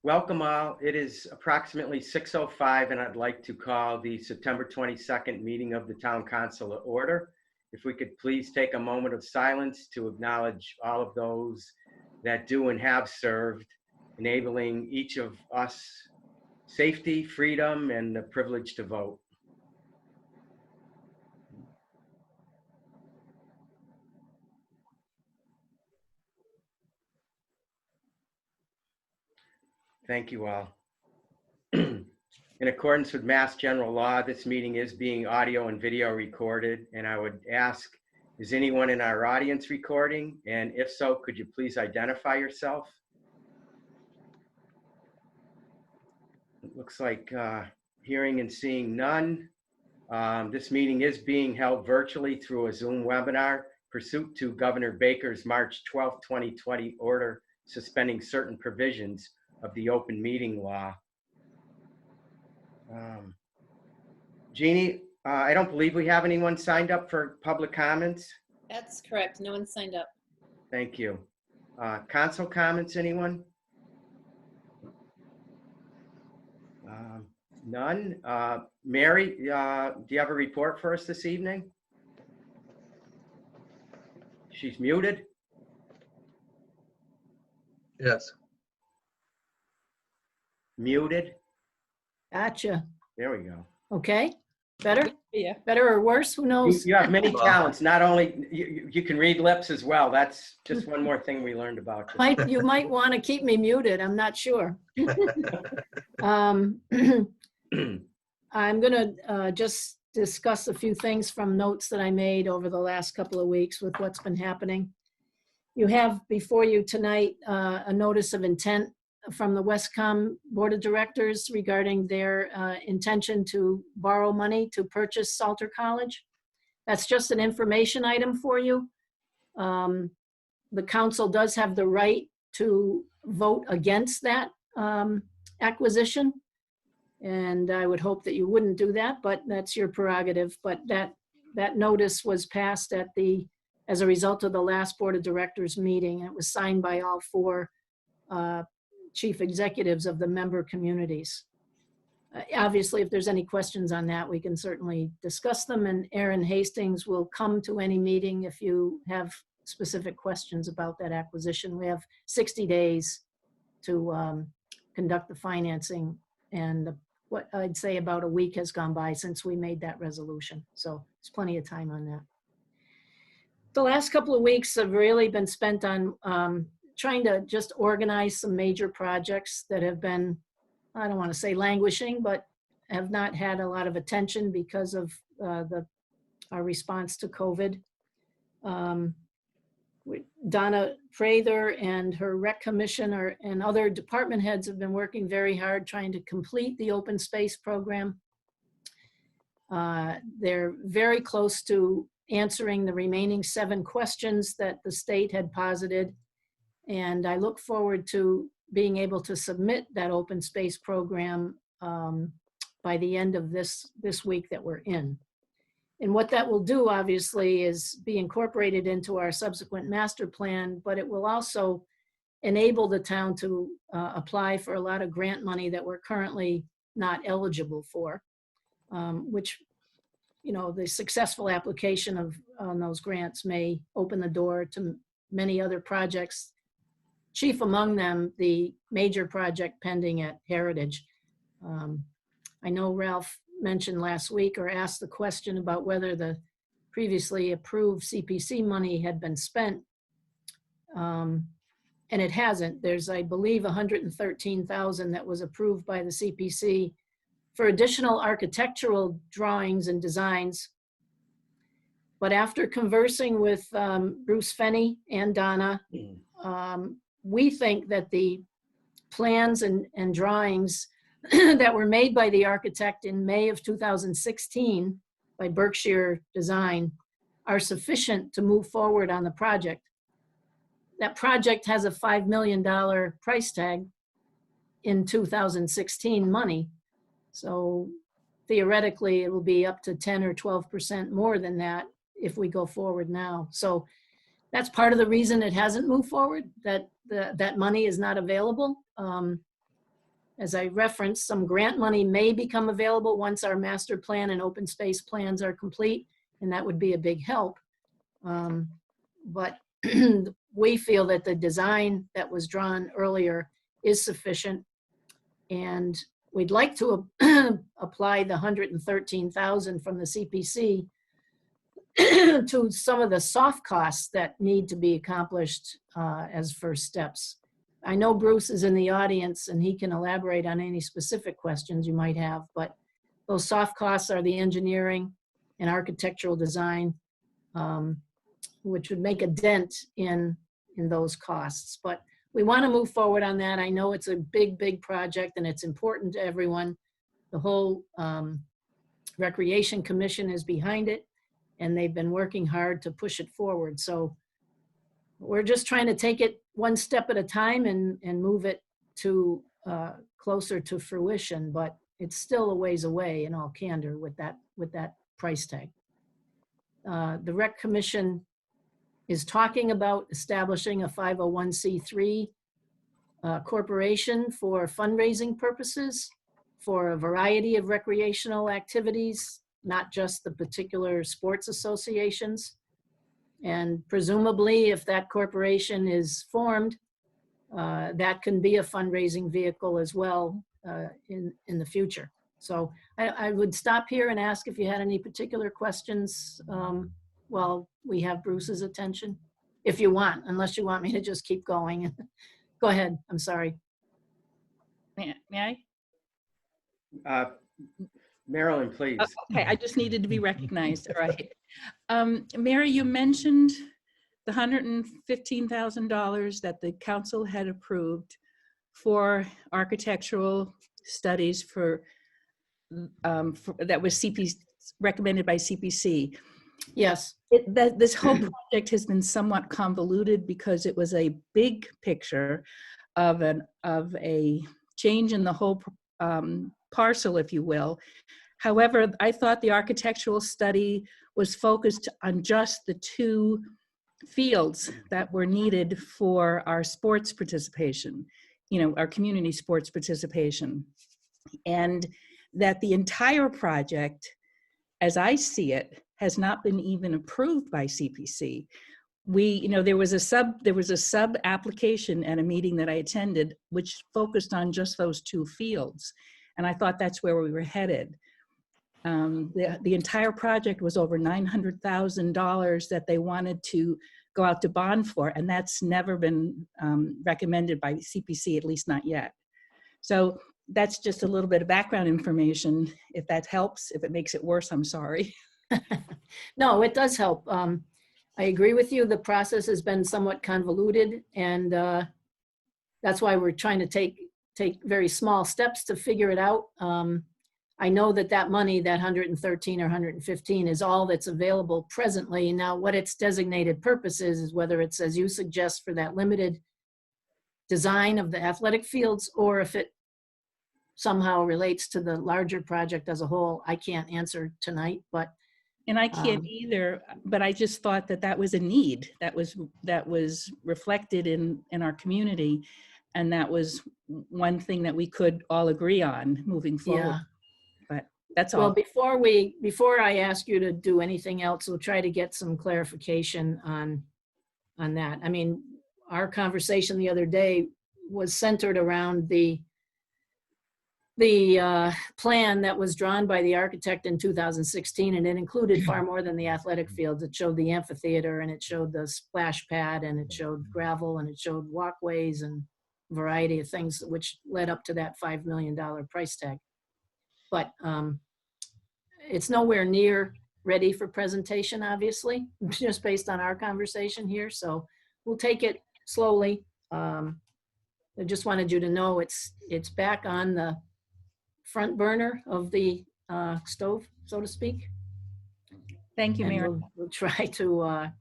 Welcome all. It is approximately 6:05 and I'd like to call the September 22nd meeting of the Town Council to order. If we could please take a moment of silence to acknowledge all of those that do and have served, enabling each of us safety, freedom, and the privilege to vote. Thank you all. In accordance with Mass General Law, this meeting is being audio and video recorded, and I would ask, is anyone in our audience recording? And if so, could you please identify yourself? It looks like hearing and seeing none. This meeting is being held virtually through a Zoom webinar pursuant to Governor Baker's March 12, 2020 order suspending certain provisions of the open meeting law. Jeannie, I don't believe we have anyone signed up for public comments. That's correct. No one signed up. Thank you. Council comments, anyone? None. Mary, do you have a report for us this evening? She's muted. Yes. Muted. Gotcha. There we go. Okay. Better? Yeah. Better or worse? Who knows? You have many talents. Not only you can read lips as well. That's just one more thing we learned about you. You might want to keep me muted. I'm not sure. I'm going to just discuss a few things from notes that I made over the last couple of weeks with what's been happening. You have before you tonight a notice of intent from the Wescom Board of Directors regarding their intention to borrow money to purchase Salter College. That's just an information item for you. The council does have the right to vote against that acquisition. And I would hope that you wouldn't do that, but that's your prerogative. But that notice was passed as a result of the last Board of Directors meeting. It was signed by all four chief executives of the member communities. Obviously, if there's any questions on that, we can certainly discuss them, and Aaron Hastings will come to any meeting if you have specific questions about that acquisition. We have 60 days to conduct the financing, and what I'd say about a week has gone by since we made that resolution. So there's plenty of time on that. The last couple of weeks have really been spent on trying to just organize some major projects that have been, I don't want to say languishing, but have not had a lot of attention because of our response to COVID. Donna Prather and her rec commissioner and other department heads have been working very hard trying to complete the open space program. They're very close to answering the remaining 7 questions that the state had posited. And I look forward to being able to submit that open space program by the end of this week that we're in. And what that will do, obviously, is be incorporated into our subsequent master plan, but it will also enable the town to apply for a lot of grant money that we're currently not eligible for, which, you know, the successful application on those grants may open the door to many other projects. Chief among them, the major project pending at Heritage. I know Ralph mentioned last week or asked the question about whether the previously approved CPC money had been spent. And it hasn't. There's, I believe, $113,000 that was approved by the CPC for additional architectural drawings and designs. But after conversing with Bruce Fenney and Donna, we think that the plans and drawings that were made by the architect in May of 2016 by Berkshire Design are sufficient to move forward on the project. That project has a $5 million price tag in 2016 money. So theoretically, it will be up to 10 or 12% more than that if we go forward now. So that's part of the reason it hasn't moved forward, that that money is not available. as I referenced, some grant money may become available once our master plan and open space plans are complete, and that would be a big help. But we feel that the design that was drawn earlier is sufficient, and we'd like to apply the $113,000 from the CPC to some of the soft costs that need to be accomplished as first steps. I know Bruce is in the audience and he can elaborate on any specific questions you might have, but those soft costs are the engineering and architectural design, which would make a dent in those costs. But we want to move forward on that. I know it's a big, big project and it's important to everyone. The whole Recreation Commission is behind it, and they've been working hard to push it forward. So we're just trying to take it one step at a time and move it to closer to fruition, but it's still a ways away in all candor with that price tag. The Rec Commission is talking about establishing a 501c3 corporation for fundraising purposes for a variety of recreational activities, not just the particular sports associations. And presumably, if that corporation is formed, that can be a fundraising vehicle as well in the future. So I would stop here and ask if you had any particular questions while we have Bruce's attention, if you want, unless you want me to just keep going. Go ahead, I'm sorry. May I? Marilyn, please. Okay, I just needed to be recognized, all right. Mary, you mentioned the $115,000 that the council had approved for architectural studies that was recommended by CPC. Yes. This whole project has been somewhat convoluted because it was a big picture of a change in the whole parcel, if you will. However, I thought the architectural study was focused on just the two fields that were needed for our sports participation, our community sports participation. And that the entire project, as I see it, has not been even approved by CPC. There was a sub application at a meeting that I attended, which focused on just those two fields. And I thought that's where we were headed. The entire project was over $900,000 that they wanted to go out to bond for, and that's never been recommended by CPC, at least not yet. So that's just a little bit of background information. If that helps, if it makes it worse, I'm sorry. No, it does help. I agree with you. The process has been somewhat convoluted, and that's why we're trying to take very small steps to figure it out. I know that money, that 113 or 115, is all that's available presently. Now, what its designated purpose is whether it's, as you suggest, for that limited design of the athletic fields, or if it somehow relates to the larger project as a whole. I can't answer tonight, but. And I can't either, but I just thought that was a need that was reflected in our community. And that was one thing that we could all agree on moving forward. Yeah. But that's all. Well, before I ask you to do anything else, we'll try to get some clarification on that. I mean, our conversation the other day was centered around the plan that was drawn by the architect in 2016, and it included far more than the athletic fields. It showed the amphitheater, and it showed the splash pad, and it showed gravel, and it showed walkways and a variety of things, which led up to that $5 million price tag. But it's nowhere near ready for presentation, obviously, just based on our conversation here. So we'll take it slowly. I just wanted you to know it's back on the front burner of the stove, so to speak. Thank you, Mary. We'll try to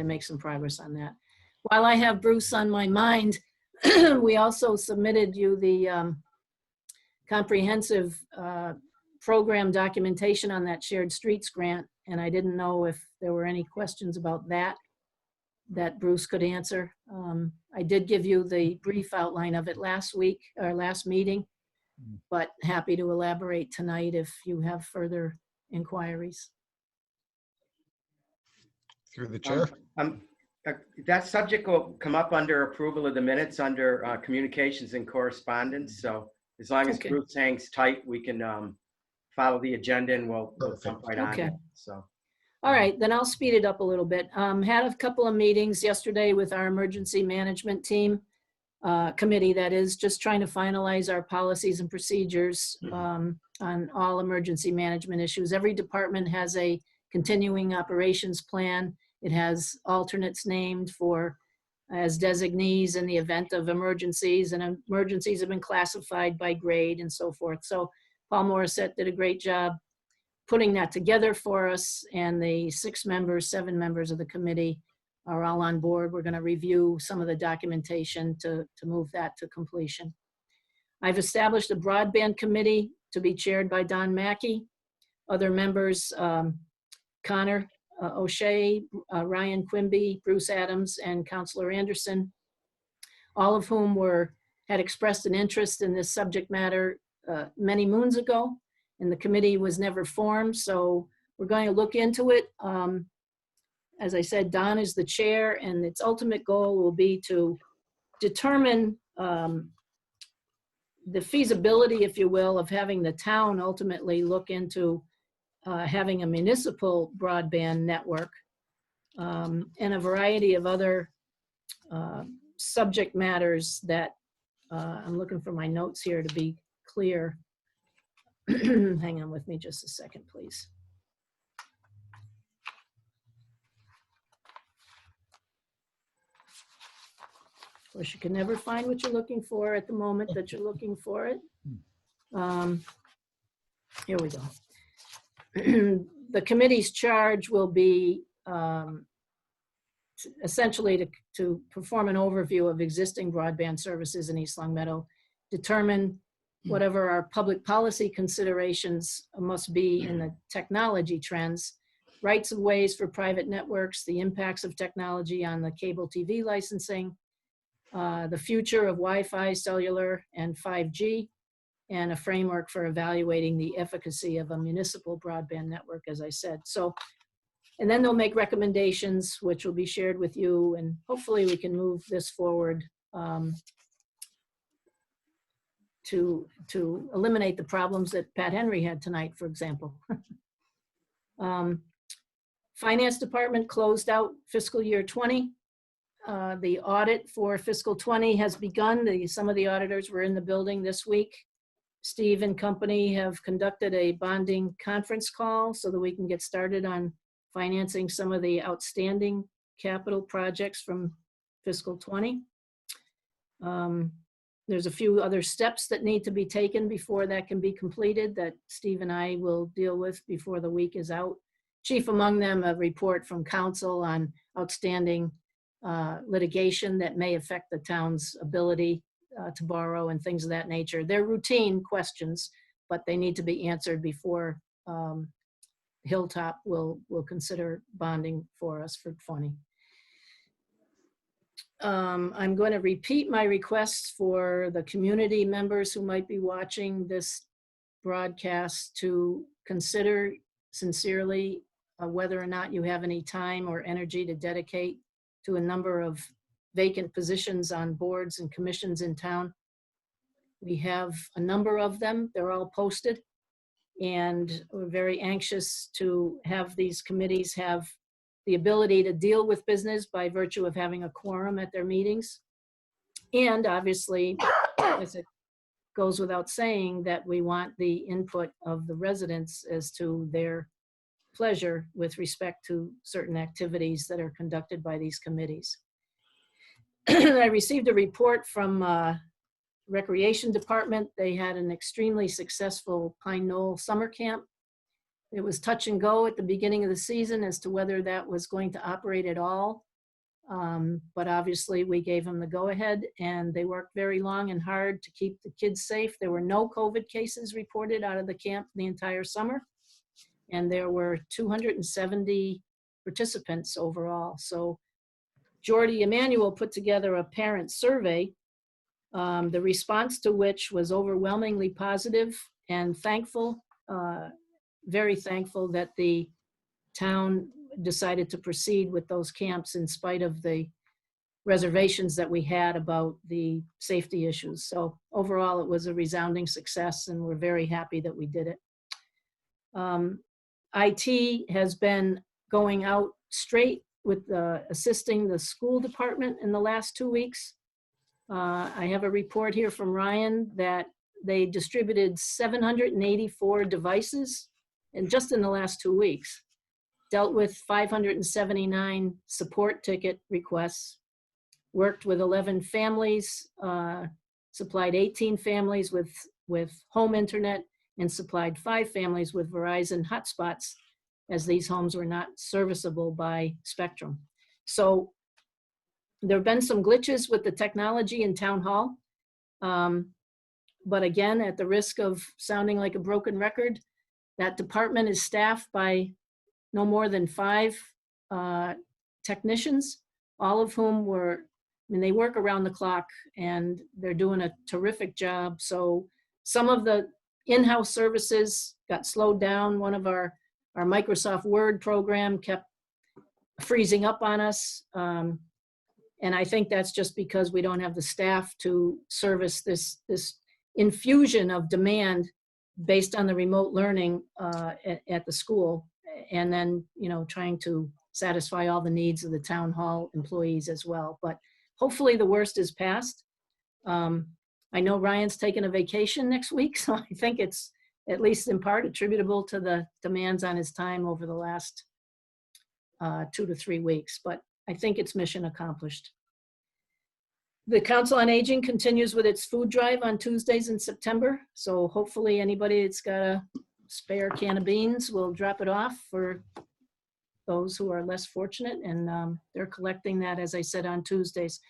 make some progress on that. While I have Bruce on my mind, we also submitted you the comprehensive program documentation on that shared streets grant, and I didn't know if there were any questions about that Bruce could answer. I did give you the brief outline of it last week, or last meeting. but happy to elaborate tonight if you have further inquiries. Through the chair. That subject will come up under approval of the minutes under communications and correspondence. So as long as Okay. Bruce hangs tight, we can follow the agenda and we'll jump right on Okay. it. So. All right, then I'll speed it up a little bit. Had a couple of meetings yesterday with our emergency management team, committee that is, just trying to finalize our policies and procedures on all emergency management issues. Every department has a continuing operations plan. It has alternates named for as designees in the event of emergencies, and emergencies have been classified by grade and so forth. So Paul Morissette did a great job putting that together for us, and the 7 members of the committee are all on board. We're going to review some of the documentation to move that to completion. I've established a broadband committee to be chaired by Don Mackey. Other members, Connor O'Shea, Ryan Quimby, Bruce Adams, and Councilor Anderson, all of whom had expressed an interest in this subject matter many moons ago, and the committee was never formed, so we're going to look into it. As I said, Don is the chair, and its ultimate goal will be to determine the feasibility, if you will, of having the town ultimately look into having a municipal broadband network, and a variety of other subject matters that I'm looking for my notes here to be clear. Hang on with me just a second, please. Of course, you can never find what you're looking for at the moment that you're looking for it. Here we go. The committee's charge will be essentially to perform an overview of existing broadband services in East Longmeadow, determine whatever our public policy considerations must be in the technology trends, rights of ways for private networks, the impacts of technology on the cable TV licensing, the future of Wi-Fi, cellular, and 5G, and a framework for evaluating the efficacy of a municipal broadband network, as I said. So, and then they'll make recommendations, which will be shared with you, and hopefully we can move this forward to eliminate the problems that Pat Henry had tonight, for example. Finance department closed out fiscal year 20. The audit for fiscal 20 has begun. Some of the auditors were in the building this week. Steve and company have conducted a bonding conference call so that we can get started on financing some of the outstanding capital projects from fiscal 20. There's a few other steps that need to be taken before that can be completed that Steve and I will deal with before the week is out. Chief among them, a report from council on outstanding litigation that may affect the town's ability to borrow and things of that nature. They're routine questions, but they need to be answered before Hilltop will consider bonding for us for 20. I'm going to repeat my requests for the community members who might be watching this broadcast to consider sincerely whether or not you have any time or energy to dedicate to a number of vacant positions on boards and commissions in town. We have a number of them. They're all posted, and we're very anxious to have these committees have the ability to deal with business by virtue of having a quorum at their meetings. And obviously, as it goes without saying, that we want the input of the residents as to their pleasure with respect to certain activities that are conducted by these committees. I received a report from Recreation Department. They had an extremely successful Pine Knoll summer camp. It was touch and go at the beginning of the season as to whether that was going to operate at all. But obviously we gave them the go-ahead, and they worked very long and hard to keep the kids safe. There were no COVID cases reported out of the camp the entire summer, and there were 270 participants overall. So Jordy Emanuel put together a parent survey The response to which was overwhelmingly positive and thankful, very thankful that the town decided to proceed with those camps in spite of the reservations that we had about the safety issues. So overall, it was a resounding success, and we're very happy that we did it. IT has been going out straight with assisting the school department in the last 2 weeks. I have a report here from Ryan that they distributed 784 devices and just in the last 2 weeks, dealt with 579 support ticket requests, worked with 11 families, supplied 18 families with home internet, and supplied 5 families with Verizon hotspots, as these homes were not serviceable by Spectrum. So there have been some glitches with the technology in Town Hall. But again, at the risk of sounding like a broken record, that department is staffed by no more than 5 technicians, all of whom they work around the clock and they're doing a terrific job. So some of the in-house services got slowed down. One of our Microsoft Word program kept freezing up on us. And I think that's just because we don't have the staff to service this infusion of demand based on the remote learning at the school. And then, trying to satisfy all the needs of the town hall employees as well. But hopefully the worst is past. I know Ryan's taking a vacation next week, so I think it's at least in part attributable to the demands on his time over the last 2 to 3 weeks, but I think it's mission accomplished. The Council on Aging continues with its food drive on Tuesdays in September, so hopefully anybody that's got a spare can of beans will drop it off for those who are less fortunate, and they're collecting that, as I said, on Tuesdays.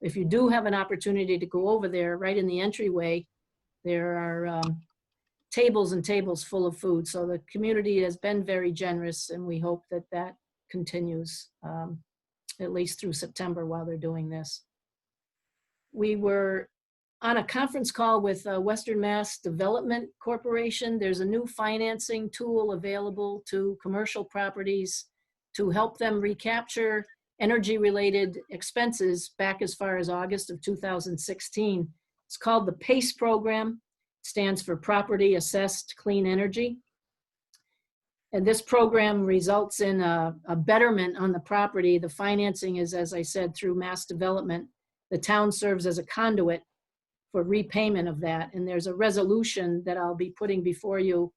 If you do have an opportunity to go over there, right in the entryway, there are tables and tables full of food. So the community has been very generous, and we hope that that continues at least through September while they're doing this. We were on a conference call with Western Mass Development Corporation. There's a new financing tool available to commercial properties to help them recapture energy-related expenses back as far as August of 2016. It's called the PACE program. It stands for Property Assessed Clean Energy. And this program results in a betterment on the property. The financing is, as I said, through mass development. The town serves as a conduit for repayment of that. And there's a resolution that I'll be putting before you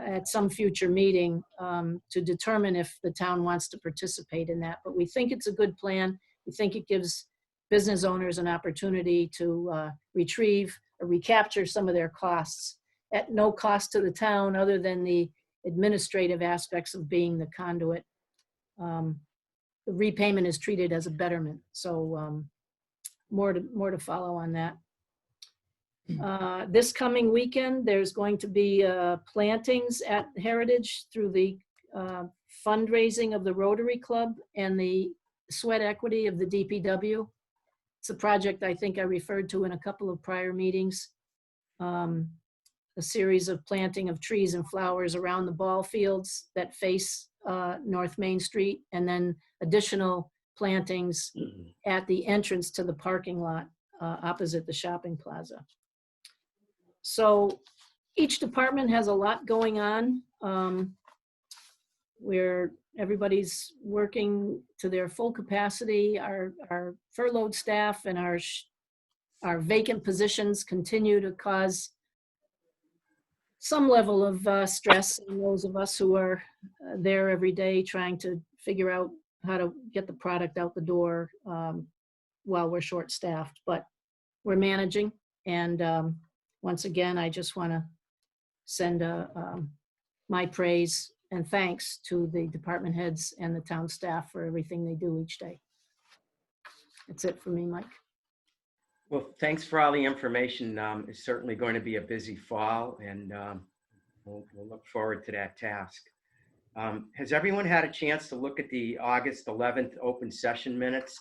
at some future meeting to determine if the town wants to participate in that. But we think it's a good plan. We think it gives business owners an opportunity to retrieve or recapture some of their costs at no cost to the town other than the administrative aspects of being the conduit. The repayment is treated as a betterment. So more to follow on that. This coming weekend, there's going to be plantings at Heritage through the fundraising of the Rotary Club and the sweat equity of the DPW. It's a project I think I referred to in a couple of prior meetings. A series of planting of trees and flowers around the ball fields that face North Main Street, and then additional plantings at the entrance to the parking lot opposite the shopping plaza. So each department has a lot going on where everybody's working to their full capacity. Our furloughed staff and our vacant positions continue to cause some level of stress in those of us who are there every day trying to figure out how to get the product out the door while we're short-staffed. But we're managing, and once again, I just want to send my praise and thanks to the department heads and the town staff for everything they do each day. That's it for me, Mike. Well, thanks for all the information. It's certainly going to be a busy fall, and we'll look forward to that task. Has everyone had a chance to look at the August 11th open session minutes?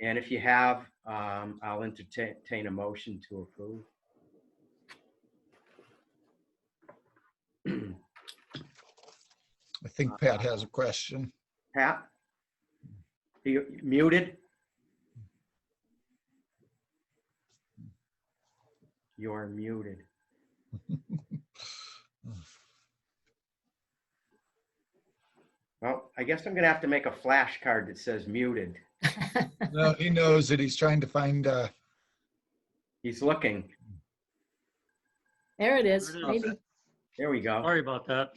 And if you have, I'll entertain a motion to approve. I think Pat has a question. Pat? You muted? You're muted. Well, I guess I'm gonna have to make a flashcard that says muted. No, he knows that he's trying to find, He's looking. There it is. There it is. Maybe. There we go. Sorry about that.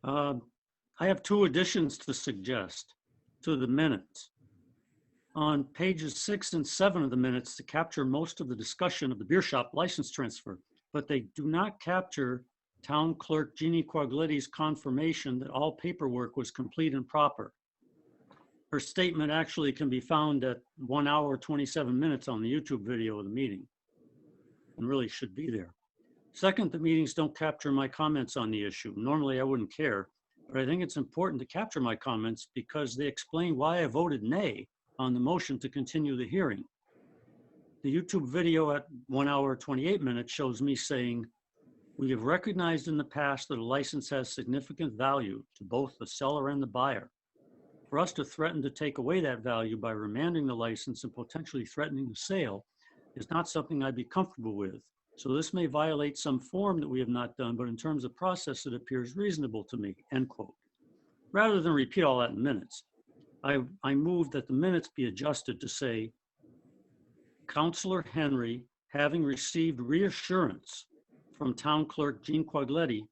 I have two additions to suggest to the minutes. On pages 6 and 7 of the minutes to capture most of the discussion of the beer shop license transfer, but they do not capture Town Clerk Jeannie Quaglitti's confirmation that all paperwork was complete and proper. Her statement actually can be found at 1 hour, 27 minutes on the YouTube video of the meeting, and really should be there. Second, the meetings don't capture my comments on the issue. Normally I wouldn't care, but I think it's important to capture my comments because they explain why I voted nay on the motion to continue the hearing. The YouTube video at 1 hour, 28 minutes shows me saying, "We have recognized in the past that a license has significant value to both the seller and the buyer. For us to threaten to take away that value by remanding the license and potentially threatening the sale is not something I'd be comfortable with. So this may violate some form that we have not done, but in terms of process, it appears reasonable to me," end quote. Rather than repeat all that in minutes, I move that the minutes be adjusted to say, Counselor Henry, having received reassurance from Town Clerk Jean Quaglitti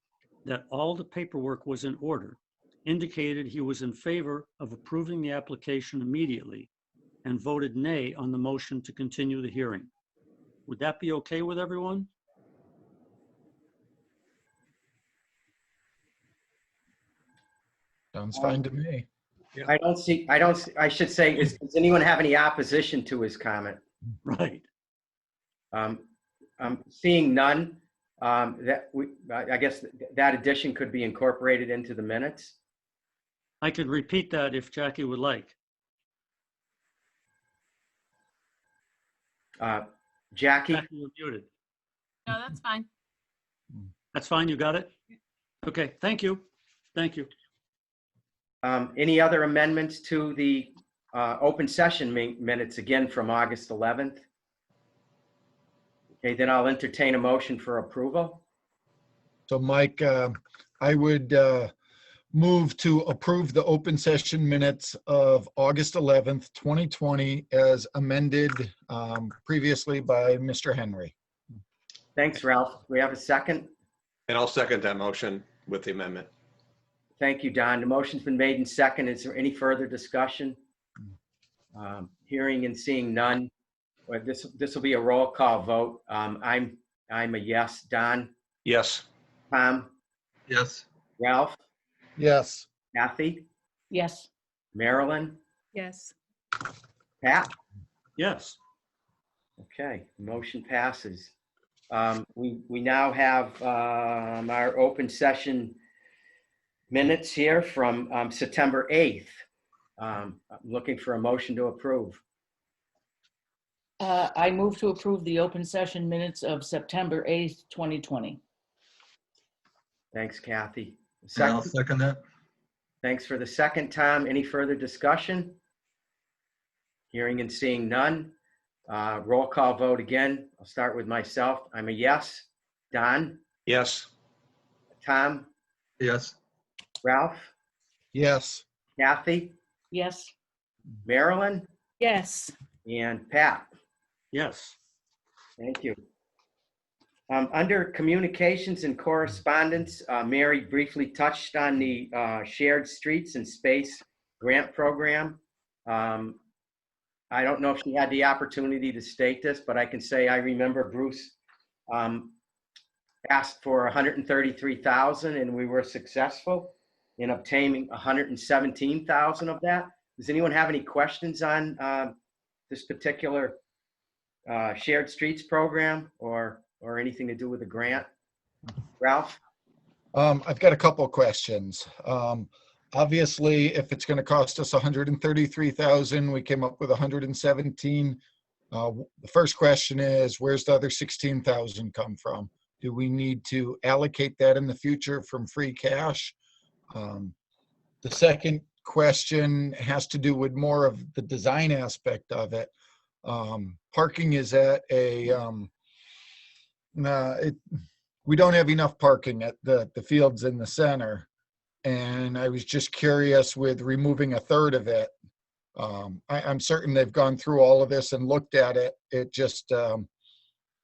that all the paperwork was in order, indicated he was in favor of approving the application immediately and voted nay on the motion to continue the hearing. Would that be okay with everyone? sounds fine to me. I should say, does anyone have any opposition to his comment? Right. Seeing none, I guess that addition could be incorporated into the minutes. I could repeat that if Jackie would like. Jackie? Jackie, you're muted. No, that's fine. That's fine, you got it? Okay, thank you. Thank you. Any other amendments to the open session minutes again from August 11th? Okay, then I'll entertain a motion for approval. So Mike, I would move to approve the open session minutes of August 11th, 2020 as amended previously by Mr. Henry. Thanks, Ralph. We have a second. And I'll second that motion with the amendment. Thank you, Don. The motion's been made and second. Is there any further discussion? Hearing and seeing none. Well, this will be a roll call vote. I'm a yes. Don? Yes. Tom? Yes. Ralph? Yes. Kathy? Yes. Marilyn? Yes. Pat? Yes. Okay, motion passes. We now have our open session minutes here from September 8th. I'm looking for a motion to approve. I move to approve the open session minutes of September 8th, 2020. Thanks, Kathy. I'll Second. second that. Thanks for the second, Tom. Any further discussion? Hearing and seeing none. Roll call vote again. I'll start with myself. I'm a yes. Don? Yes. Tom? Yes. Ralph? Yes. Kathy? Yes. Marilyn? Yes. And Pat? Yes. Thank you. Under communications and correspondence, Mary briefly touched on the shared streets and space grant program. I don't know if she had the opportunity to state this, but I can say I remember Bruce asked for $133,000 and we were successful in obtaining $117,000 of that. Does anyone have any questions on this particular shared streets program or anything to do with the grant? Ralph? I've got a couple of questions. Obviously, if it's going to cost us 133,000, we came up with 117. The first question is, where's the other 16,000 come from? Do we need to allocate that in the future from free cash? The second question has to do with more of the design aspect of it. Parking is at a, we don't have enough parking at the fields in the center. And I was just curious with removing a third of it. I'm certain they've gone through all of this and looked at it. It just,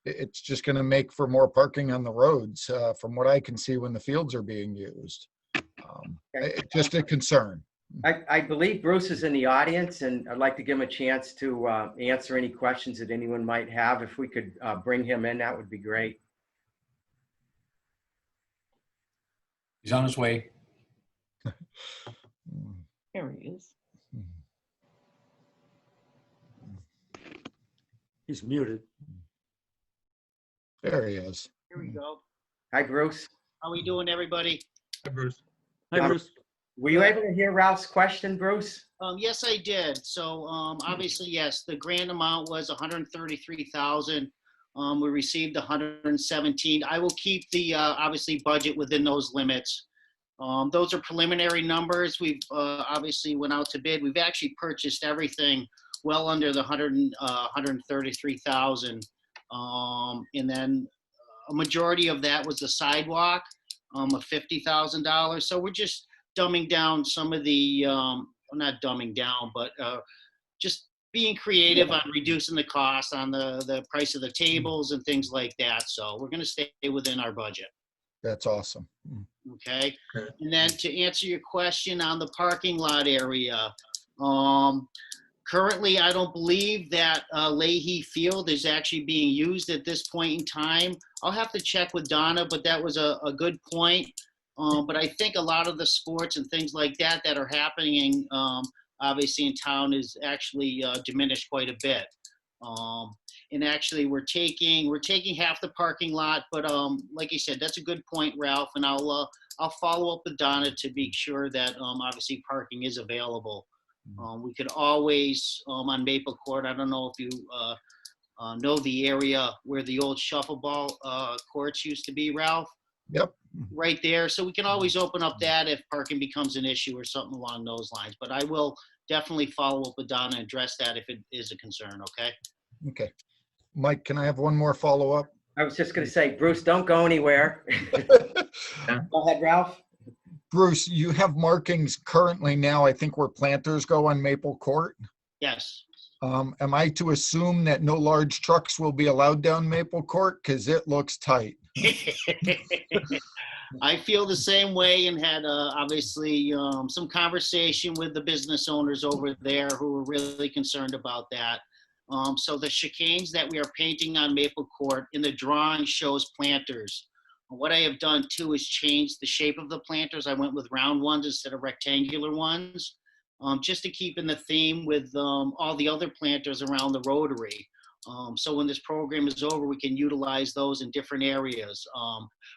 it's just going to make for more parking on the roads from what I can see when the fields are being used. It's just a concern. I believe Bruce is in the audience, and I'd like to give him a chance to answer any questions that anyone might have. If we could bring him in, that would be great. He's on his way. Here he is. He's muted. There he is. Here we go. Hi, Bruce. How we doing, everybody? Hi, Bruce. Hi, Bruce. Were you able to hear Ralph's question, Bruce? Yes, I did. So obviously, yes, the grant amount was 133,000. We received 117. I will keep the obviously budget within those limits. Those are preliminary numbers. We've obviously went out to bid. We've actually purchased everything well under the 133,000. And then a majority of that was the sidewalk of $50,000. So we're just dumbing down some of the, well, not dumbing down, but just being creative on reducing the cost on the price of the tables and things like that. So we're going to stay within our budget. That's awesome. Okay. And then to answer your question on the parking lot area, currently, I don't believe that Leahy Field is actually being used at this point in time. I'll have to check with Donna, but that was a good point. But I think a lot of the sports and things like that that are happening, obviously in town, is actually diminished quite a bit. And actually, we're taking half the parking lot. But like you said, that's a good point, Ralph. And I'll follow up with Donna to be sure that obviously parking is available. We could always on Maple Court. I don't know if you know the area where the old shuffleball courts used to be, Ralph. Yep. Right there. So we can always open up that if parking becomes an issue or something along those lines. But I will definitely follow up with Donna and address that if it is a concern. Okay. Okay. Mike, can I have one more follow-up? I was just going to say, Bruce, don't go anywhere. Go ahead, Ralph. Bruce, you have markings currently now, I think, where planters go on Maple Court. Yes. Am I to assume that no large trucks will be allowed down Maple Court? Because it looks tight. I feel the same way and had obviously some conversation with the business owners over there who were really concerned about that. So the chicanes that we are painting on Maple Court in the drawing shows planters. What I have done too is change the shape of the planters. I went with round ones instead of rectangular ones, just to keep in the theme with all the other planters around the Rotary. So when this program is over, we can utilize those in different areas.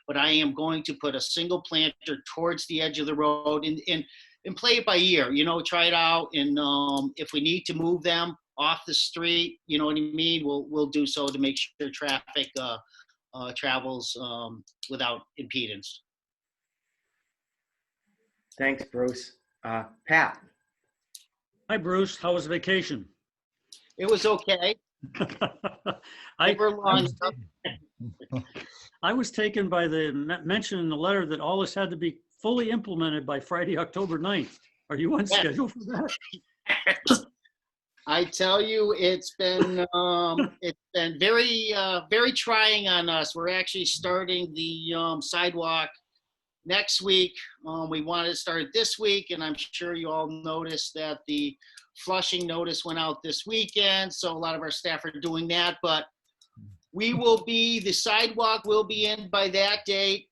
But I am going to put a single planter towards the edge of the road and play it by ear, you know, try it out. And if we need to move them off the street, you know what I mean, we'll do so to make sure traffic travels without impedance. Thanks, Bruce. Pat. Hi, Bruce. How was vacation? It was okay. I was taken by the mention in the letter that all this had to be fully implemented by Friday, October 9th. Are you on schedule for that? I tell you, it's been very very trying on us. We're actually starting the sidewalk next week. We wanted to start this week, and I'm sure you all noticed that the flushing notice went out this weekend, so a lot of our staff are doing that. But the sidewalk will be in by that date.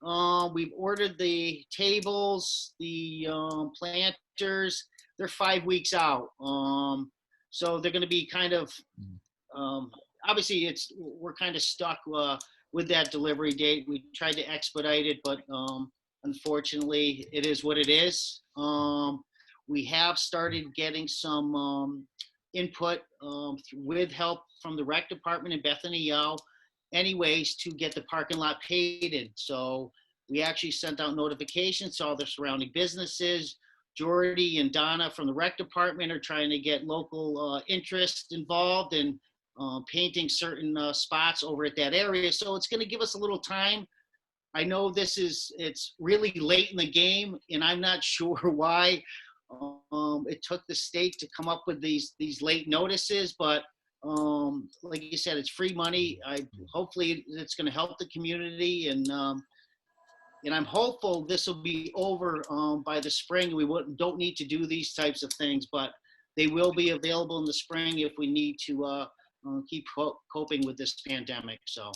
We've ordered the tables, the planters. They're 5 weeks out. So they're going to be kind of, obviously we're kind of stuck with that delivery date. We tried to expedite it, but unfortunately, it is what it is. We have started getting some input with help from the rec department in Bethany Yell, anyways, to get the parking lot painted. So we actually sent out notifications to all the surrounding businesses. Jordy and Donna from the rec department are trying to get local interest involved in painting certain spots over at that area. So it's going to give us a little time. I know it's really late in the game, and I'm not sure why it took the state to come up with these late notices, but like you said, it's free money. Hopefully it's going to help the community, and I'm hopeful this will be over by the spring. We don't need to do these types of things, but they will be available in the spring if we need to keep coping with this pandemic. So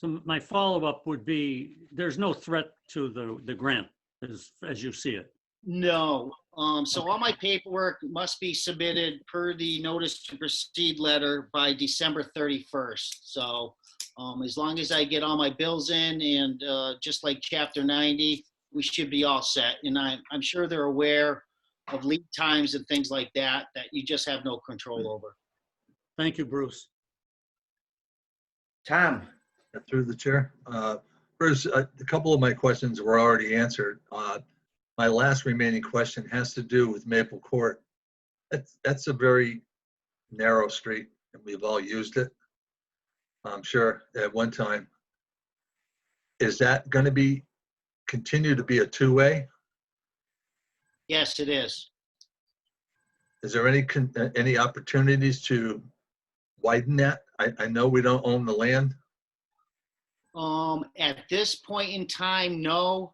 my follow-up would be, there's no threat to the grant as you see it. no. So all my paperwork must be submitted per the notice to proceed letter by December 31st. So as long as I get all my bills in, and just like Chapter 90, we should be all set. And I'm sure they're aware of lead times and things like that you just have no control over. Thank you, Bruce. Tom? Through the chair. Bruce, a couple of my questions were already answered. My last remaining question has to do with Maple Court. That's a very narrow street, and we've all used it, I'm sure, at one time. Is that going to continue to be a two-way? Yes, it is. Is there any opportunities to widen that? I know we don't own the land. At this point in time, no.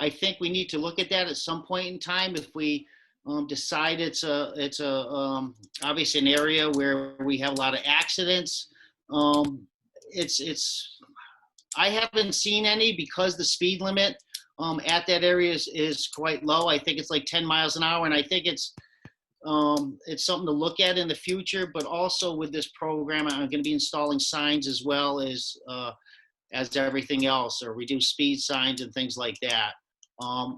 I think we need to look at that at some point in time if we decide it's obviously an area where we have a lot of accidents. I haven't seen any because the speed limit at that area is quite low. I think it's like 10 miles an hour, and I think it's something to look at in the future. But also with this program, I'm going to be installing signs as well as everything else, or reduced speed signs and things like that.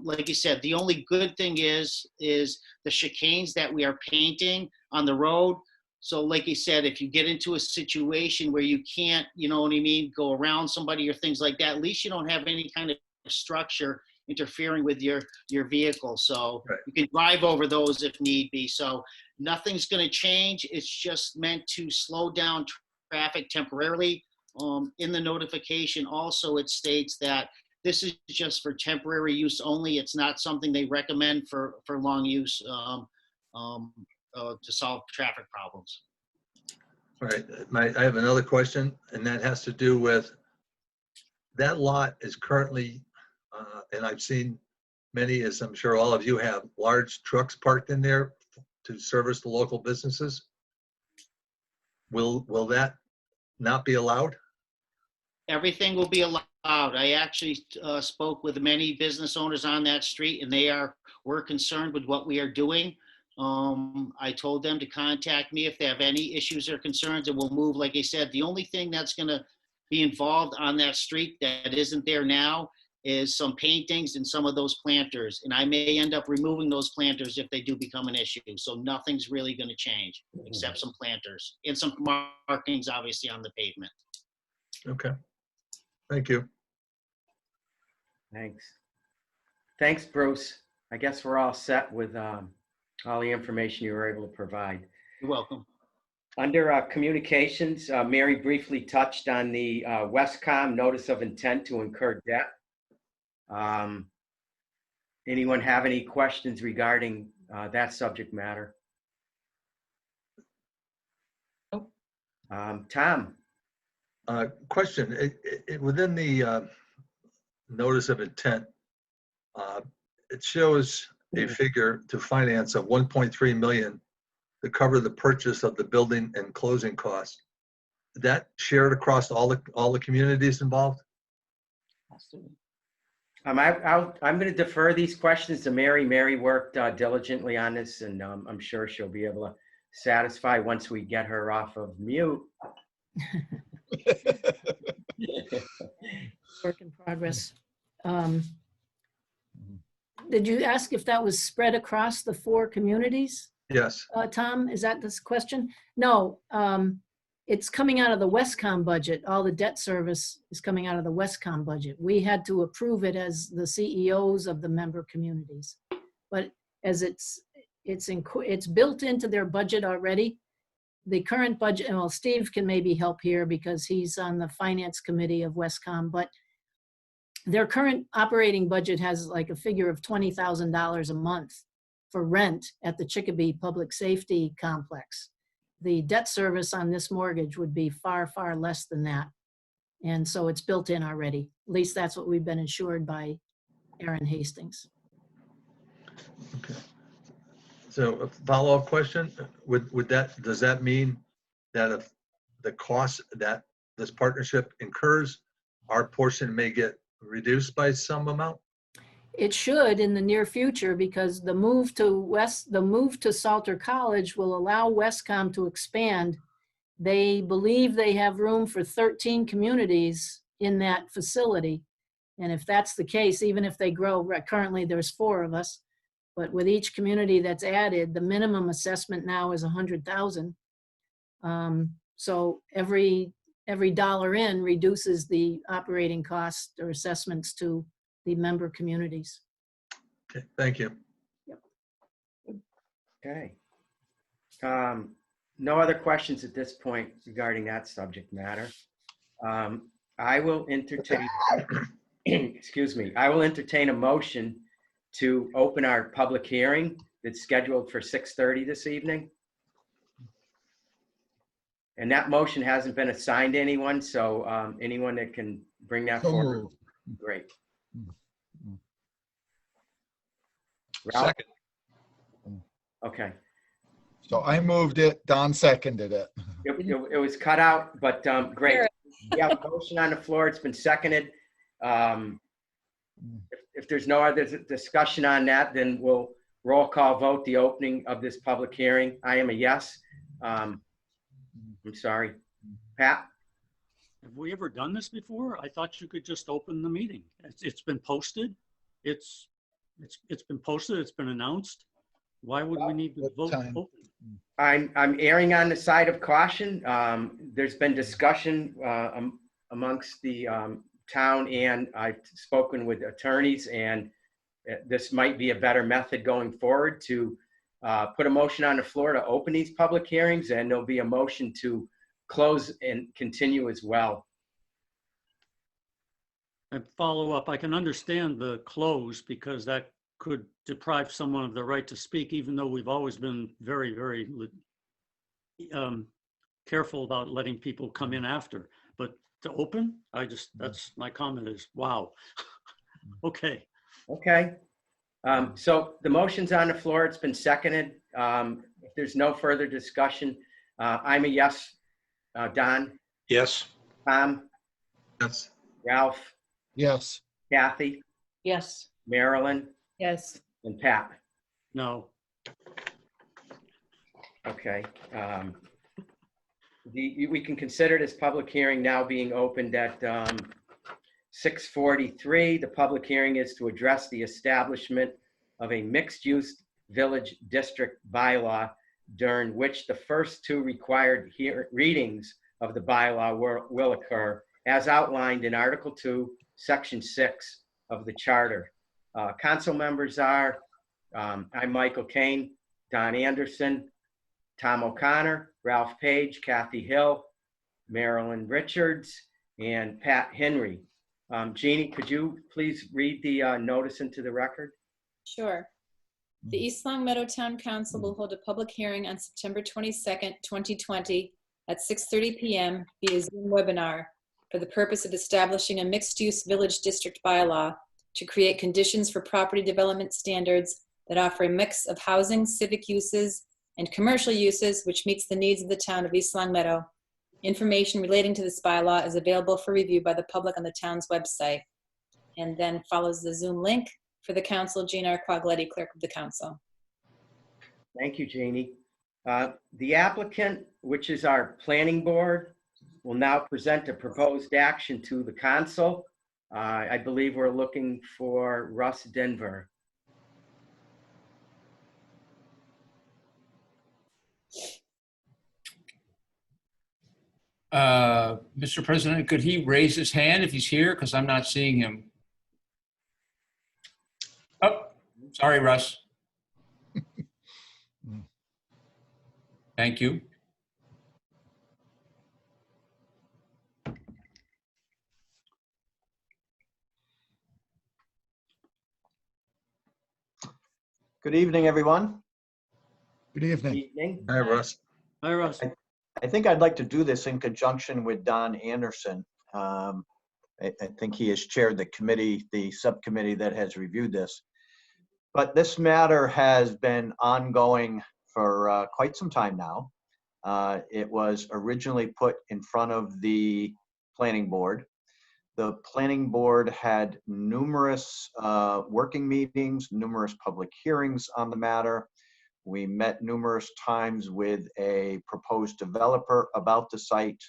Like you said, the only good thing is the chicanes that we are painting on the road. So like you said, if you get into a situation where you can't, you know what I mean, go around somebody or things like that, at least you don't have any kind of structure interfering with your vehicle. So Right. You can drive over those if need be. So nothing's going to change. It's just meant to slow down traffic temporarily. In the notification also, it states that this is just for temporary use only. It's not something they recommend for long use to solve traffic problems. All right, I have another question, and that has to do with that lot is currently, and I've seen many, as I'm sure all of you have, large trucks parked in there to service the local businesses. Will that not be allowed? Everything will be allowed. I actually spoke with many business owners on that street, and were concerned with what we are doing. I told them to contact me if they have any issues or concerns, and we'll move. Like I said, the only thing that's going to be involved on that street that isn't there now is some paintings and some of those planters. And I may end up removing those planters if they do become an issue. So nothing's really going to change except some planters and some markings, obviously, on the pavement. Okay, thank you. Thanks, Bruce. I guess we're all set with all the information you were able to provide. You're welcome. Under communications, Mary briefly touched on the Wescom notice of intent to incur debt. Anyone have any questions regarding that subject matter? Tom? Question, within the notice of intent, it shows a figure to finance of 1.3 million to cover the purchase of the building and closing costs. That shared across all the communities involved? I'm going to defer these questions to Mary. Mary worked diligently on this, and I'm sure she'll be able to satisfy once we get her off of mute. work in progress. Did you ask if that was spread across the 4 communities? Yes. Tom, is that this question? No, it's coming out of the Wescom budget. All the debt service is coming out of the Wescom budget. We had to approve it as the CEOs of the member communities. But as it's built into their budget already. The current budget, well, Steve can maybe help here because he's on the finance committee of Wescom, but their current operating budget has like a figure of $20,000 a month for rent at the Chicopee Public Safety Complex. The debt service on this mortgage would be far, far less than that. And so it's built in already. At least that's what we've been assured by Aaron Hastings. Okay. So a follow-up question, does that mean that if the cost that this partnership incurs, our portion may get reduced by some amount? It should in the near future because the move to Salter College will allow Wescom to expand. They believe they have room for 13 communities in that facility. And if that's the case, even if they grow, currently there's 4 of us, but with each community that's added, the minimum assessment now is 100,000. So every dollar in reduces the operating costs or assessments to the member communities. Okay, thank you. Okay. No other questions at this point regarding that subject matter. I will entertain, excuse me, I will entertain a motion to open our public hearing that's scheduled for 6:30 this evening. And that motion hasn't been assigned to anyone, so anyone that can bring that So forward, moved. great. Ralph? Second. Okay. So I moved it, Don seconded it. It was cut out, but great. We have a motion on the floor. It's been seconded. If there's no other discussion on that, then we'll roll call vote the opening of this public hearing. I am a yes. I'm sorry. Pat? Have we ever done this before? I thought you could just open the meeting. It's been posted. It's been posted. It's been announced. Why would we need to vote? Time. Open? I'm erring on the side of caution. There's been discussion amongst the town, and I've spoken with attorneys, and this might be a better method going forward to put a motion on the floor to open these public hearings, and there'll be a motion to close and continue as well. And follow up, I can understand the close because that could deprive someone of the right to speak, even though we've always been very, very careful about letting people come in after. But to open, that's my comment is, wow. Okay. Okay. So the motion's on the floor. It's been seconded. If there's no further discussion, I'm a yes. Don? Yes. Tom? Yes. Ralph? Yes. Kathy? Yes. Marilyn? Yes. And Pat? No. Okay. We can consider this public hearing now being opened at 6:43. The public hearing is to address the establishment of a mixed-use village district bylaw, during which the first 2 required readings of the bylaw will occur, as outlined in Article 2, Section 6 of the Charter. Council members are, I'm Michael Kane, Don Anderson, Tom O'Connor, Ralph Page, Kathy Hill, Marilyn Richards, and Pat Henry. Jeannie, could you please read the notice into the record? Sure. The East Long Meadow Town Council will hold a public hearing on September 22nd, 2020 at 6:30 p.m. via Zoom webinar for the purpose of establishing a mixed-use village district bylaw to create conditions for property development standards that offer a mix of housing, civic uses, and commercial uses which meets the needs of the town of East Long Meadow. Information relating to this bylaw is available for review by the public on the town's website. And then follows the Zoom link. For the council, Gina Quagliati, clerk of the council. Thank you, Jeannie. The applicant, which is our planning board, will now present a proposed action to the council I believe we're looking for Russ Denver. Mr. President, could he raise his hand if he's here? Because I'm not seeing him. Oh, sorry, Russ. Thank you. Good evening, everyone. Good evening. Evening. Hi, Russ. Hi, Russ. I think I'd like to do this in conjunction with Don Anderson. I think he has chaired the committee, the subcommittee that has reviewed this. But this matter has been ongoing for quite some time now. It was originally put in front of the planning board. The planning board had numerous working meetings, numerous public hearings on the matter. We met numerous times with a proposed developer about the site.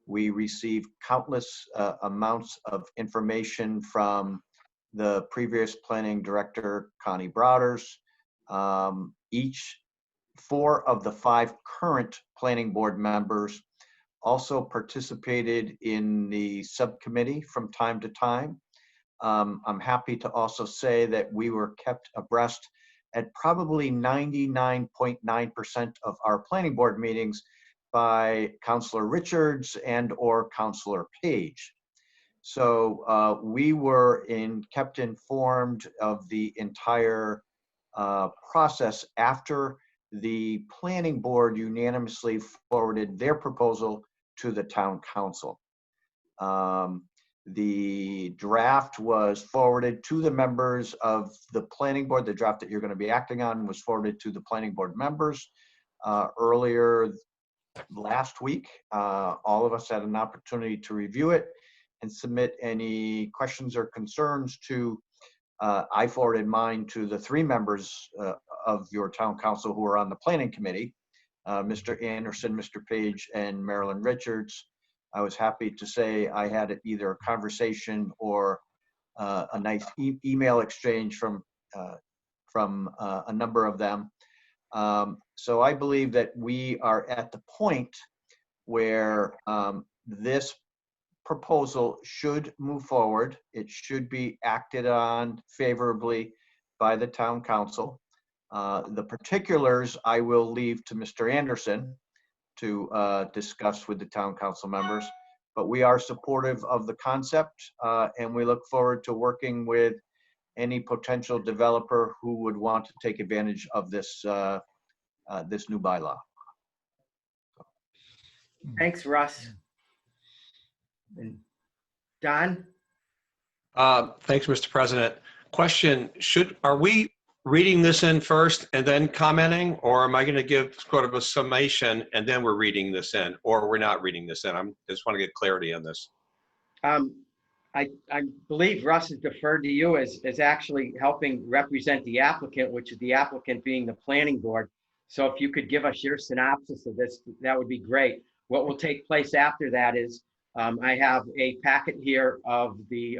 We received countless amounts of information from the previous planning director, Connie Brouders. Each 4 of the 5 current planning board members also participated in the subcommittee from time to time. I'm happy to also say that we were kept abreast at probably 99.9% of our planning board meetings by Councilor Richards and or Councilor Page. So we were kept informed of the entire process after the planning board unanimously forwarded their proposal to the town council. The draft was forwarded to the members of the planning board. The draft that you're going to be acting on was forwarded to the planning board members earlier last week. All of us had an opportunity to review it and submit any questions or concerns to, I forwarded mine to the 3 members of your town council who are on the planning committee, Mr. Anderson, Mr. Page, and Marilyn Richards. I was happy to say I had either a conversation or a nice email exchange from a number of them. So I believe that we are at the point where this proposal should move forward. It should be acted on favorably by the town council. The particulars I will leave to Mr. Anderson to discuss with the town council members, but we are supportive of the concept and we look forward to working with any potential developer who would want to take advantage of this this new bylaw. Thanks, Russ. And Don? Thanks, Mr. President. Question, are we reading this in first and then commenting, or am I going to give sort of a summation and then we're reading this in, or we're not reading this in? I just want to get clarity on this. I believe Russ has deferred to you as actually helping represent the applicant, which is the applicant being the planning board. So if you could give us your synopsis of this, that would be great. What will take place after that is I have a packet here of the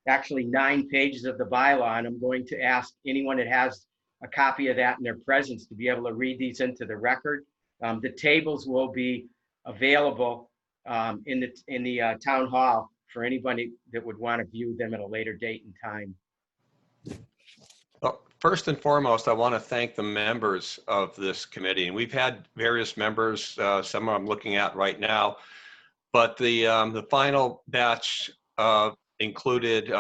actually 9 pages of the bylaw, and I'm going to ask anyone that has a copy of that in their presence to be able to read these into the record. The tables will be available in the town hall for anybody that would want to view them at a later date and time. Well, first and foremost, I want to thank the members of this committee, and we've had various members. Some I'm looking at right now, but the final batch included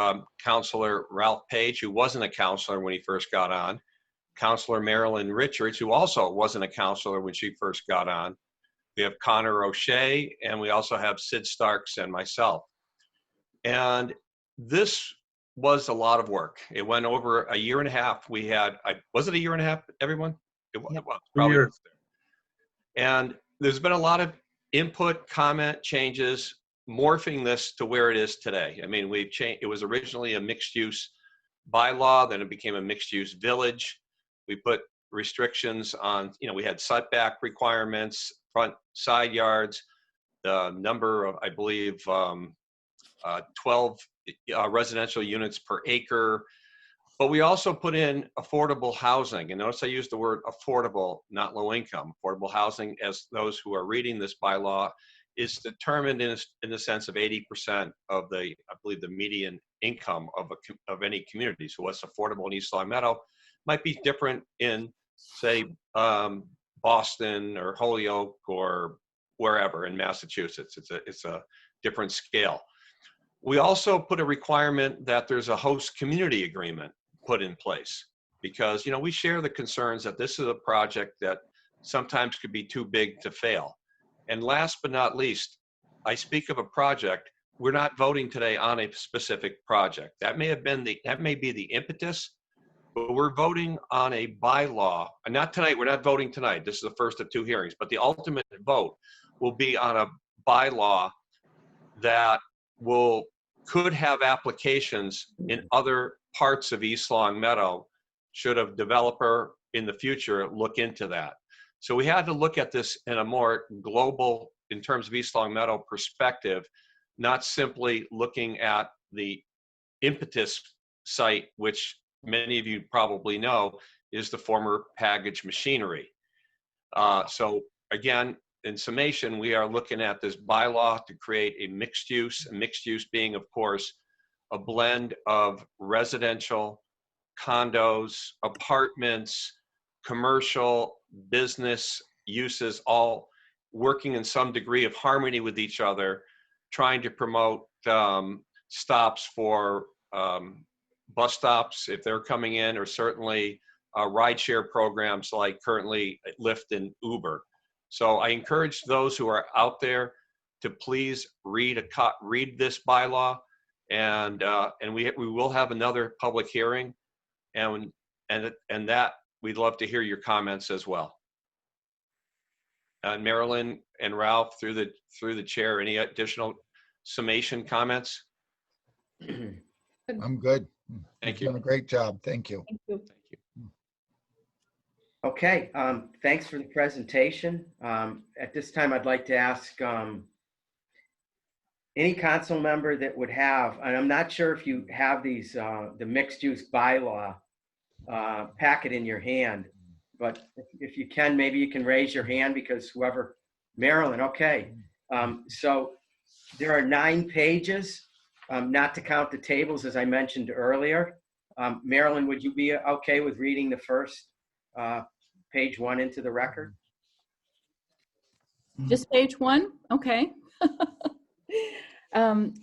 Councilor Ralph Page, who wasn't a councilor when he first got on, Councilor Marilyn Richards, who also wasn't a councilor when she first got on. We have Connor O'Shea, and we also have Sid Starks and myself. And this was a lot of work. It went over a year and a half. We had, was it a year and a half, everyone? It was, probably. And there's been a lot of input, comment, changes, morphing this to where it is today. I mean, we've changed. It was originally a mixed use bylaw, then it became a mixed use village. We put restrictions on, we had setback requirements, front side yards, the number of, I believe, 12 residential units per acre. But we also put in affordable housing. And notice I use the word affordable, not low income. Affordable housing, as those who are reading this bylaw, is determined in the sense of 80% of the, I believe, the median income of any community. So what's affordable in East Long Meadow might be different in, say, Boston or Holyoke or wherever in Massachusetts. It's a different scale. We also put a requirement that there's a host community agreement put in place, because we share the concerns that this is a project that sometimes could be too big to fail. And last but not least, I speak of a project. We're not voting today on a specific project. That may be the impetus, but we're voting on a bylaw. And not tonight. We're not voting tonight. This is the first of two hearings, but the ultimate vote will be on a bylaw that could have applications in other parts of East Long Meadow should a developer in the future look into that. So we had to look at this in a more global, in terms of East Long Meadow perspective, not simply looking at the impetus site, which many of you probably know is the former Package Machinery. So again, in summation, we are looking at this bylaw to create a mixed use being, of course, a blend of residential, condos, apartments, commercial, business uses, all working in some degree of harmony with each other, trying to promote stops for bus stops if they're coming in, or certainly rideshare programs like currently Lyft and Uber. So I encourage those who are out there to please read this bylaw, and we will have another public hearing, and that we'd love to hear your comments as well. And Marilyn and Ralph, through the chair, any additional summation comments? I'm good. Thank You've done a great job. Thank you. Thank you. Okay, thanks for the presentation. At this time, I'd like to ask any council member that would have, and I'm not sure if you have these, the mixed use bylaw packet in your hand, but if you can, maybe you can raise your hand, because Marilyn, okay. So there are 9 pages, not to count the tables, as I mentioned earlier. Marilyn, would you be okay with reading the first page 1 into the record? Just page 1? Okay.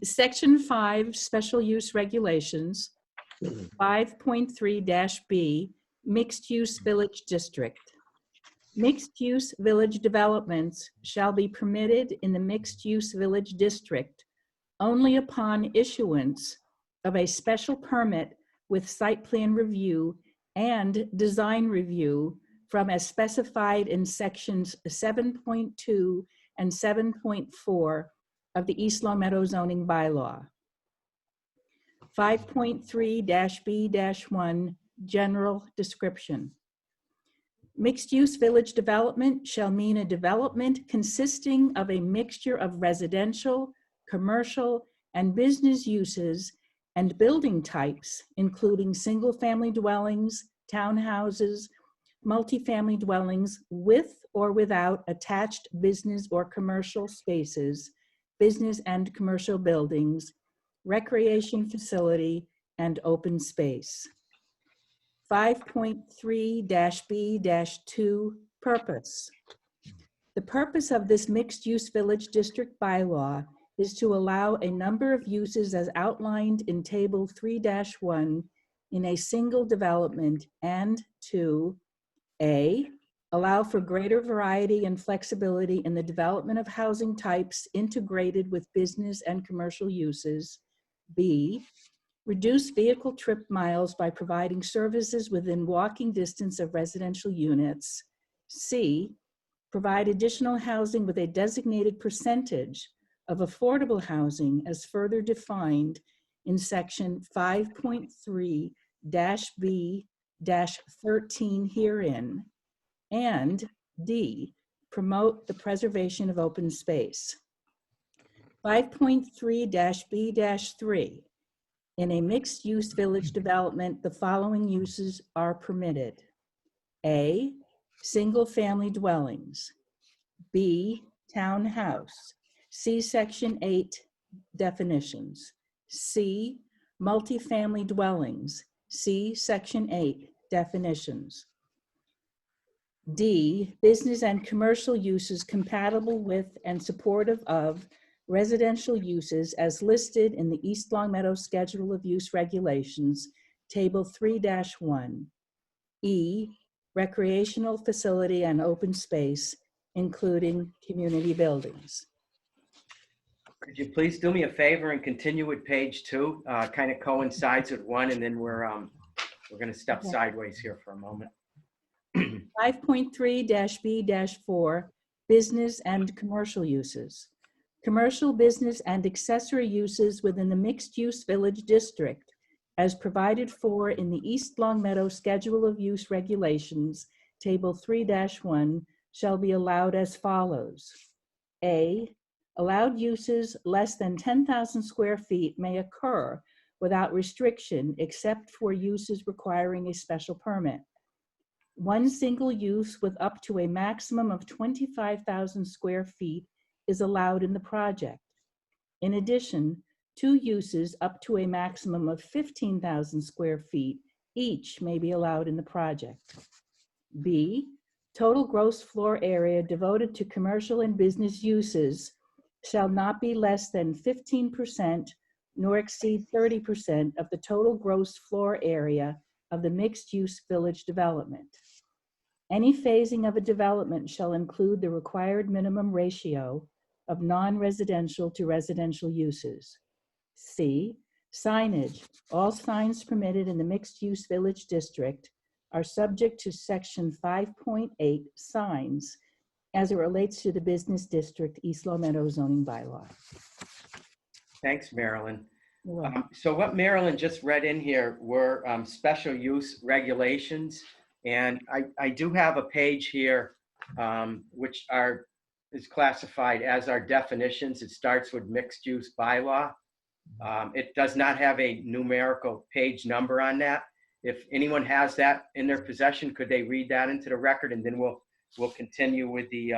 Section 5, Special Use Regulations, 5.3-B, Mixed Use Village District. Mixed use village developments shall be permitted in the mixed use village district only upon issuance of a special permit with site plan review and design review from as specified in sections 7.2 and 7.4 of the East Long Meadow zoning bylaw. 5.3-B-1, general description. Mixed-use village development shall mean a development consisting of a mixture of residential, commercial, and business uses and building types, including single-family dwellings, townhouses, multifamily dwellings with or without attached business or commercial spaces, business and commercial buildings, recreation facility, and open space. 5.3-B-2, purpose. The purpose of this mixed-use village district bylaw is to allow a number of uses as outlined in Table 3-1 in a single development, and to A, allow for greater variety and flexibility in the development of housing types integrated with business and commercial uses. B, reduce vehicle trip miles by providing services within walking distance of residential units. C, provide additional housing with a designated percentage of affordable housing as further defined in section 5.3-B-13 herein. And D, promote the preservation of open space. 5.3-B-3, In a mixed-use village development, the following uses are permitted. A, single-family dwellings. B, townhouse. See Section 8 definitions. C, multifamily dwellings. See Section 8 definitions. D, business and commercial uses compatible with and supportive of residential uses as listed in the East Long Meadow Schedule of Use Regulations, Table 3-1. E, recreational facility and open space, including community buildings. Could you please do me a favor and continue with page 2? Kind of coincides with 1, and then we're going to step sideways here for a moment. 5.3-B-4, business and commercial uses. Commercial, business, and accessory uses within the mixed-use village district as provided for in the East Long Meadow Schedule of Use Regulations, Table 3-1, shall be allowed as follows. A, allowed uses less than 10,000 square feet may occur without restriction except for uses requiring a special permit. One single use with up to a maximum of 25,000 square feet is allowed in the project. In addition, 2 uses up to a maximum of 15,000 square feet each may be allowed in the project. B, total gross floor area devoted to commercial and business uses shall not be less than 15% nor exceed 30% of the total gross floor area of the mixed-use village development. Any phasing of a development shall include the required minimum ratio of non-residential to residential uses. C, signage. All signs permitted in the mixed-use village district are subject to Section 5.8 signs as it relates to the business district East Long Meadow zoning bylaw. Thanks, Marilyn. You're welcome. So what Marilyn just read in here were special use regulations. And I do have a page here which is classified as our definitions. It starts with mixed use bylaw. It does not have a numerical page number on that. If anyone has that in their possession, could they read that into the record? And then we'll continue with the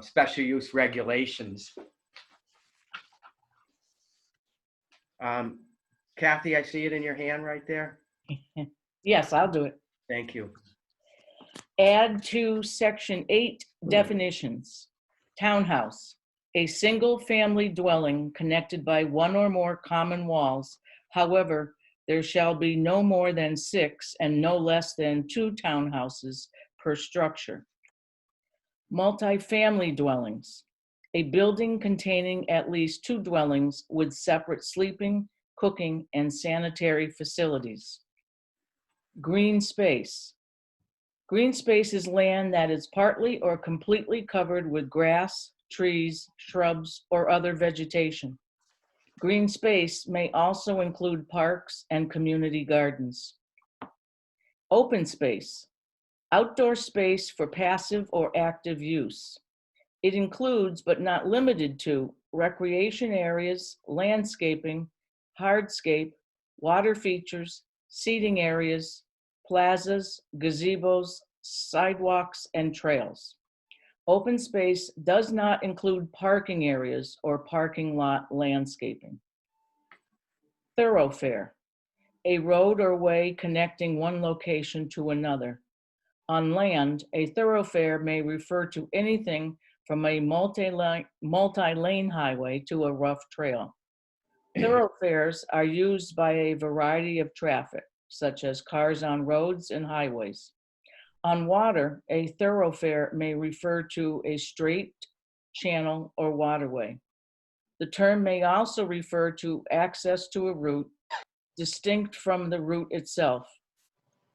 special use regulations. Kathy, I see it in your hand right there. Yes, I'll do it. Thank you. Add to Section 8 definitions. Townhouse, a single-family dwelling connected by one or more common walls. However, there shall be no more than 6 and no less than 2 townhouses per structure. Multifamily dwellings, a building containing at least 2 dwellings with separate sleeping, cooking, and sanitary facilities. Green space. Green space is land that is partly or completely covered with grass, trees, shrubs, or other vegetation. Green space may also include parks and community gardens. Open space. Outdoor space for passive or active use. It includes, but not limited to, recreation areas, landscaping, hardscape, water features, seating areas, plazas, gazebos, sidewalks, and trails. Open space does not include parking areas or parking lot landscaping. Thoroughfare, a road or way connecting one location to another. On land, a thoroughfare may refer to anything from a multi-lane highway to a rough trail. Thoroughfares are used by a variety of traffic, such as cars on roads and highways. On water, a thoroughfare may refer to a straight channel or waterway. The term may also refer to access to a route distinct from the route itself.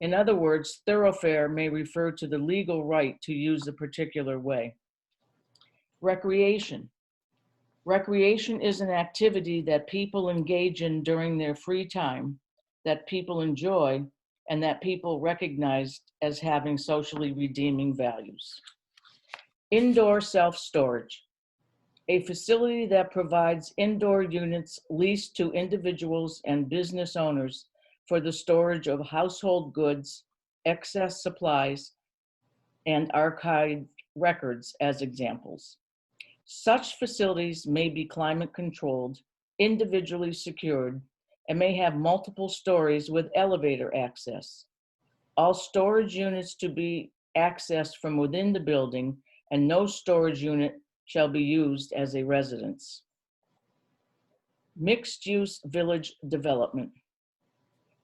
In other words, thoroughfare may refer to the legal right to use a particular way. Recreation. Recreation is an activity that people engage in during their free time, that people enjoy, and that people recognize as having socially redeeming values. Indoor self-storage. A facility that provides indoor units leased to individuals and business owners for the storage of household goods, excess supplies, and archived records as examples. Such facilities may be climate controlled, individually secured, and may have multiple stories with elevator access. All storage units to be accessed from within the building, and no storage unit shall be used as a residence. Mixed-use village development.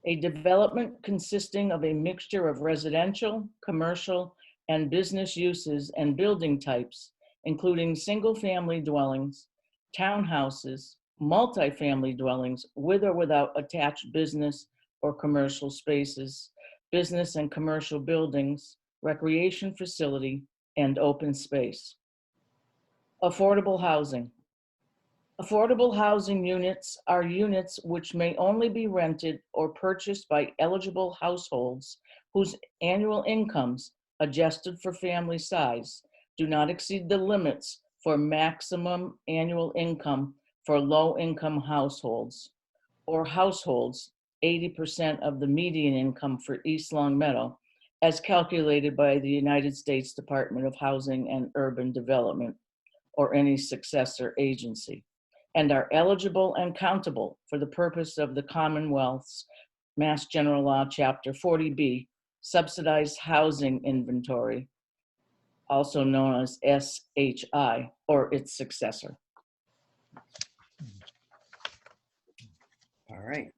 A development consisting of a mixture of residential, commercial, and business uses and building types, including single-family dwellings, townhouses, multifamily dwellings with or without attached business or commercial spaces, business and commercial buildings, recreation facility, and open space. Affordable housing. Affordable housing units are units which may only be rented or purchased by eligible households whose annual incomes, adjusted for family size, do not exceed the limits for maximum annual income for low-income households, or households 80% of the median income for East Long Meadow, as calculated by the United States Department of Housing and Urban Development, or any successor agency, and are eligible and countable for the purpose of the Commonwealth's Mass General Law, Chapter 40B, Subsidized Housing Inventory, also known as SHI, or its successor. All right.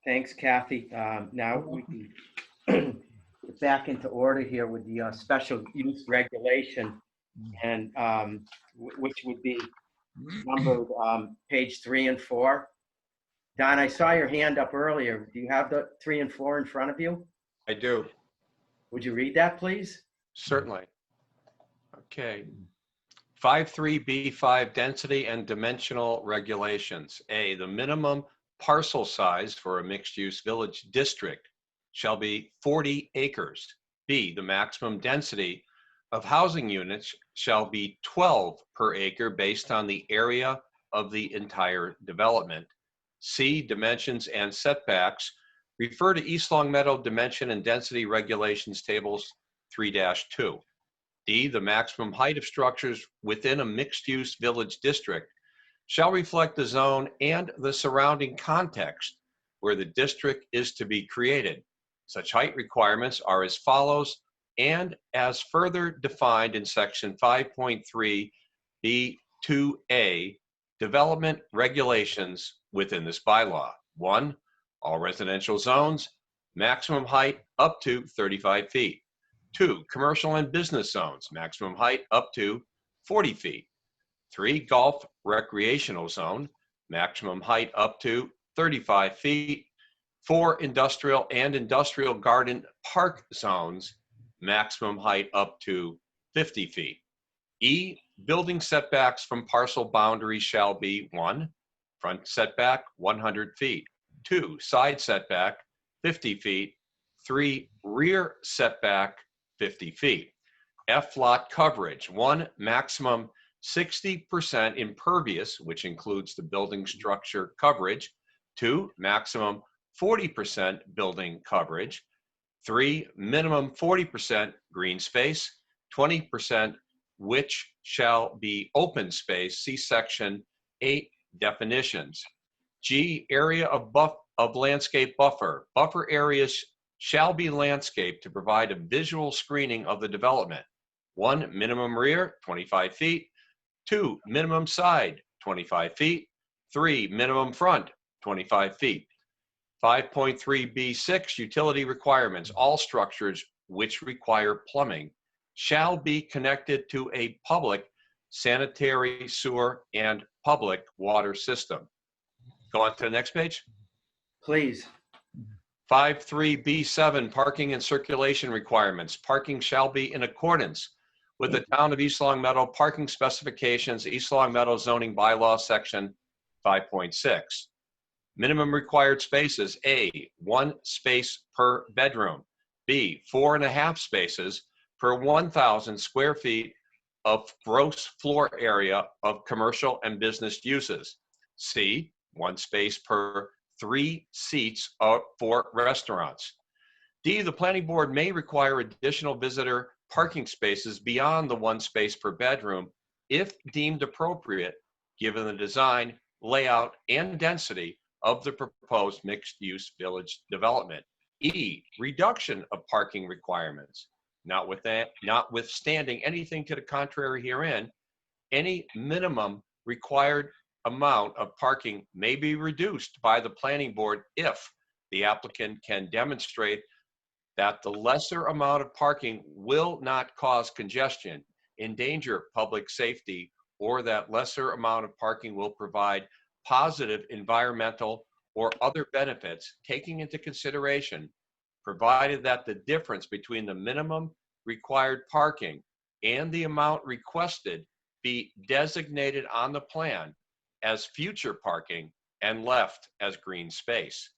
Thanks, Kathy. Now we can get back into order here with the special use regulation, and which would be numbered page 3 and 4. Don, I saw your hand up earlier. Do you have the 3 and 4 in front of you? I do. Would you read that, please? Certainly. Okay. 53B5 density and dimensional regulations. A, the minimum parcel size for a mixed-use village district shall be 40 acres. B, the maximum density of housing units shall be 12 per acre based on the area of the entire development. C, dimensions and setbacks. Refer to East Long Meadow Dimension and Density Regulations Tables 3-2. D, the maximum height of structures within a mixed-use village district shall reflect the zone and the surrounding context where the district is to be created. Such height requirements are as follows and as further defined in section 5.3 B2A, development regulations within this bylaw. 1, all residential zones, maximum height up to 35 feet. 2, commercial and business zones, maximum height up to 40 feet. 3, golf recreational zone, maximum height up to 35 feet. 4, industrial and industrial garden park zones, maximum height up to 50 feet. E, building setbacks from parcel boundaries shall be 1, front setback 100 feet. 2, side setback 50 feet. 3, rear setback 50 feet. F, lot coverage. 1, maximum 60% impervious, which includes the building structure coverage. 2, maximum 40% building coverage. 3, minimum 40% green space. 20% which shall be open space. See section 8 definitions. G, area of landscape buffer. Buffer areas shall be landscaped to provide a visual screening of the development. 1, minimum rear, 25 feet. 2, minimum side, 25 feet. 3, minimum front, 25 feet. 5.3B6, utility requirements. All structures which require plumbing shall be connected to a public sanitary sewer and public water system. Go on to the next page. Please. 5.3B7, parking and circulation requirements. Parking shall be in accordance with the Town of East Long Meadow parking specifications, East Long Meadow zoning bylaw section 5.6. Minimum required spaces. A, 1 space per bedroom. B, 4.5 spaces per 1,000 square feet of gross floor area of commercial and business uses. C, 1 space per 3 seats for restaurants. D, the planning board may require additional visitor parking spaces beyond the 1 space per bedroom if deemed appropriate, given the design, layout, and density of the proposed mixed-use village development. E, reduction of parking requirements. Notwithstanding anything to the contrary herein, any minimum required amount of parking may be reduced by the planning board if the applicant can demonstrate that the lesser amount of parking will not cause congestion, endanger public safety, or that lesser amount of parking will provide positive environmental or other benefits, taking into consideration, provided that the difference between the minimum required parking and the amount requested be designated on the plan as future parking and left as green space.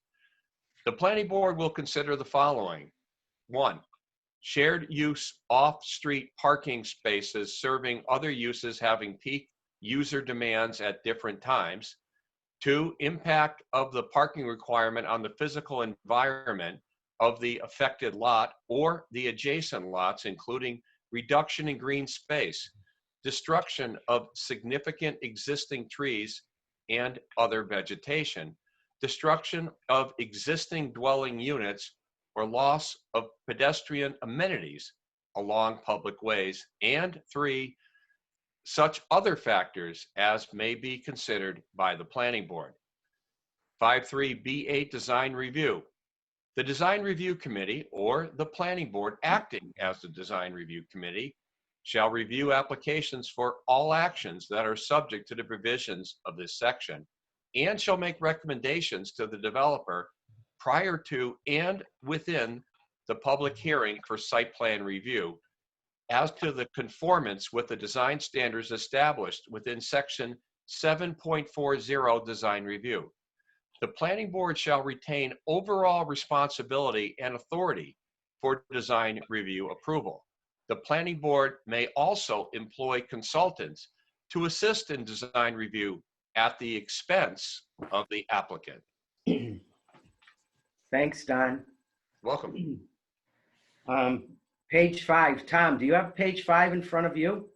The planning board will consider the following. 1, shared use off-street parking spaces serving other uses having peak user demands at different times. 2, impact of the parking requirement on the physical environment of the affected lot or the adjacent lots, including reduction in green space, destruction of significant existing trees and other vegetation, destruction of existing dwelling units, or loss of pedestrian amenities along public ways, and 3, such other factors as may be considered by the planning board. 5.3B8 design review. The design review committee or the planning board acting as the design review committee shall review applications for all actions that are subject to the provisions of this section and shall make recommendations to the developer prior to and within the public hearing for site plan review as to the conformance with the design standards established within section 7.40 design review. The planning board shall retain overall responsibility and authority for design review approval. The planning board may also employ consultants to assist in design review at the expense of the applicant. Thanks, Don. Welcome. Page 5, Tom, do you have page 5 in front of you?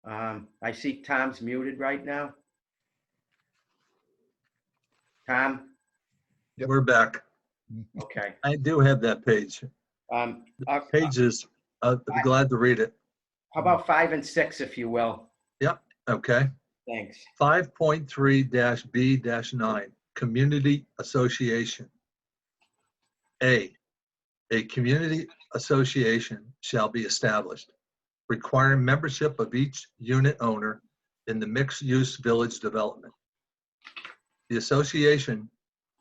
I see Tom's muted right now. Tom? We're back. Okay. I do have that page. Pages, I'd be glad to read it. How about 5 and 6, if you will? Yep, okay. Thanks. 5.3-B-9, Community Association. A community association shall be established, requiring membership of each unit owner in the mixed-use village development. The association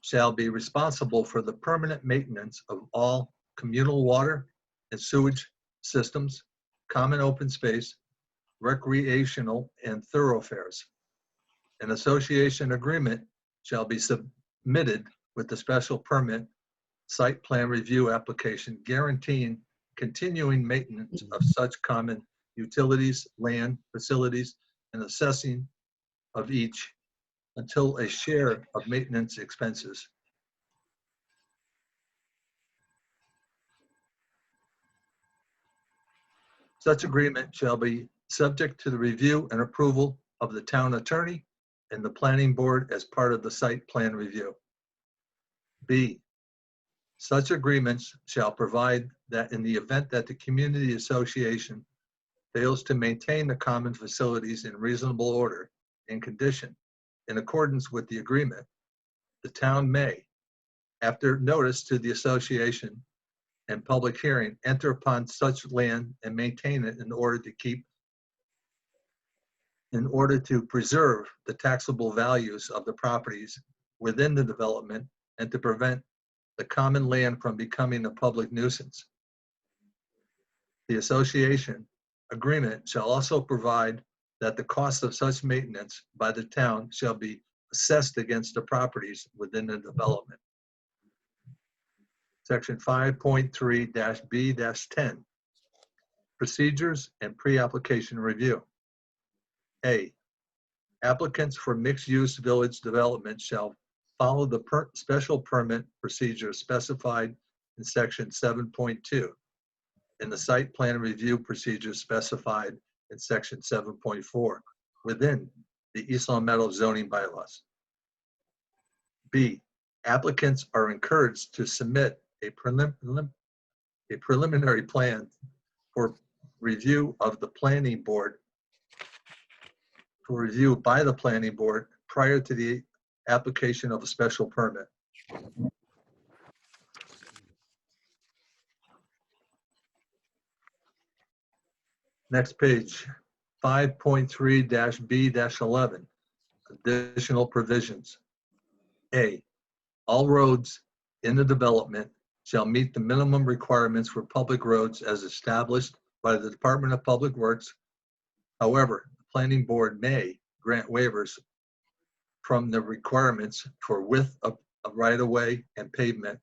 shall be responsible for the permanent maintenance of all communal water and sewage systems, common open space, recreational and thoroughfares. An association agreement shall be submitted with the special permit site plan review application guaranteeing continuing maintenance of such common utilities, land, facilities, and assessing of each until a share of maintenance expenses. Such agreement shall be subject to the review and approval of the town attorney and the planning board as part of the site plan review. B, such agreements shall provide that in the event that the community association fails to maintain the common facilities in reasonable order and condition in accordance with the agreement, the town may, after notice to the association and public hearing, enter upon such land and maintain it in order to preserve the taxable values of the properties within the development and to prevent the common land from becoming a public nuisance. The association agreement shall also provide that the cost of such maintenance by the town shall be assessed against the properties within the development. Section 5.3-B-10, procedures and pre-application review. A, applicants for mixed-use village development shall follow the special permit procedure specified in section 7.2 and the site plan review procedure specified in section 7.4 within the East Long Meadow zoning bylaws. B, applicants are encouraged to submit a preliminary plan for review of the planning board, for review by the planning board prior to the application of a special permit. Next page, 5.3-B-11, additional provisions. A, all roads in the development shall meet the minimum requirements for public roads as established by the Department of Public Works. However, the planning board may grant waivers from the requirements for width of right-of-way and pavement,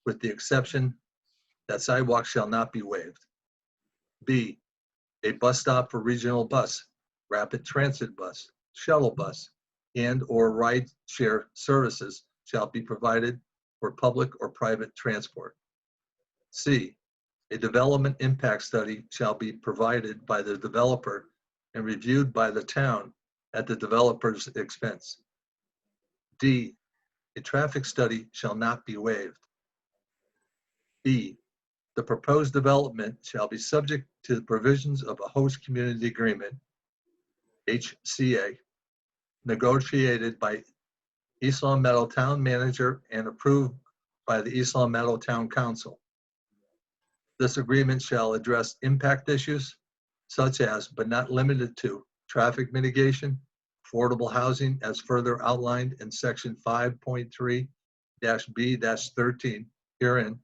with the exception that sidewalks shall not be waived. B, a bus stop for regional bus, rapid transit bus, shuttle bus, and/or ride-share services shall be provided for public or private transport. C, a development impact study shall be provided by the developer and reviewed by the town at the developer's expense. D, a traffic study shall not be waived. B, the proposed development shall be subject to the provisions of a host community agreement, HCA, negotiated by East Long Meadow Town Manager and approved by the East Long Meadow Town Council. This agreement shall address impact issues such as, but not limited to, traffic mitigation, affordable housing as further outlined in section 5.3-B-13 herein,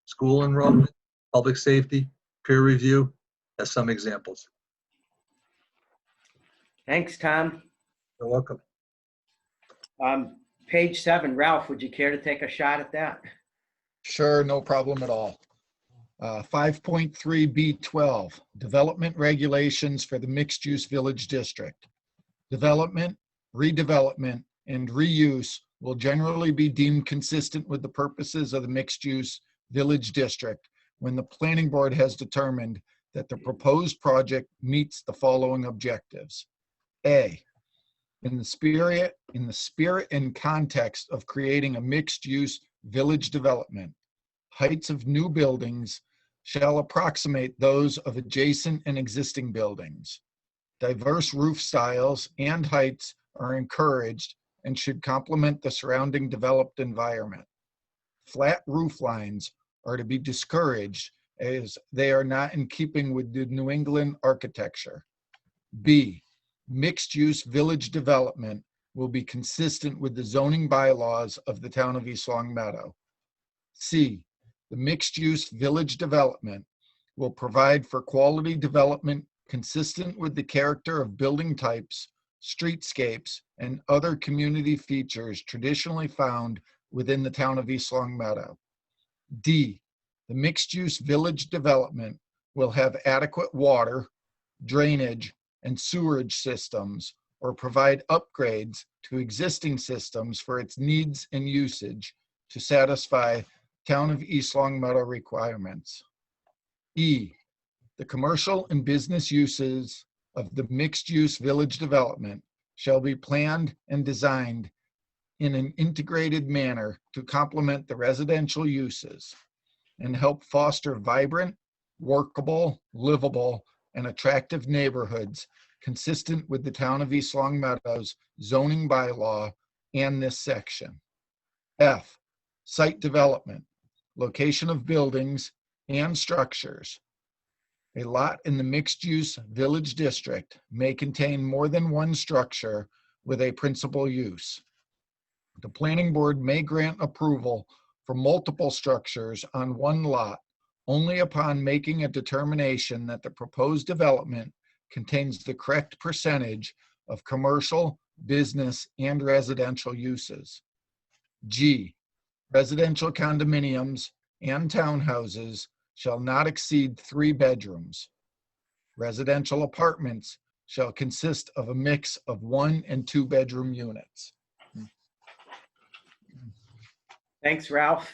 school enrollment, public safety, peer review, as some examples. Thanks, Tom. You're welcome. Page 7, Ralph, would you care to take a shot at that? Sure, no problem at all. 5.3B12, development regulations for the mixed-use village district. Development, redevelopment, and reuse will generally be deemed consistent with the purposes of the mixed-use village district when the planning board has determined that the proposed project meets the following objectives. A, in the spirit and context of creating a mixed-use village development, heights of new buildings shall approximate those of adjacent and existing buildings. Diverse roof styles and heights are encouraged and should complement the surrounding developed environment. Flat roof lines are to be discouraged as they are not in keeping with the New England architecture. B, mixed-use village development will be consistent with the zoning bylaws of the town of East Long Meadow. C, the mixed-use village development will provide for quality development consistent with the character of building types, streetscapes, and other community features traditionally found within the town of East Long Meadow. D, the mixed-use village development will have adequate water, drainage, and sewerage systems, or provide upgrades to existing systems for its needs and usage to satisfy town of East Long Meadow requirements. E, the commercial and business uses of the mixed-use village development shall be planned and designed in an integrated manner to complement the residential uses and help foster vibrant, workable, livable, and attractive neighborhoods consistent with the town of East Long Meadow's zoning bylaw and this section. F, site development, location of buildings and structures. A lot in the mixed-use village district may contain more than one structure with a principal use. The planning board may grant approval for multiple structures on one lot only upon making a determination that the proposed development contains the correct percentage of commercial, business, and residential uses. G, residential condominiums and townhouses shall not exceed 3 bedrooms. Residential apartments shall consist of a mix of 1 and 2 bedroom units. Thanks, Ralph.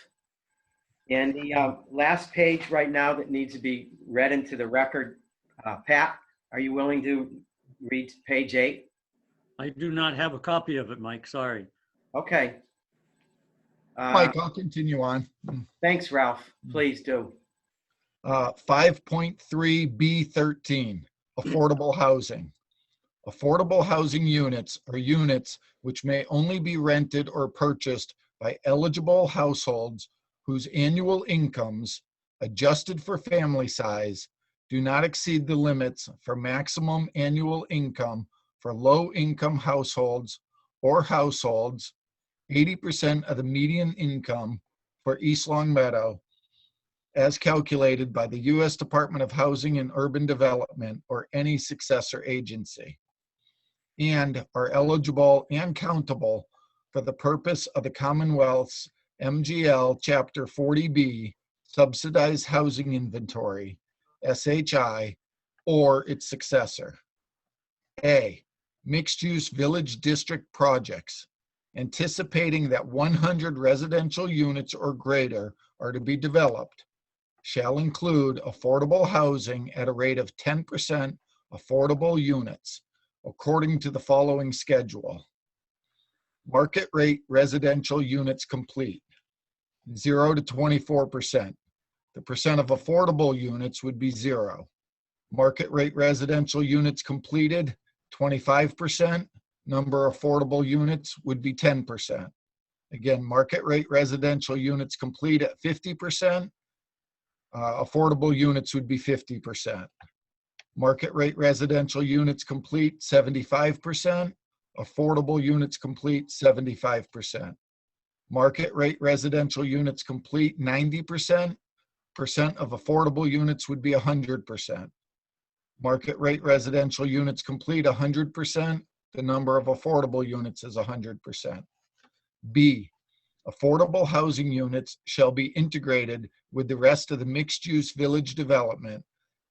And the last page right now that needs to be read into the record, Pat, are you willing to read page 8? I do not have a copy of it, Mike, sorry. Okay. Mike, I'll continue on. Thanks, Ralph. Please do. 5.3B13, affordable housing. Affordable housing units are units which may only be rented or purchased by eligible households whose annual incomes, adjusted for family size, do not exceed the limits for maximum annual income for low-income households or households 80% of the median income for East Long Meadow as calculated by the U.S. Department of Housing and Urban Development or any successor agency, and are eligible and countable for the purpose of the Commonwealth's MGL Chapter 40B Subsidized Housing Inventory, SHI, or its successor. A, mixed-use village district projects, anticipating that 100 residential units or greater are to be developed, shall include affordable housing at a rate of 10% affordable units, according to the following schedule. Market rate residential units complete, 0 to 24%. The percent of affordable units would be 0. Market rate residential units completed, 25%. Number of affordable units would be 10%. Again, market rate residential units complete at 50%. Affordable units would be 50%. Market rate residential units complete 75%. Affordable units complete 75%. Market rate residential units complete 90%. Percent of affordable units would be 100%. Market rate residential units complete 100%. The number of affordable units is 100%. B, affordable housing units shall be integrated with the rest of the mixed-use village development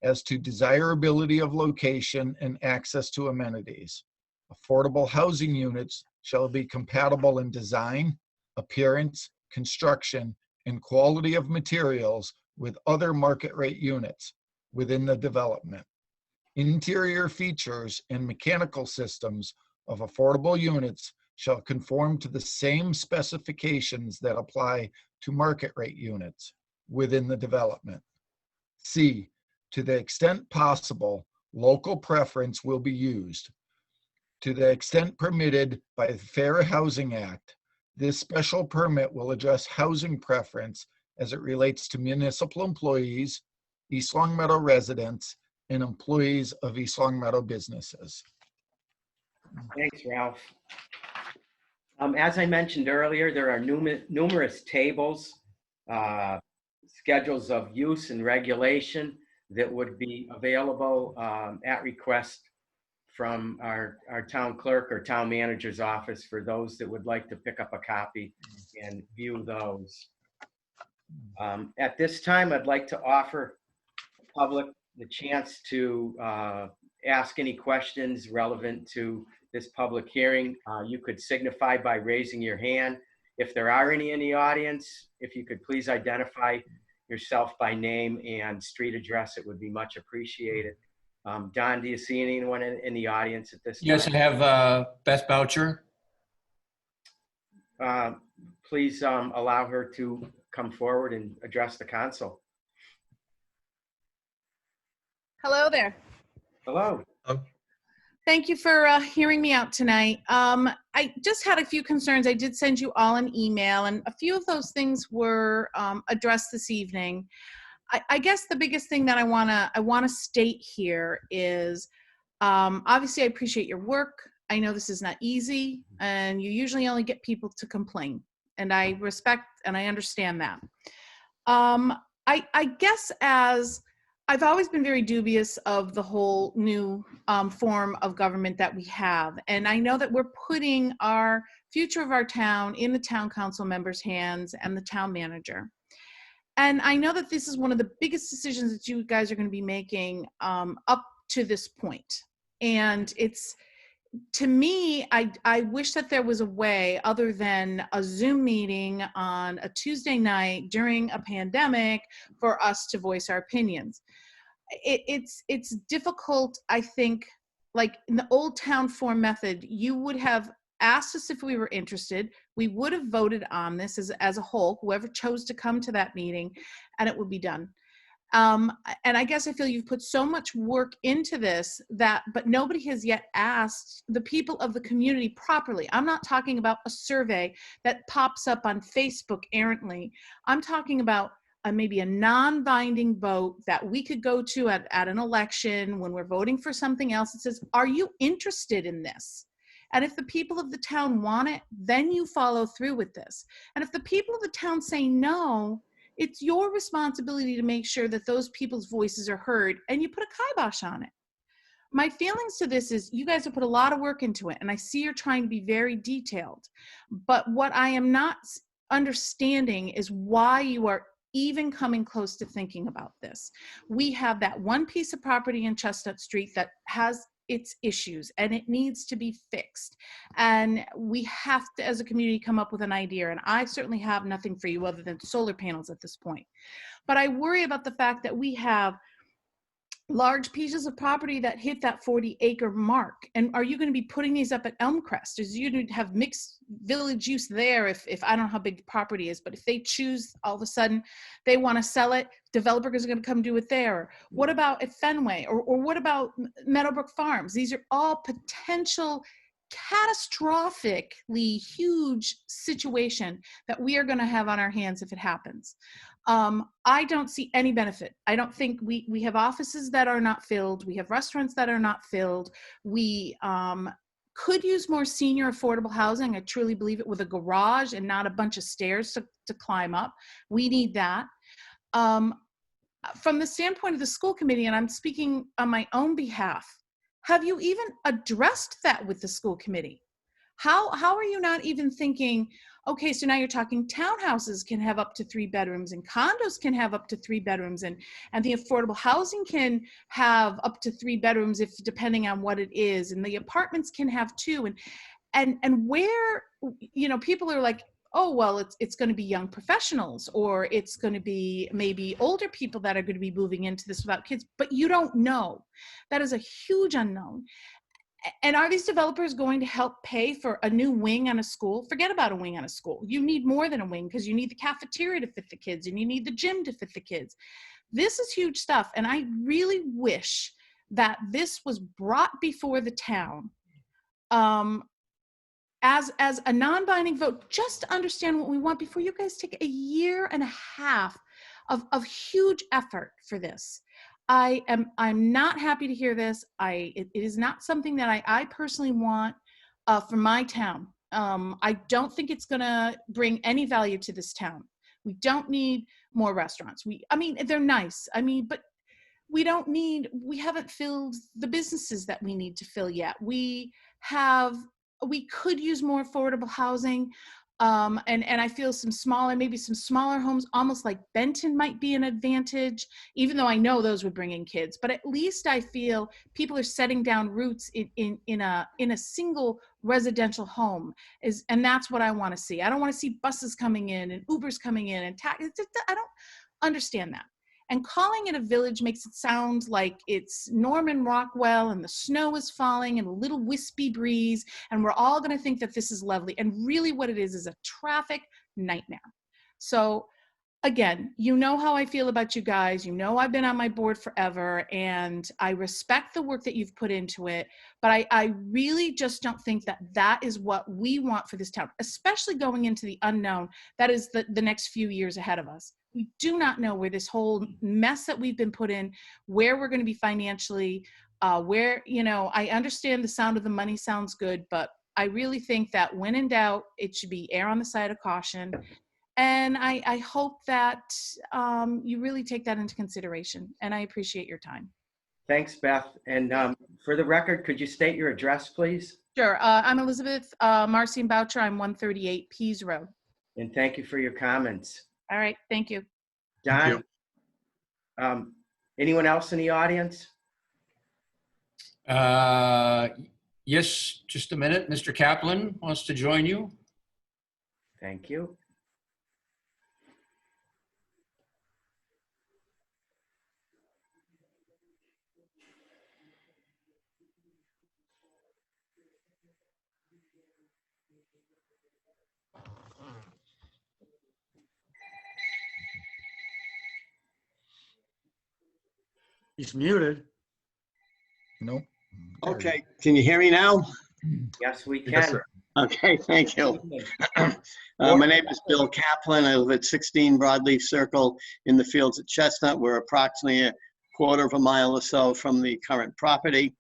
as to desirability of location and access to amenities. Affordable housing units shall be compatible in design, appearance, construction, and quality of materials with other market rate units within the development. Interior features and mechanical systems of affordable units shall conform to the same specifications that apply to market rate units within the development. C, to the extent possible, local preference will be used. To the extent permitted by the Fair Housing Act, this special permit will address housing preference as it relates to municipal employees, East Long Meadow residents, and employees of East Long Meadow businesses. Thanks, Ralph. As I mentioned earlier, there are numerous tables, schedules of use and regulation that would be available at request from our town clerk or town manager's office for those that would like to pick up a copy and view those. At this time, I'd like to offer the public the chance to ask any questions relevant to this public hearing. You could signify by raising your hand. If there are any in the audience, if you could please identify yourself by name and street address, it would be much appreciated. Don, do you see anyone in the audience at this time? Yes, I have Beth Boucher. Please allow her to come forward and address the council. Hello there. Hello. Thank you for hearing me out tonight. I just had a few concerns. I did send you all an email, and a few of those things were addressed this evening. I guess the biggest thing that I wanna state here is, obviously I appreciate your work. I know this is not easy, and you usually only get people to complain, and I respect and I understand that. I guess as I've always been very dubious of the whole new form of government that we have. And I know that we're putting our future of our town in the town council members' hands and the town manager. And I know that this is one of the biggest decisions that you guys are going to be making up to this point. And it's, to me, I wish that there was a way other than a Zoom meeting on a Tuesday night during a pandemic for us to voice our opinions. It's difficult, I think, like in the old town form method, you would have asked us if we were interested. We would have voted on this as a whole, whoever chose to come to that meeting, and it would be done. And I guess I feel you've put so much work into this but nobody has yet asked the people of the community properly. I'm not talking about a survey that pops up on Facebook errantly. I'm talking about maybe a non-binding vote that we could go to at an election when we're voting for something else. It says, are you interested in this? And if the people of the town want it, then you follow through with this. And if the people of the town say no, it's your responsibility to make sure that those people's voices are heard and you put a kibosh on it. My feelings to this is you guys have put a lot of work into it, and I see you're trying to be very detailed. But what I am not understanding is why you are even coming close to thinking about this. We have that one piece of property in Chestnut Street that has its issues and it needs to be fixed. And we have to, as a community, come up with an idea. And I certainly have nothing for you other than solar panels at this point. But I worry about the fact that we have large pieces of property that hit that 40-acre mark. And are you going to be putting these up at Elmcrest? Is you going to have mixed village use there if I don't know how big the property is, but if they choose all of a sudden they want to sell it, developers are going to come do it there. What about at Fenway? Or what about Meadowbrook Farms? These are all potential catastrophically huge situation that we are going to have on our hands if it happens. I don't see any benefit. I don't think we have offices that are not filled. We have restaurants that are not filled. We could use more senior affordable housing. I truly believe it, with a garage and not a bunch of stairs to climb up. We need that. From the standpoint of the school committee, and I'm speaking on my own behalf, have you even addressed that with the school committee? How are you not even thinking, okay, so now you're talking townhouses can have up to 3 bedrooms and condos can have up to 3 bedrooms and the affordable housing can have up to 3 bedrooms if depending on what it is, and the apartments can have 2, and where, you know, people are like, oh, well, it's going to be young professionals, or it's going to be maybe older people that are going to be moving into this without kids, but you don't know. That is a huge unknown. And are these developers going to help pay for a new wing on a school? Forget about a wing on a school. You need more than a wing because you need the cafeteria to fit the kids and you need the gym to fit the kids. This is huge stuff. And I really wish that this was brought before the town as a non-binding vote, just to understand what we want before you guys take a year and a half of huge effort for this. I'm not happy to hear this. It is not something that I personally want for my town. I don't think it's gonna bring any value to this town. We don't need more restaurants. I mean, they're nice. I mean, but we haven't filled the businesses that we need to fill yet. We could use more affordable housing. And I feel maybe some smaller homes, almost like Benton might be an advantage, even though I know those would bring in kids. But at least I feel people are setting down roots in a single residential home, and that's what I want to see. I don't want to see buses coming in and Ubers coming in and I don't understand that. And calling it a village makes it sound like it's Norman Rockwell and the snow is falling and a little wispy breeze and we're all going to think that this is lovely. And really what it is a traffic nightmare. So again, you know how I feel about you guys. You know I've been on my board forever and I respect the work that you've put into it. But I really just don't think that is what we want for this town, especially going into the unknown. That is the next few years ahead of us. We do not know where this whole mess that we've been put in, where we're going to be financially, where, you know, I understand the sound of the money sounds good, but I really think that when in doubt, it should be err on the side of caution. And I hope that you really take that into consideration. And I appreciate your time. Thanks, Beth. And for the record, could you state your address, please? Sure. I'm Elizabeth Marcian Boucher. I'm 138 Pease Road. And thank you for your comments. All right. Thank you. Don, anyone else in the audience? Yes, just a minute. Mr. Kaplan wants to join you. Thank you. He's muted. Nope. Okay, can you hear me now? Yes, we Yes, can. sir. Okay, thank you. My name is Bill Kaplan. I live at 16 Broadleaf Circle in the fields at Chestnut. We're approximately a quarter of a mile or so from the current property.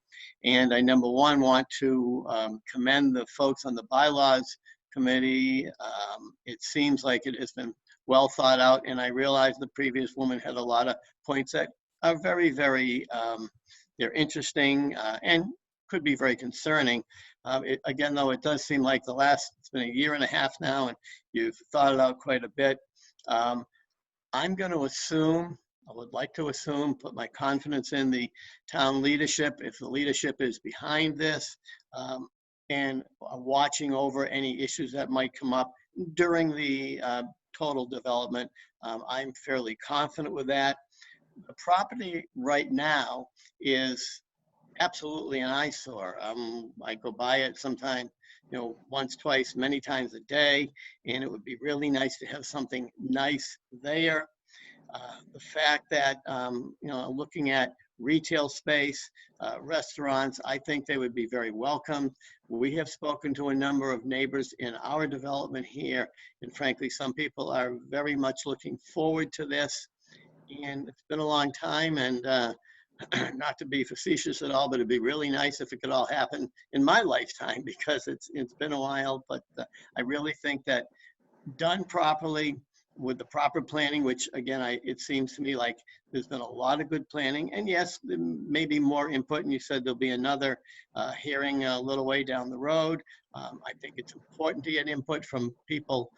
And I, number one, want to commend the folks on the bylaws committee. It seems like it has been well thought out, and I realize the previous woman had a lot of points that are very, very, they're interesting and could be very concerning. Again, though, it does seem like it's been a year and a half now, and you've thought it out quite a bit. I'm going to assume, I would like to assume, put my confidence in the town leadership, if the leadership is behind this, and watching over any issues that might come up during the total development. I'm fairly confident with that. The property right now is absolutely an eyesore. I go by it sometime, once, twice, many times a day, and it would be really nice to have something nice there. The fact that, looking at retail space, restaurants, I think they would be very welcome. We have spoken to a number of neighbors in our development here, and frankly, some people are very much looking forward to this. And it's been a long time, and not to be facetious at all, but it'd be really nice if it could all happen in my lifetime, because it's been a while. But I really think that done properly with the proper planning, which again, it seems to me like there's been a lot of good planning, and yes, there may be more input, and you said there'll be another hearing a little way down the road. I think it's important to get input from people,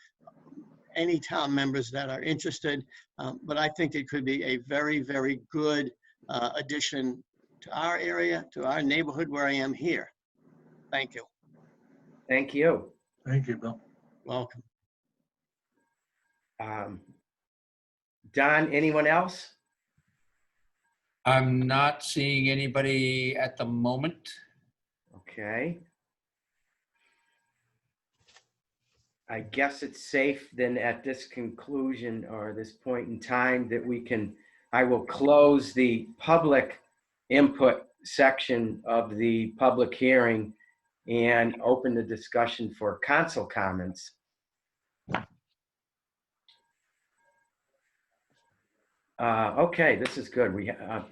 any town members that are interested, but I think it could be a very, very good addition to our area, to our neighborhood where I am here. Thank you. Thank you. Thank you, Bill. Welcome. Don, anyone else? I'm not seeing anybody at the moment. Okay. I guess it's safe then at this conclusion or this point in time that I will close the public input section of the public hearing and open the discussion for council comments. Okay, this is good.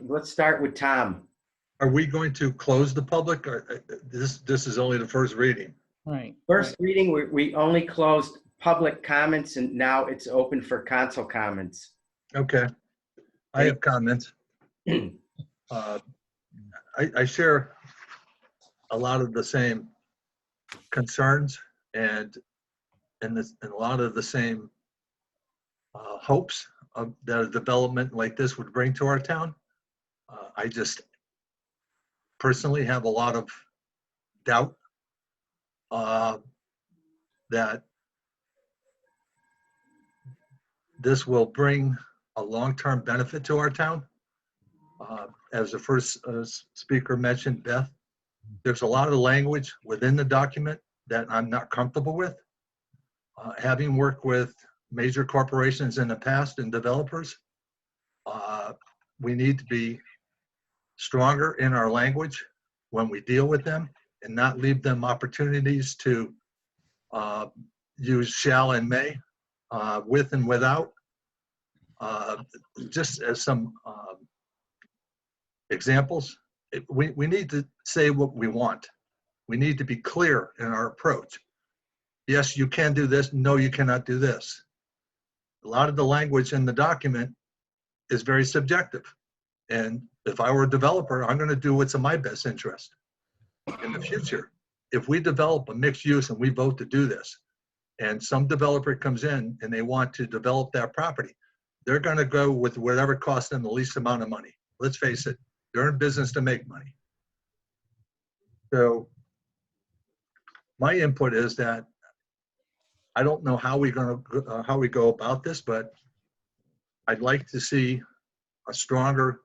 Let's start with Tom. Are we going to close the public, or this is only the first reading? Right. First reading, we only closed public comments, and now it's open for council comments. Okay. I have comments. I share a lot of the same concerns and a lot of the same hopes that a development like this would bring to our town. I just personally have a lot of doubt that this will bring a long-term benefit to our town. As the first speaker mentioned, Beth, there's a lot of language within the document that I'm not comfortable with. Having worked with major corporations in the past and developers, we need to be stronger in our language when we deal with them and not leave them opportunities to use shall and may with and without. Just as some examples, we need to say what we want. We need to be clear in our approach. Yes, you can do this. No, you cannot do this. A lot of the language in the document is very subjective. And if I were a developer, I'm going to do what's in my best interest. In the future, if we develop a mixed use and we vote to do this, and some developer comes in and they want to develop that property, they're going to go with whatever costs them the least amount of money. Let's face it, they're in business to make money. So my input is that I don't know how we go about this, but I'd like to see a stronger,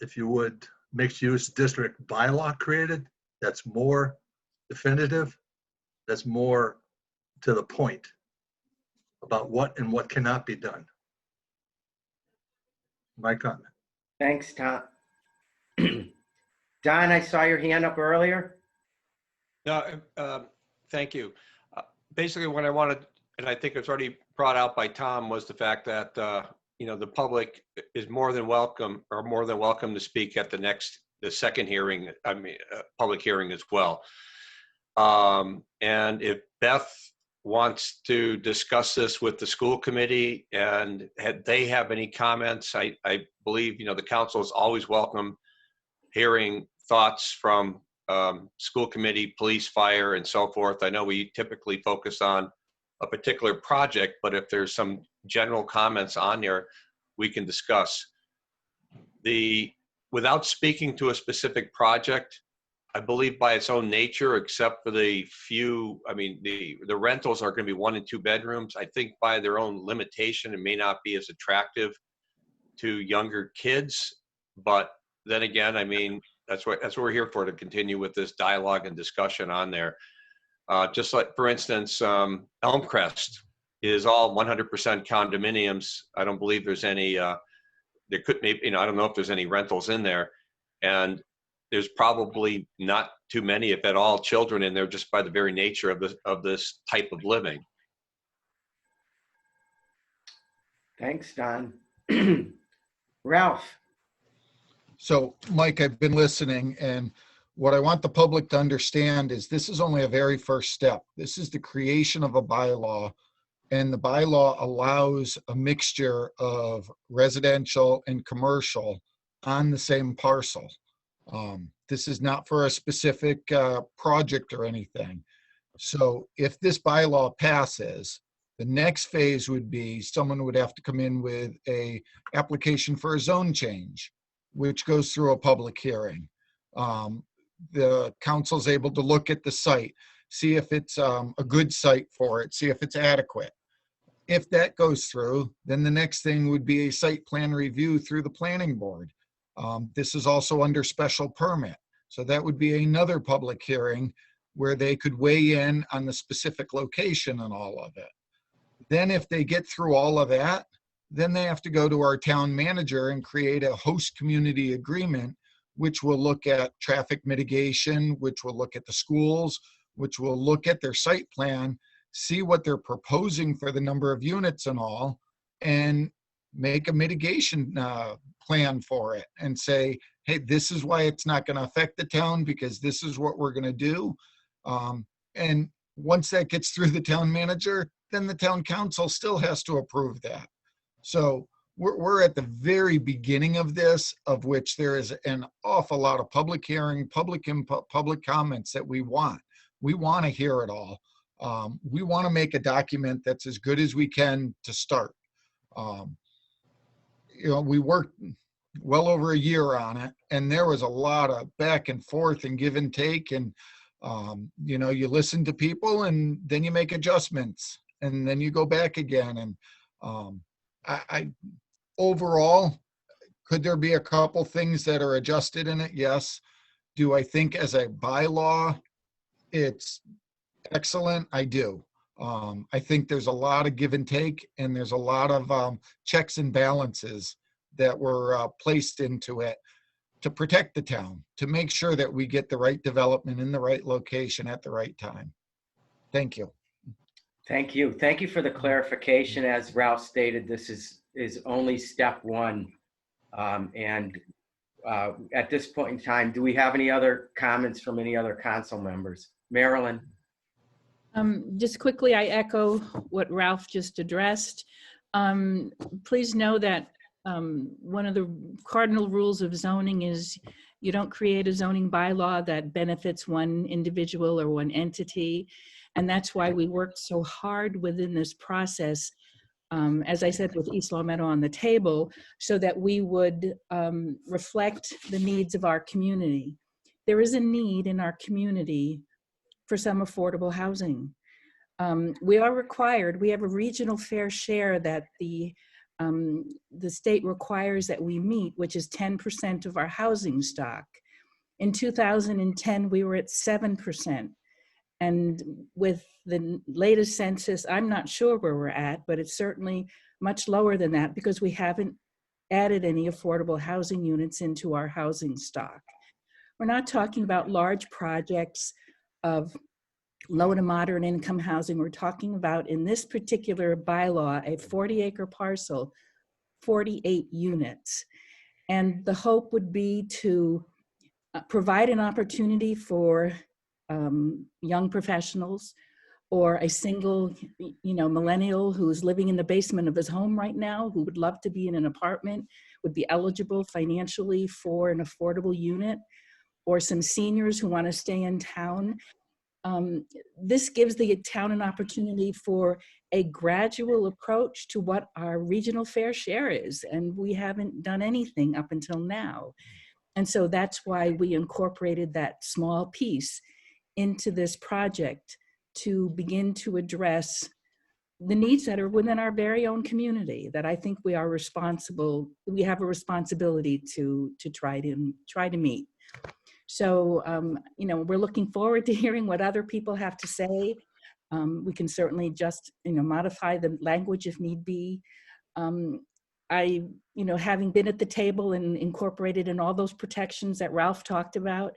if you would, mixed-use district bylaw created that's more definitive, that's more to the point about what and what cannot be done. My comment. Thanks, Tom. Don, I saw your hand up earlier. No, thank you. Basically, what I wanted, and I think it's already brought out by Tom, was the fact that the public is more than welcome to speak at the second hearing. I mean, public hearing as well. And if Beth wants to discuss this with the school committee and they have any comments, I believe the council is always welcome hearing thoughts from school committee, police, fire, and so forth. I know we typically focus on a particular project, but if there's some general comments on there, we can discuss. Without speaking to a specific project, I believe by its own nature, except for the few, I mean, the rentals are going to be 1 and 2 bedrooms. I think by their own limitation, it may not be as attractive to younger kids. But then again, I mean, that's what we're here for, to continue with this dialogue and discussion on there. Just like, for instance, Elmcrest is all 100% condominiums. I don't believe there's any, there could maybe, I don't know if there's any rentals in there. And there's probably not too many, if at all, children in there just by the very nature of this type of living. Thanks, Don. Ralph. So, Mike, I've been listening, and what I want the public to understand is this is only a very first step. This is the creation of a bylaw, and the bylaw allows a mixture of residential and commercial on the same parcel. This is not for a specific project or anything. So if this bylaw passes, the next phase would be someone would have to come in with a application for a zone change, which goes through a public hearing. The council's able to look at the site, see if it's a good site for it, see if it's adequate. If that goes through, then the next thing would be a site plan review through the planning board. This is also under special permit. So that would be another public hearing where they could weigh in on the specific location and all of it. Then if they get through all of that, then they have to go to our town manager and create a host community agreement, which will look at traffic mitigation, which will look at the schools, which will look at their site plan, see what they're proposing for the number of units and all, and make a mitigation plan for it and say, hey, this is why it's not going to affect the town because this is what we're going to do. And once that gets through the town manager, then the town council still has to approve that. So we're at the very beginning of this, of which there is an awful lot of public hearing, public input, public comments that we want. We want to hear it all. We want to make a document that's as good as we can to start. We worked well over a year on it, and there was a lot of back and forth and give and take, and you listen to people and then you make adjustments and then you go back again. And I overall, could there be a couple things that are adjusted in it? Yes. Do I think as a bylaw it's excellent? I do. I think there's a lot of give and take, and there's a lot of checks and balances that were placed into it to protect the town, to make sure that we get the right development in the right location at the right time. Thank you. Thank you. Thank you for the clarification. As Ralph stated, this is only step one. And at this point in time, do we have any other comments from any other council members? Marilyn? Just quickly, I echo what Ralph just addressed. Please know that one of the cardinal rules of zoning is you don't create a zoning bylaw that benefits one individual or one entity. And that's why we worked so hard within this process, as I said, with East Long Meadow on the table, so that we would reflect the needs of our community. there is a need in our community for some affordable housing. We are required, we have a regional fair share that the state requires that we meet, which is 10% of our housing stock. In 2010, we were at 7%. And with the latest census, I'm not sure where we're at, but it's certainly much lower than that because we haven't added any affordable housing units into our housing stock. We're not talking about large projects of low to moderate income housing. We're talking about, in this particular bylaw, a 40-acre parcel, 48 units. And the hope would be to provide an opportunity for young professionals or a single, millennial who's living in the basement of his home right now, who would love to be in an apartment, would be eligible financially for an affordable unit, or some seniors who want to stay in town. This gives the town an opportunity for a gradual approach to what our regional fair share is, and we haven't done anything up until now. And so that's why we incorporated that small piece into this project to begin to address the needs that are within our very own community, that I think we have a responsibility to try to meet. So, we're looking forward to hearing what other people have to say. We can certainly just, modify the language if need be. Having been at the table and incorporated in all those protections that Ralph talked about,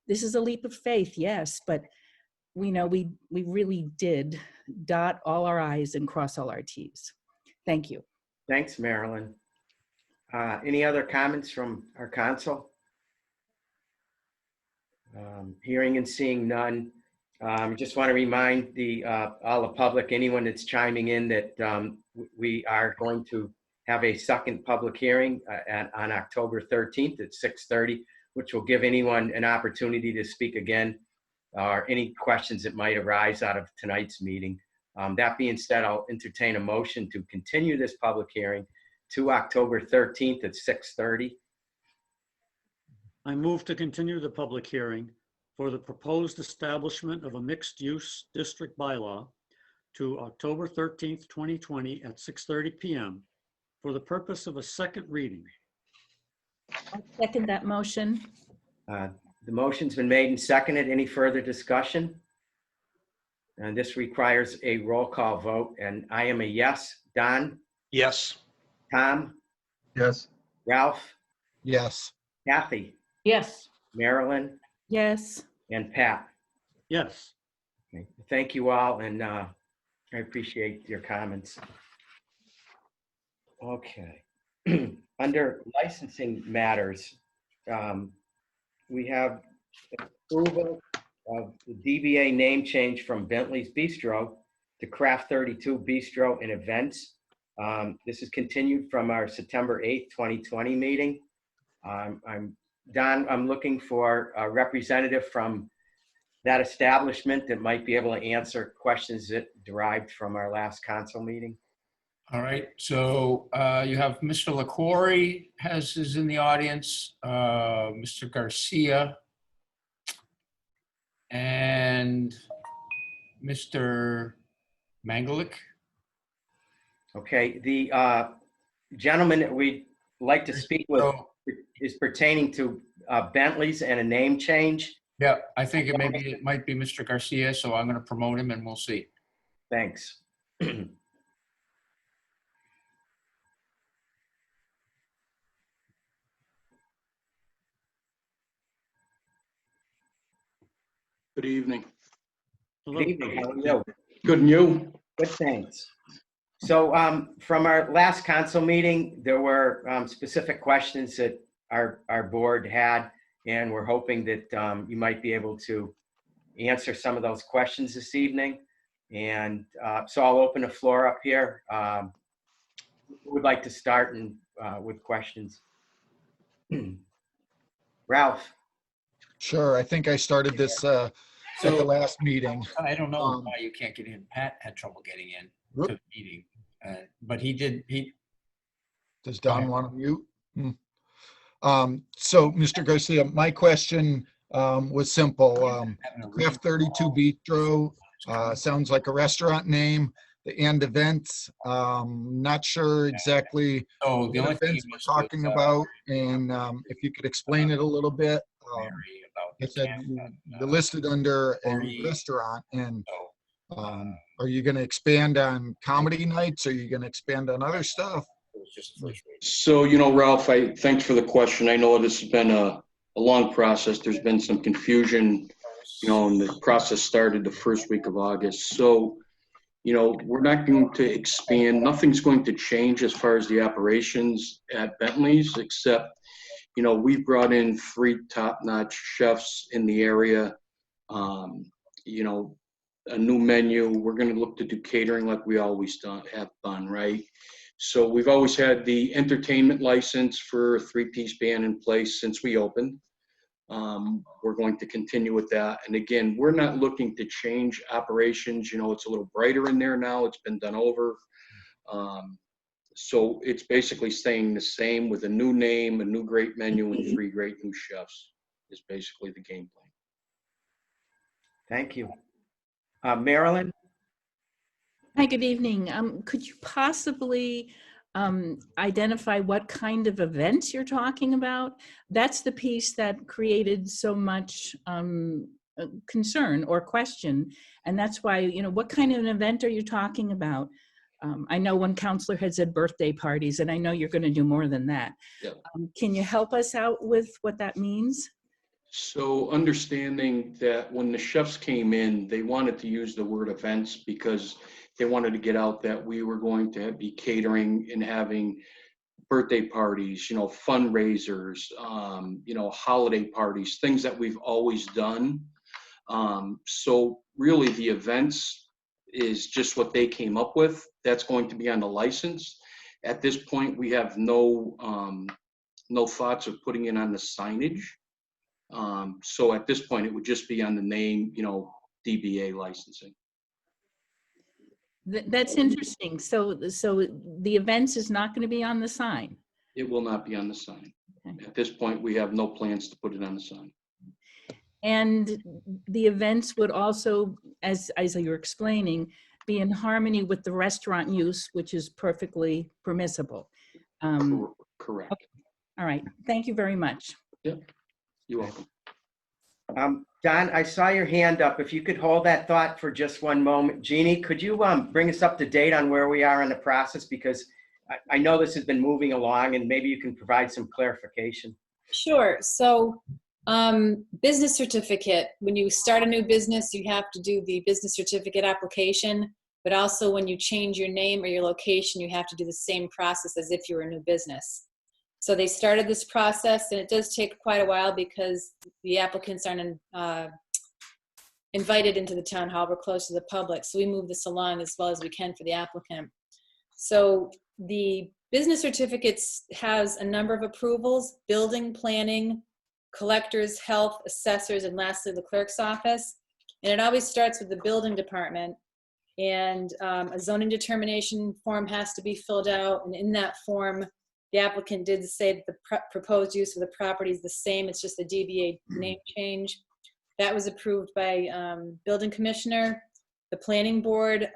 this is a leap of faith, yes, but we know we really did dot all our I's and cross all our T's. Thank you. Thanks, Marilyn. Any other comments from our council? Hearing and seeing none. Just want to remind all the public, anyone that's chiming in, that we are going to have a second public hearing on October 13th at 6:30, which will give anyone an opportunity to speak again or any questions that might arise out of tonight's meeting. That being said, I'll entertain a motion to continue this public hearing to October 13th at 6:30. I move to continue the public hearing for the proposed establishment of a mixed-use district bylaw to October 13th, 2020 at 6:30 p.m. for the purpose of a second reading. I'll second that motion. The motion's been made and seconded. Any further discussion? And this requires a roll call vote, and I am a yes. Don? Yes. Tom? Yes. Ralph? Yes. Kathy? Yes. Marilyn? Yes. And Pat? Yes. Okay. Thank you all, and I appreciate your comments. Okay. Under licensing matters, we have approval of the DBA name change from Bentley's Bistro to Craft 32 Bistro and Events. This is continued from our September 8th, 2020 meeting. Don, I'm looking for a representative from that establishment that might be able to answer questions that derived from our last council meeting. All right, so you have Mr. LaQuarrie is in the audience, Mr. Garcia, and Mr. Mangalik. Okay, the gentleman that we'd like to speak with is pertaining to Bentley's and a name change. Yeah, I think it might be Mr. Garcia, so I'm going to promote him and we'll see. Thanks. Good evening. Good evening. How are you? Good, and you? Good, thanks. So from our last council meeting, there were specific questions that our board had, and we're hoping that you might be able to answer some of those questions this evening. And so I'll open the floor up here. Who would like to start with questions? Ralph. Sure. I think I started this at the last meeting. I don't know why you can't get in. Pat had trouble getting in to the meeting, but he did. Does Don want to mute? So, Mr. Garcia, my question was simple. Craft 32 Bistro sounds like a restaurant name. The and events, not sure exactly So the what only thing events you we're missed was, talking about, and if you could explain it a little bit. Mary, about I the said camp you're listed under a 40. restaurant, and So, are you going to expand on comedy nights? Are you going to expand on other stuff? it was just the first reading. So, Ralph, thanks for the question. I know this has been a long process. There's been some confusion, and the process started the first week of August. So, we're not going to expand. Nothing's going to change as far as the operations at Bentley's, except, we've brought in 3 top-notch chefs in the area. A new menu. We're going to look to do catering like we always have done, right? So we've always had the entertainment license for a 3-piece band in place since we opened. We're going to continue with that. And again, we're not looking to change operations. It's a little brighter in there now. It's been done over. So it's basically staying the same with a new name, a new great menu, and 3 great new chefs is basically the game plan. Thank you. Marilyn? Hi, good evening. Could you possibly identify what kind of events you're talking about? That's the piece that created so much concern or question. And that's why, what kind of an event are you talking about? I know one counselor had said birthday parties, and I know you're going to do more than that. Yep. Can you help us out with what that means? So understanding that when the chefs came in, they wanted to use the word events because they wanted to get out that we were going to be catering and having birthday parties, fundraisers, holiday parties, things that we've always done. So really the events is just what they came up with. That's going to be on the license. At this point, we have no thoughts of putting it on the signage. So at this point, it would just be on the name, DBA licensing. That's interesting. So the events is not going to be on the sign. It will not be on the sign. Okay. At this point, we have no plans to put it on the sign. And the events would also, as you're explaining, be in harmony with the restaurant use, which is perfectly permissible. Correct. Okay. All right. Thank you very much. Yep. You're welcome. Don, I saw your hand up. If you could hold that thought for just one moment. Jeannie, could you bring us up to date on where we are in the process? Because I know this has been moving along, and maybe you can provide some clarification. Sure. So business certificate, when you start a new business, you have to do the business certificate application, but also when you change your name or your location, you have to do the same process as if you were a new business. So they started this process, and it does take quite a while because the applicants aren't invited into the town hall. We're close to the public, so we move this along as well as we can for the applicant. So the business certificates has a number of approvals: building, planning, collectors, health, assessors, and lastly the clerk's office. And it always starts with the building department. And a zoning determination form has to be filled out, and in that form, the applicant did say that the proposed use of the property is the same. It's just the DBA name change. That was approved by building commissioner. The planning board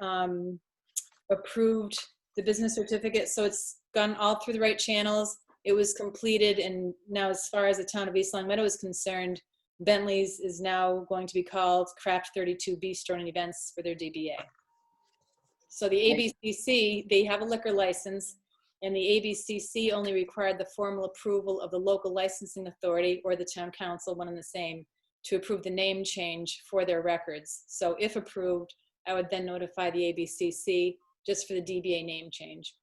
approved the business certificate. So it's gone all through the right channels. It was completed. And now as far as the town of East Long Meadow is concerned, Bentley's is now going to be called Craft 32 Bistro and Events for their DBA. So the ABCC, they have a liquor license. And the ABCC only required the formal approval of the local licensing authority or the town council, one and the same, to approve the name change for their records. So if approved, I would then notify the ABCC just for the DBA name change.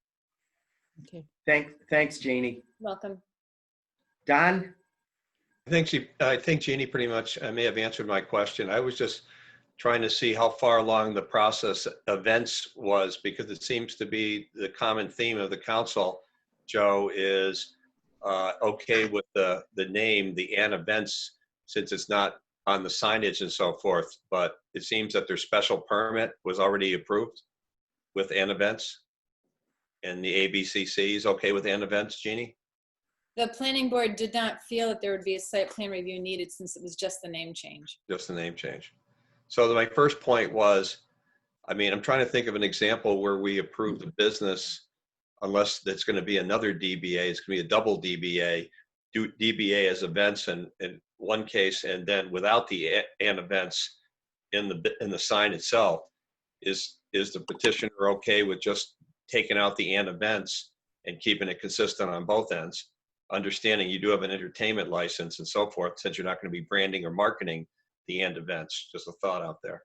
Okay. Thanks, Jeannie. Welcome. Don? I think Jeannie pretty much may have answered my question. I was just trying to see how far along the process events was, because it seems to be the common theme of the council, Joe, is okay with the name, the and events, since it's not on the signage and so forth, but it seems that their special permit was already approved with and events, and the ABCC is okay with and events, Jeannie? The planning board did not feel that there would be a site plan review needed since it was just the name change. Just the name change. So my first point was, I mean, I'm trying to think of an example where we approve the business, unless that's going to be another DBA, it's going to be a double DBA, do DBA as events in one case, and then without the and events in the sign itself. Is the petitioner okay with just taking out the and events and keeping it consistent on both ends? Understanding you do have an entertainment license and so forth, since you're not going to be branding or marketing the and events. Just a thought out there.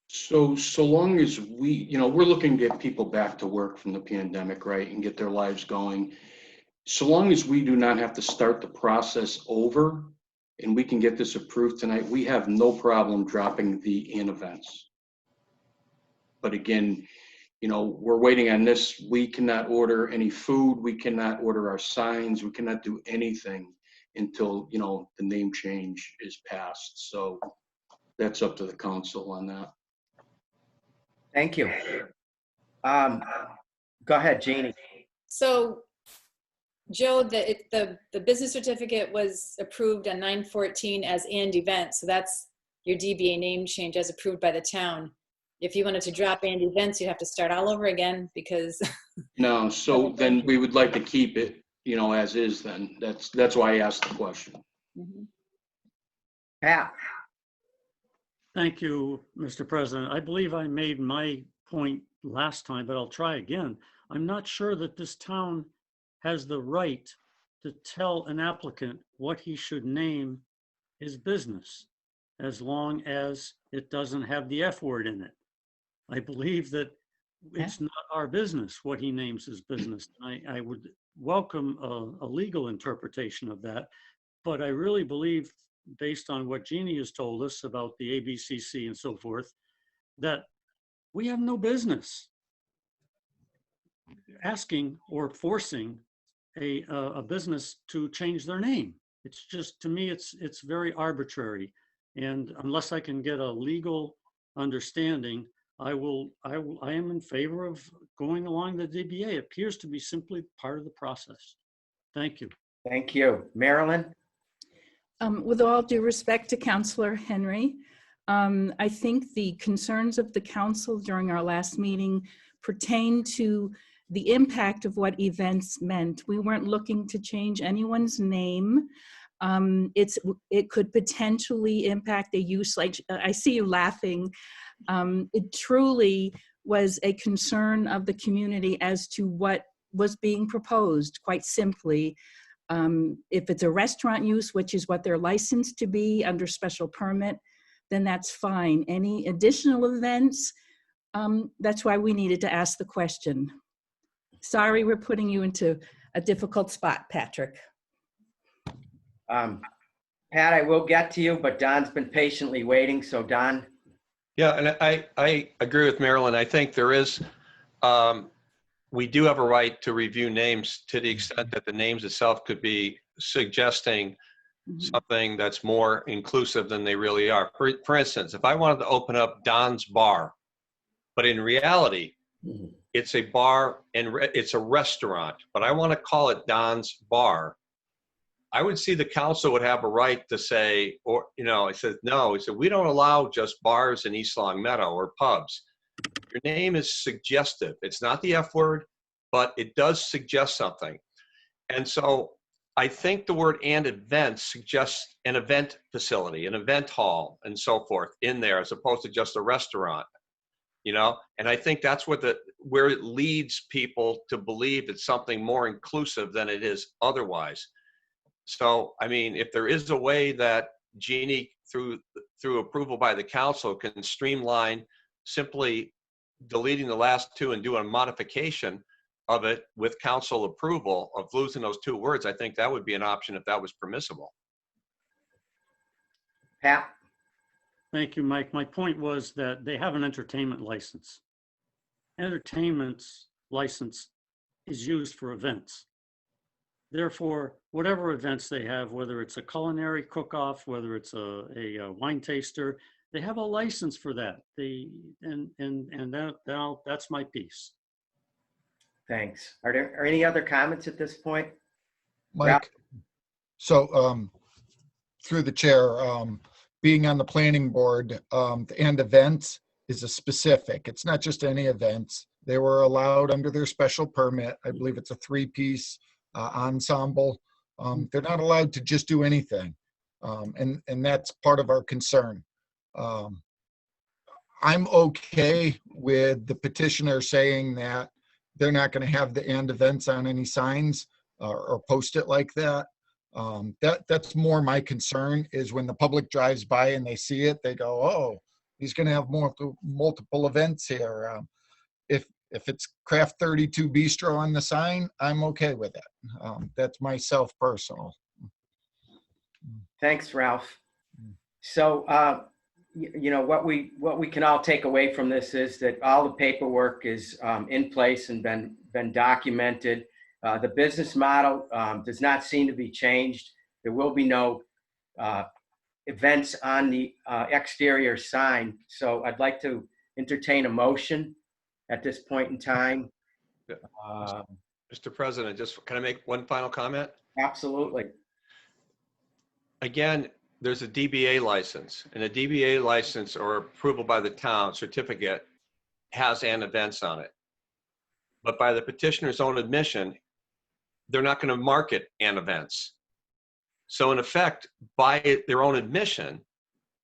So long as we, we're looking to get people back to work from the pandemic, right, and get their lives going. So long as we do not have to start the process over and we can get this approved tonight, we have no problem dropping the and events. But again, we're waiting on this. We cannot order any food. We cannot order our signs. We cannot do anything until, the name change is passed. So that's up to the council on that. Thank you. Go ahead, Jeannie. So, Joe, the business certificate was approved on 9/14 as and event. So that's your DBA name change as approved by the town. If you wanted to drop and events, you'd have to start all over again because. No, so then we would like to keep it, as is then. That's why I asked the question. Mm-hmm. Pat. Thank you, Mr. President. I believe I made my point last time, but I'll try again. I'm not sure that this town has the right to tell an applicant what he should name his business, as long as it doesn't have the F word in it. I believe that it's not our business what he names his business. I would welcome a legal interpretation of that, but I really believe, based on what Jeannie has told us about the ABCC and so forth, that we have no business asking or forcing a business to change their name. It's just, to me, it's very arbitrary. And unless I can get a legal understanding, I am in favor of going along the DBA. It appears to be simply part of the process. Thank you. Thank you. Marilyn? With all due respect to Councillor Henry, I think the concerns of the council during our last meeting pertain to the impact of what events meant. We weren't looking to change anyone's name. It could potentially impact a use, like I see you laughing. It truly was a concern of the community as to what was being proposed, quite simply. If it's a restaurant use, which is what they're licensed to be under special permit, then that's fine. Any additional events, that's why we needed to ask the question. Sorry, we're putting you into a difficult spot, Patrick. Pat, I will get to you, but Don's been patiently waiting, so Don. Yeah, and I agree with Marilyn. I think there is, we do have a right to review names to the extent that the names itself could be suggesting something that's more inclusive than they really are. For instance, if I wanted to open up Don's Bar, but in reality, it's a bar and it's a restaurant, but I want to call it Don's Bar, I would see the council would have a right to say, or, I said, no, he said, we don't allow just bars in East Long Meadow or pubs. Your name is suggestive. It's not the F word, but it does suggest something. And so I think the word and events suggests an event facility, an event hall, and so forth in there, as opposed to just a restaurant, and I think that's where it leads people to believe it's something more inclusive than it is otherwise. So, I mean, if there is a way that Jeannie, through approval by the council, can streamline simply deleting the last two and doing a modification of it with council approval of losing those two words, I think that would be an option if that was permissible. Pat? Thank you, Mike. My point was that they have an entertainment license. Entertainment's license is used for events. Therefore, whatever events they have, whether it's a culinary cook-off, whether it's a wine taster, they have a license for that. That's my piece. Thanks. Are there any other comments at this point? Mike, so through the chair, being on the planning board and events is a specific. It's not just any events. They were allowed under their special permit. I believe it's a 3-piece ensemble. They're not allowed to just do anything. And that's part of our concern. I'm okay with the petitioner saying that they're not going to have the and events on any signs or post it like that. That's more my concern, is when the public drives by and they see it, they go, oh, he's going to have multiple events here. If it's Craft 32 Bistro on the sign, I'm okay with it. That's myself personal. Thanks, Ralph. So, what we can all take away from this is that all the paperwork is in place and been documented. The business model does not seem to be changed. There will be no events on the exterior sign. So I'd like to entertain a motion at this point in time. Mr. President, just can I make one final comment? Absolutely. Again, there's a DBA license, and a DBA license or approval by the town certificate has and events on it. But by the petitioner's own admission, they're not going to market and events. So in effect, by their own admission,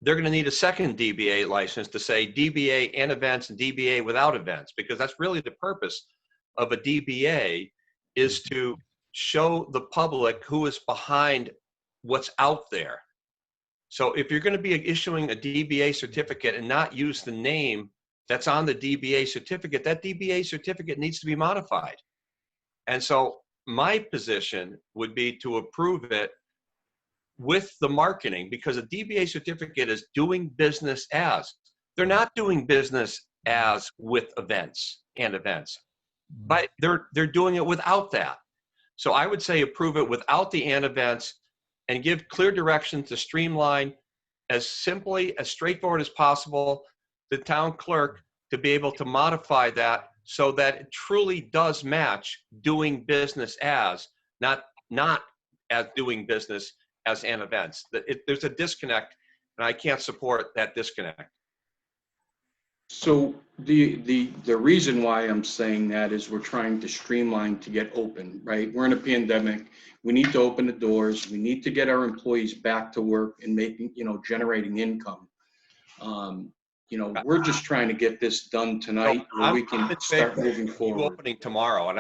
they're going to need a second DBA license to say DBA and events and DBA without events, because that's really the purpose of a DBA, is to show the public who is behind what's out there. So if you're going to be issuing a DBA certificate and not use the name that's on the DBA certificate, that DBA certificate needs to be modified. And so my position would be to approve it with the marketing, because a DBA certificate is doing business as. They're not doing business as with events and events, but they're doing it without that. So I would say approve it without the and events and give clear direction to streamline as simply, as straightforward as possible, the town clerk to be able to modify that so that it truly does match doing business as, not as doing business as an events. There's a disconnect, and I can't support that disconnect. So the reason why I'm saying that is we're trying to streamline to get open, right? We're in a pandemic. We need to open the doors. We need to get our employees back to work and making, generating income. We're just trying to get this done tonight where we can start moving forward. Opening tomorrow,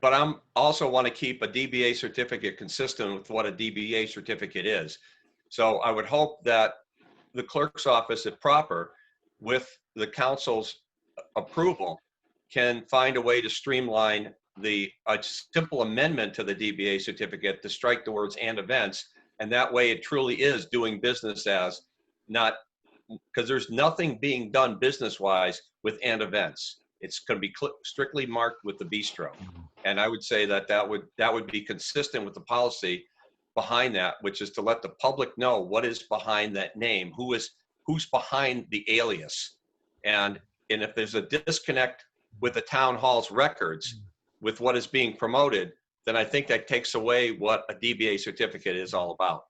but I'm also want to keep a DBA certificate consistent with what a DBA certificate is. So I would hope that the clerk's office, if proper, with the council's approval, can find a way to streamline a simple amendment to the DBA certificate to strike the words and events, and that way it truly is doing business as, not because there's nothing being done business-wise with and events. It's going to be strictly marked with the bistro, and I would say that would be consistent with the policy behind that, which is to let the public know what is behind that name, who's behind the alias, and if there's a disconnect with the town hall's records with what is being promoted, then I think that takes away what a DBA certificate is all about.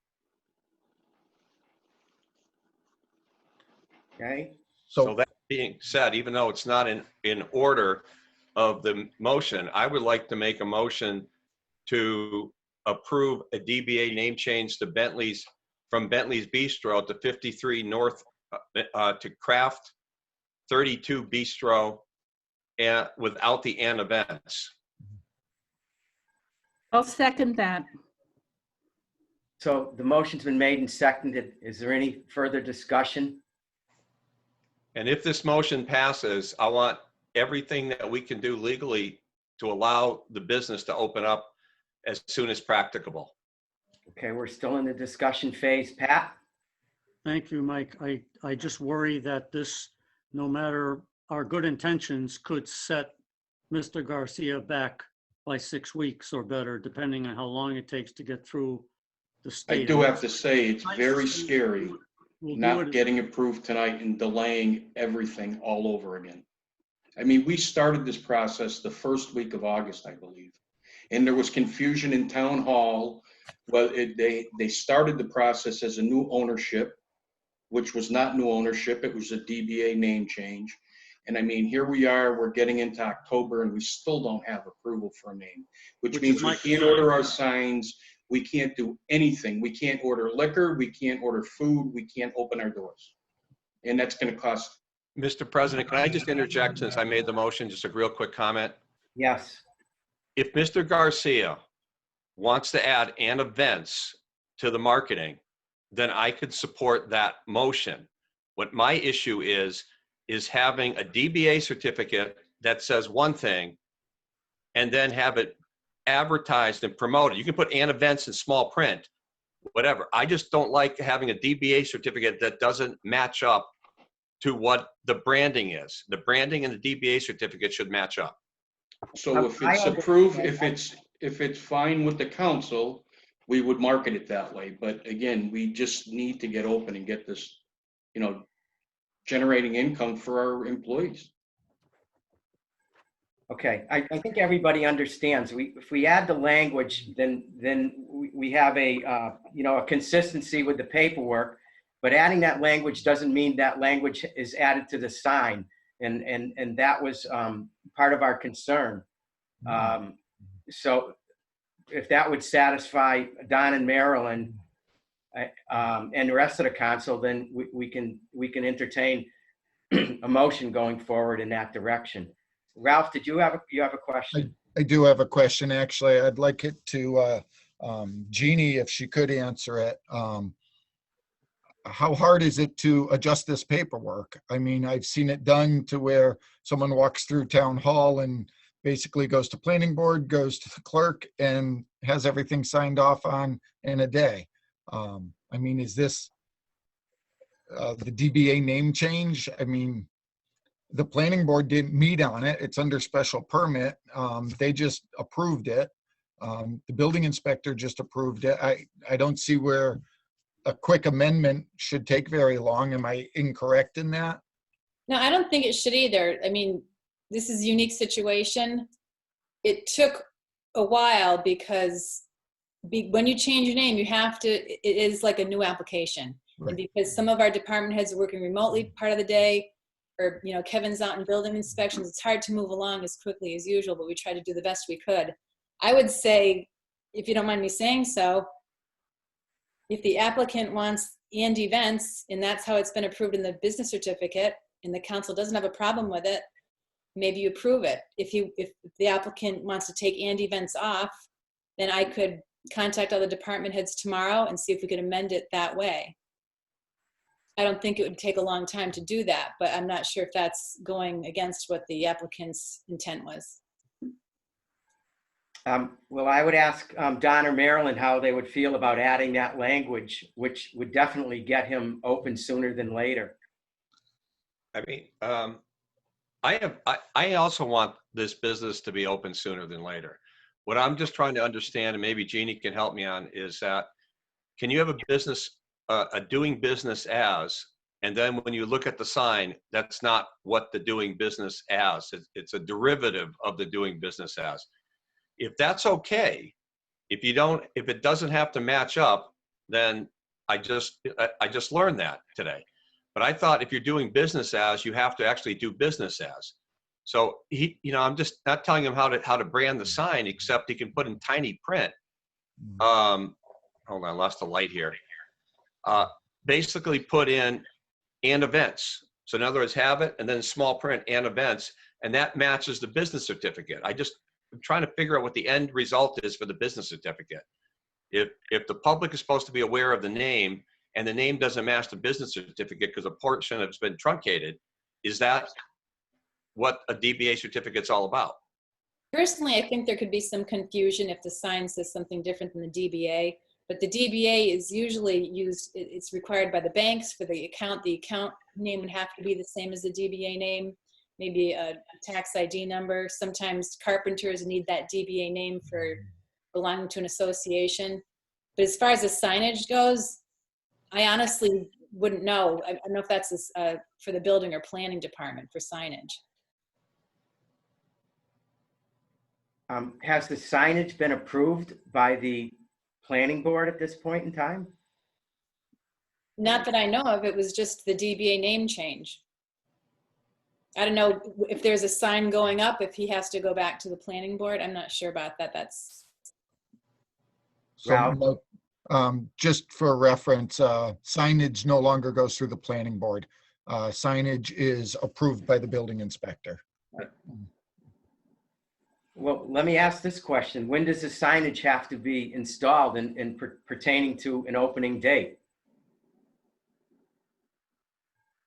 Okay. So that being said, even though it's not in order of the motion, I would like to make a motion to approve a DBA name change to Bentley's, from Bentley's Bistro to 53 North to Craft 32 Bistro, and without the and events. I'll second that. So the motion's been made and seconded. Is there any further discussion? And if this motion passes, I want everything that we can do legally to allow the business to open up as soon as practicable. Okay, we're still in the discussion phase. Pat? Thank you, Mike. I just worry that this, no matter our good intentions, could set Mr. Garcia back by 6 weeks or better, depending on how long it takes to get through the state. I do have to say, it's very scary not getting approved tonight and delaying everything all over again. I mean, we started this process the first week of August, I believe. And there was confusion in town hall. Well, they started the process as a new ownership, which was not new ownership. It was a DBA name change. And I mean, here we are, we're getting into October and we still don't have approval for a name, which means we can't order our signs. We can't do anything. We can't order liquor. We can't order food. We can't open our doors. And that's going to cost. Mr. President, can I just interject since I made the motion, just a real quick comment? Yes. If Mr. Garcia wants to add "and events" to the marketing, then I could support that motion. What my issue is having a DBA certificate that says one thing and then have it advertised and promoted. You can put "and events" in small print, whatever. I just don't like having a DBA certificate that doesn't match up to what the branding is. The branding and the DBA certificate should match up. So if it's approved, if it's fine with the council, we would market it that way. But again, we just need to get open and get this, generating income for our employees. Okay, I think everybody understands. If we add the language, then we have a consistency with the paperwork. But adding that language doesn't mean that language is added to the sign, and that was part of our concern. So if that would satisfy Don and Marilyn and the rest of the council, then we can entertain a motion going forward in that direction. Ralph, did you have a question? I do have a question, actually. I'd like it to Jeannie, if she could answer it. How hard is it to adjust this paperwork? I mean, I've seen it done to where someone walks through town hall and basically goes to planning board, goes to the clerk, and has everything signed off on in a day. I mean, is this the DBA name change? I mean, the planning board didn't meet on it. It's under special permit. They just approved it. The building inspector just approved it. I don't see where a quick amendment should take very long. Am I incorrect in that? No, I don't think it should either. I mean, this is a unique situation. It took a while because when you change your name, it is like a new application. Right. And because some of our department heads are working remotely part of the day, or, Kevin's out in building inspections, it's hard to move along as quickly as usual, but we tried to do the best we could. I would say, if you don't mind me saying so, if the applicant wants "and events," and that's how it's been approved in the business certificate, and the council doesn't have a problem with it, maybe you approve it. If the applicant wants to take "and events" off, then I could contact other department heads tomorrow and see if we could amend it that way. I don't think it would take a long time to do that, but I'm not sure if that's going against what the applicant's intent was. Well, I would ask Don or Marilyn how they would feel about adding that language, which would definitely get him open sooner than later. I mean, I also want this business to be open sooner than later. What I'm just trying to understand, and maybe Jeannie can help me on, is that can you have a business, a doing business as, and then when you look at the sign, that's not what the doing business as. It's a derivative of the doing business as. If that's okay, if it doesn't have to match up, then I just learned that today. But I thought if you're doing business as, you have to actually do business as. So I'm just not telling him how to brand the sign, except he can put in tiny print. Hold on, I lost the light here. Basically put in "and events." So in other words, have it and then small print "and events," and that matches the business certificate. I'm trying to figure out what the end result is for the business certificate. If the public is supposed to be aware of the name and the name doesn't match the business certificate because a portion has been truncated, is that what a DBA certificate's all about? Personally, I think there could be some confusion if the sign says something different than the DBA, but the DBA is usually used, it's required by the banks for the account. The account name would have to be the same as the DBA name. Maybe a tax ID number. Sometimes carpenters need that DBA name for belonging to an association. But as far as the signage goes, I honestly wouldn't know. I don't know if that's for the building or planning department for signage. Has the signage been approved by the planning board at this point in time? Not that I know of, it was just the DBA name change. I don't know if there's a sign going up, if he has to go back to the planning board. I'm not sure about that. That's, So, just for reference, signage no longer goes through the planning board. Signage is approved by the building inspector. Well, let me ask this question. When does the signage have to be installed and pertaining to an opening date?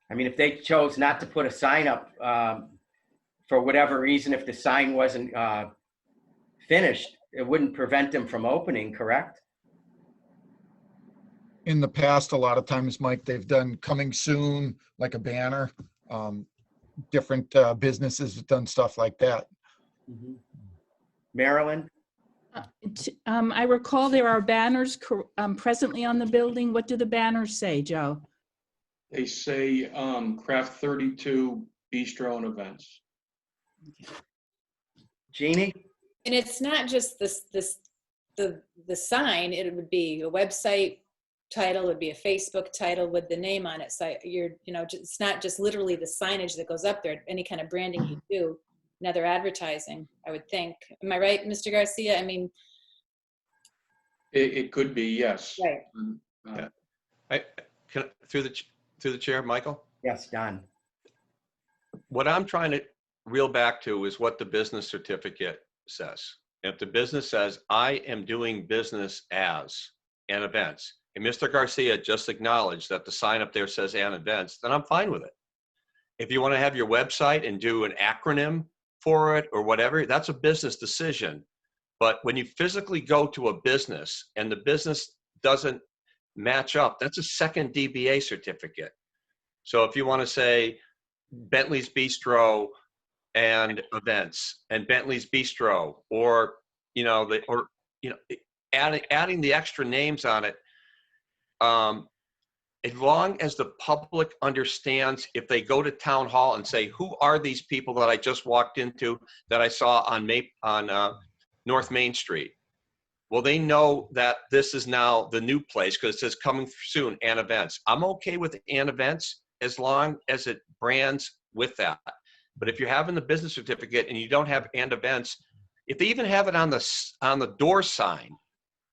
I mean, if they chose not to put a sign up for whatever reason, if the sign wasn't finished, it wouldn't prevent them from opening, correct? In the past, a lot of times, Mike, they've done coming soon, like a banner. Different businesses have done stuff like that. Mm-hmm. Marilyn? I recall there are banners presently on the building. What do the banners say, Joe? They say Craft 32 Bistro and Events. Jeannie? and it's not just the sign, it would be a website title, would be a Facebook title with the name on it. So it's not just literally the signage that goes up there, any kind of branding you do, and other advertising, I would think. Am I right, Mr. Garcia? I mean, It could be, yes. right. Through the chair, Michael? Yes, Don. What I'm trying to reel back to is what the business certificate says. If the business says, I am doing business as and events, and Mr. Garcia just acknowledged that the sign up there says and events, then I'm fine with it. If you want to have your website and do an acronym for it or whatever, that's a business decision. But when you physically go to a business and the business doesn't match up, that's a second DBA certificate. So if you want to say Bentley's Bistro and events and Bentley's Bistro, or adding the extra names on it, as long as the public understands, if they go to town hall and say, who are these people that I just walked into that I saw on North Main Street? Well, they know that this is now the new place because it says coming soon and events. I'm okay with and events as long as it brands with that. But if you're having the business certificate and you don't have and events, if they even have it on the door sign,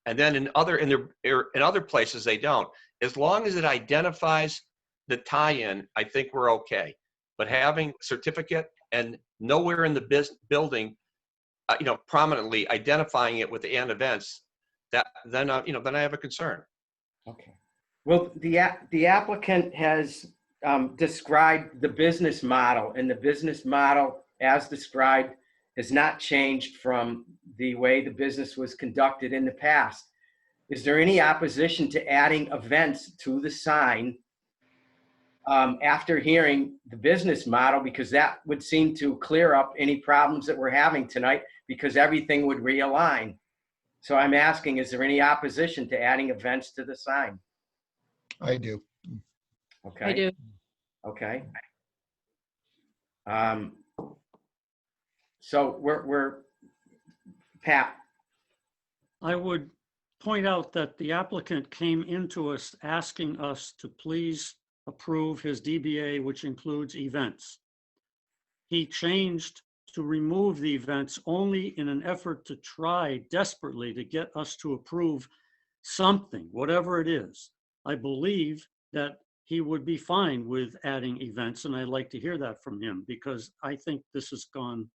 and then in other places they don't, as long as it identifies the tie-in, I think we're okay. But having certificate and nowhere in the building, prominently identifying it with the and events, then I have a concern. Okay. Well, the applicant has described the business model, and the business model as described has not changed from the way the business was conducted in the past. Is there any opposition to adding events to the sign after hearing the business model? Because that would seem to clear up any problems that we're having tonight, because everything would realign. So I'm asking, is there any opposition to adding events to the sign? I do. Okay. I do. Okay. So we're Pat. I would point out that the applicant came into us asking us to please approve his DBA, which includes events. He changed to remove the events only in an effort to try desperately to get us to approve something, whatever it is. I believe that he would be fine with adding events, and I'd like to hear that from him, because I think this has gone,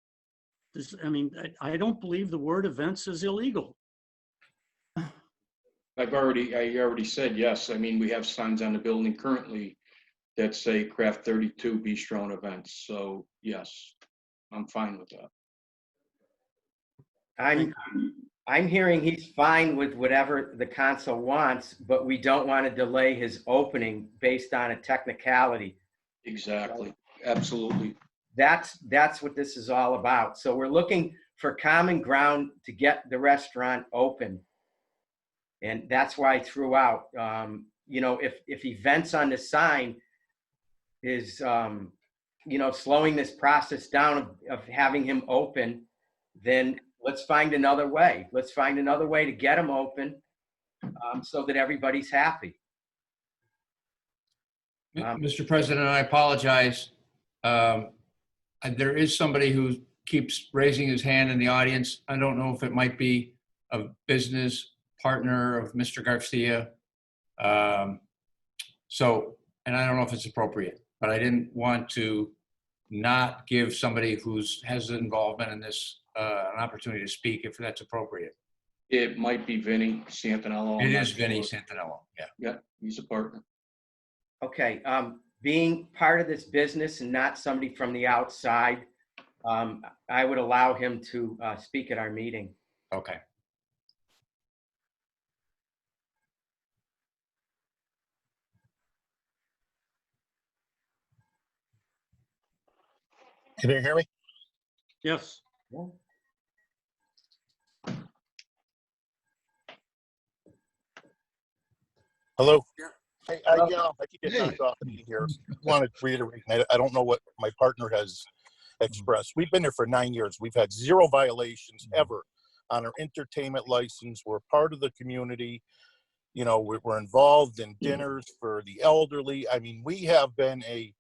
I don't believe the word events is illegal. I already said yes. I mean, we have signs on the building currently that say Craft 32 Bistro and Events. So yes, I'm fine with that. I'm hearing he's fine with whatever the council wants, but we don't want to delay his opening based on a technicality. Exactly. Absolutely. That's what this is all about. So we're looking for common ground to get the restaurant open. And that's why I threw out, if events on the sign is, slowing this process down of having him open, then let's find another way. Let's find another way to get them open so that everybody's happy. Mr. President, I apologize. There is somebody who keeps raising his hand in the audience. I don't know if it might be a business partner of Mr. Garcia. And I don't know if it's appropriate, but I didn't want to not give somebody who's has involvement in this an opportunity to speak if that's appropriate. It might be Vinny Santinello. It is Vinny Santinello, yeah. Yeah, he's a partner. Okay, being part of this business and not somebody from the outside, I would allow him to speak at our meeting. Okay. Can you hear me? Yes. Hello? I keep getting knocked off the meeting here. I want to reiterate, I don't know what my partner has expressed. We've been here for 9 years. We've had 0 violations ever on our entertainment license. We're part of the community. You know, we're involved in dinners for the elderly. I mean, we have been a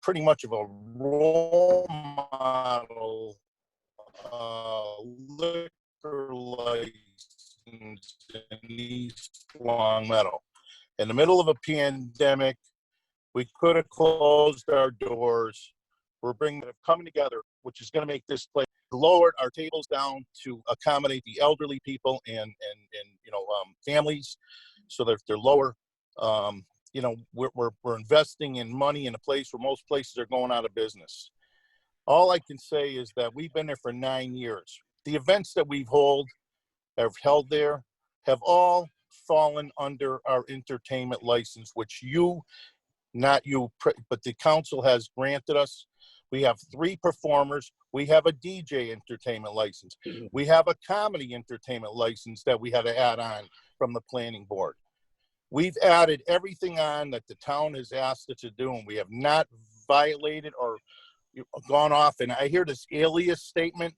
pretty much of a role model liquor license in East Longmeadow. In the middle of a pandemic, we could have closed our doors. We're coming together, which is going to make this place lowered our tables down to accommodate the elderly people and families, so that they're lower. You know, we're investing in money in a place where most places are going out of business. All I can say is that we've been there for 9 years. The events that we've held there have all fallen under our entertainment license, which not you, but the council has granted us. We have 3 performers. We have a DJ entertainment license. We have a comedy entertainment license that we had to add on from the planning board. We've added everything on that the town has asked us to do, and we have not violated or gone off. And I hear this alias statement.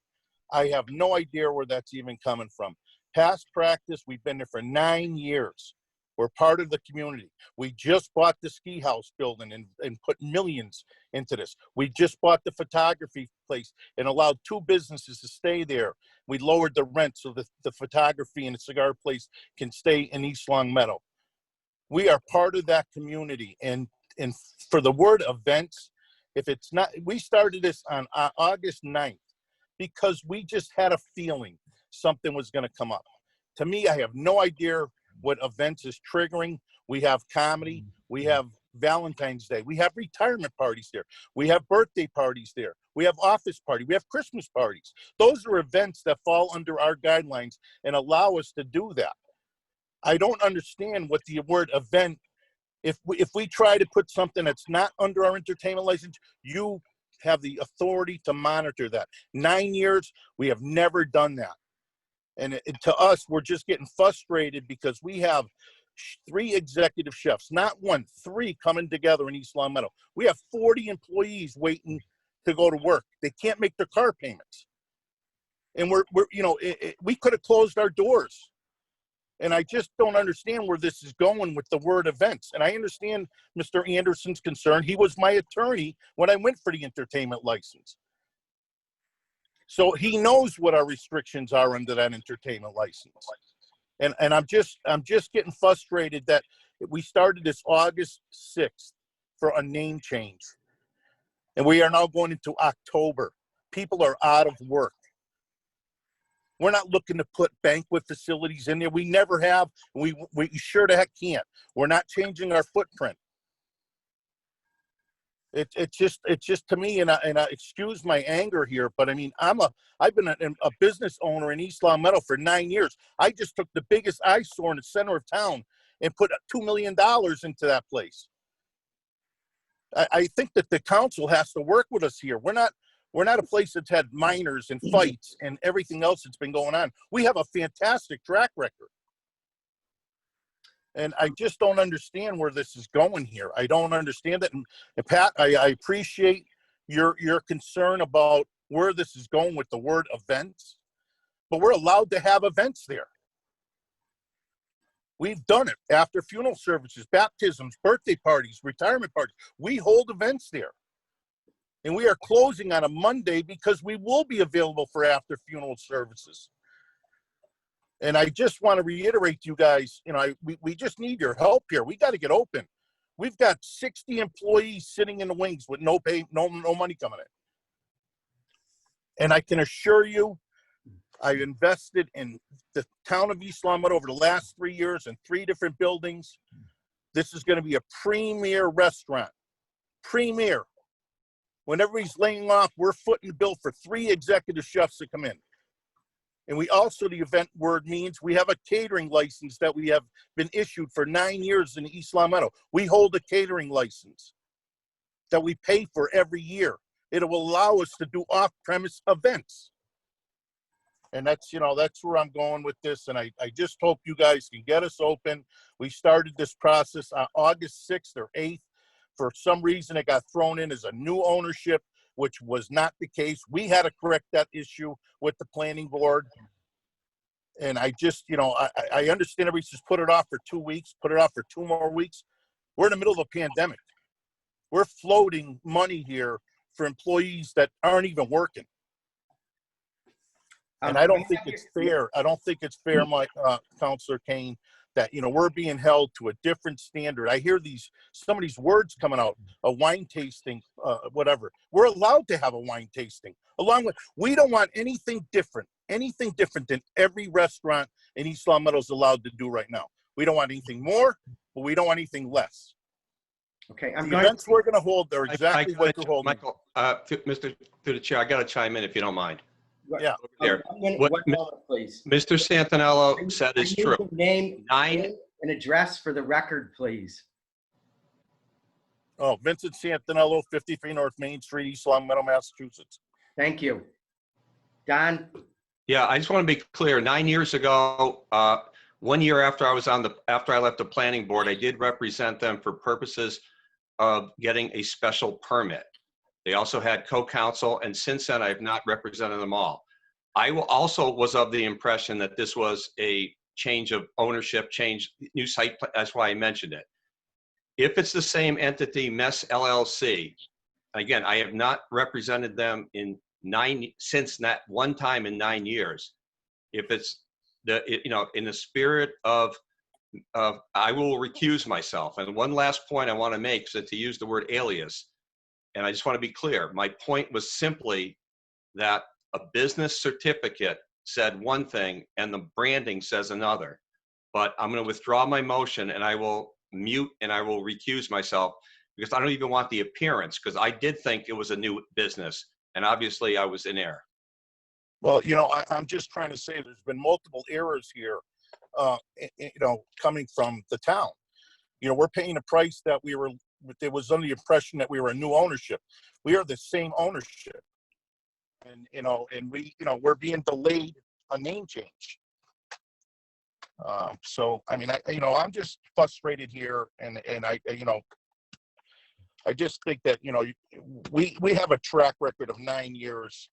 I have no idea where that's even coming from. Past practice, we've been there for 9 years. We're part of the community. We just bought the ski house building and put millions into this. We just bought the photography place and allowed 2 businesses to stay there. We lowered the rent so that the photography and the cigar place can stay in East Longmeadow. We are part of that community. And for the word events, if it's not, we started this on August 9th because we just had a feeling something was going to come up. To me, I have no idea what events is triggering. We have comedy, we have Valentine's Day, we have retirement parties there, we have birthday parties there, we have office party, we have Christmas parties. Those are events that fall under our guidelines and allow us to do that. I don't understand what the word event, if we try to put something that's not under our entertainment license, you have the authority to monitor that. 9 years, we have never done that. And to us, we're just getting frustrated because we have 3 executive chefs, not 1, 3 coming together in East Longmeadow. We have 40 employees waiting to go to work. They can't make their car payments. And we could have closed our doors. And I just don't understand where this is going with the word events. And I understand Mr. Anderson's concern. He was my attorney when I went for the entertainment license. So he knows what our restrictions are under that entertainment license. And I'm just getting frustrated that we started this August 6th for a name change. And we are now going into October. People are out of work. We're not looking to put banquet facilities in there. We never have. We sure the heck can't. We're not changing our footprint. It's just to me, and I excuse my anger here, but I mean, I've been a business owner in East Longmeadow for 9 years. I just took the biggest eyesore in the center of town and put $2 million into that place. I think that the council has to work with us here. We're not a place that's had minors and fights and everything else that's been going on. We have a fantastic track record. And I just don't understand where this is going here. I don't understand it. And Pat, I appreciate your concern about where this is going with the word events, but we're allowed to have events there. We've done it after funeral services, baptisms, birthday parties, retirement parties. We hold events there. And we are closing on a Monday because we will be available for after funeral services. And I just want to reiterate to you guys, you know, we just need your help here. We got to get open. We've got 60 employees sitting in the wings with no pay, no money coming in. And I can assure you, I've invested in the town of East Long Meadow over the last 3 years in 3 different buildings. This is going to be a premier restaurant. Premier. When everybody's laying off, we're footing the bill for 3 executive chefs to come in. And we also, the event word means we have a catering license that we have been issued for 9 years in East Long Meadow. We hold a catering license that we pay for every year. It will allow us to do off-premise events. And that's, you know, that's where I'm going with this. And I just hope you guys can get us open. We started this process on August 6th or 8th. For some reason, it got thrown in as a new ownership, which was not the case. We had to correct that issue with the planning board. And I just, you know, I understand everybody's just put it off for 2 weeks, put it off for 2 more weeks. We're in the middle of a pandemic. We're floating money here for employees that aren't even working. And I don't think it's fair. I don't think it's fair, Councilor Kane, that, you know, we're being held to a different standard. I hear some of these words coming out, a wine tasting, whatever. We're allowed to have a wine tasting. We don't want anything different than every restaurant in East Long Meadow is allowed to do right now. We don't want anything more, but we don't want anything less. Okay, the events we're going to hold, they're exactly what you're holding. Michael, through the chair, I got to chime in if you don't mind. Yeah. There. What moment, please. Mr. Santinello said is true. Name and address for the record, please. Oh, Vincent Santinello, 53 North Main Street, East Long Meadow, Massachusetts. Thank you. Don? Yeah, I just want to be clear. 9 years ago, 1 year after I left the planning board, I did represent them for purposes of getting a special permit. They also had co-counsel, and since then I have not represented them all. I also was of the impression that this was a change of ownership, new site. That's why I mentioned it. If it's the same entity, Mess LLC, again, I have not represented them since that one time in 9 years. If it's in the spirit of I will recuse myself. And one last point I want to make is that to use the word alias. And I just want to be clear. My point was simply that a business certificate said one thing and the branding says another. But I'm going to withdraw my motion and I will mute and I will recuse myself because I don't even want the appearance, because I did think it was a new business and obviously I was in error. Well, you know, I'm just trying to say there's been multiple errors here, coming from the town. You know, we're paying a price that it was under the impression that we were a new ownership. We are the same ownership. And, we're being delayed a name change. So, I mean, I'm just frustrated here. And I just think that, we have a track record of 9 years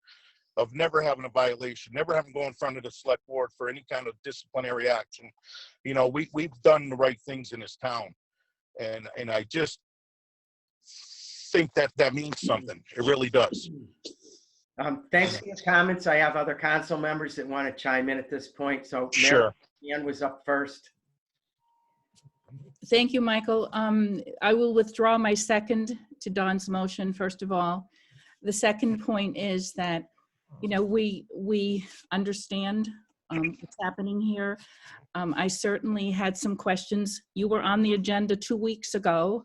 of never having a violation, never having to go in front of the select board for any kind of disciplinary action. We've done the right things in this town. And I just think that means something. It really does. Thanks for your comments. I have other council members that want to chime in at this point. So sure. Ann was up first. Thank you, Michael. I will withdraw my second to Don's motion, first of all. The second point is that, we understand what's happening here. I certainly had some questions. You were on the agenda 2 weeks ago.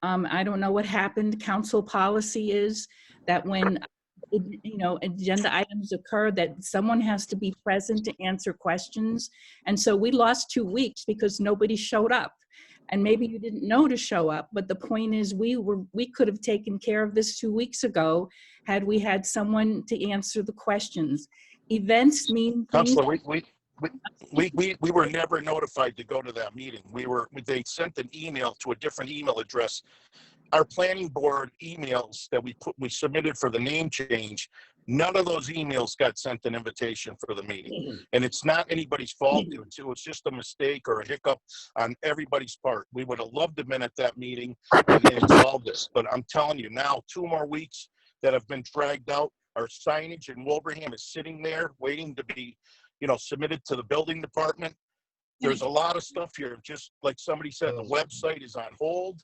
I don't know what happened. Council policy is that when, agenda items occur, that someone has to be present to answer questions. And so we lost 2 weeks because nobody showed up. And maybe you didn't know to show up, but the point is we could have taken care of this 2 weeks ago had we had someone to answer the questions. Events mean things. Counselor, we were never notified to go to that meeting. They sent an email to a different email address. Our planning board emails that we submitted for the name change None of those emails got sent an invitation for the meeting. And it's not anybody's fault. It was just a mistake or a hiccup on everybody's part. We would have loved to have been at that meeting and solved this. But I'm telling you now, 2 more weeks that have been dragged out. Our signage in Wilbraham is sitting there waiting to be, submitted to the building department. There's a lot of stuff here. Just like somebody said, the website is on hold.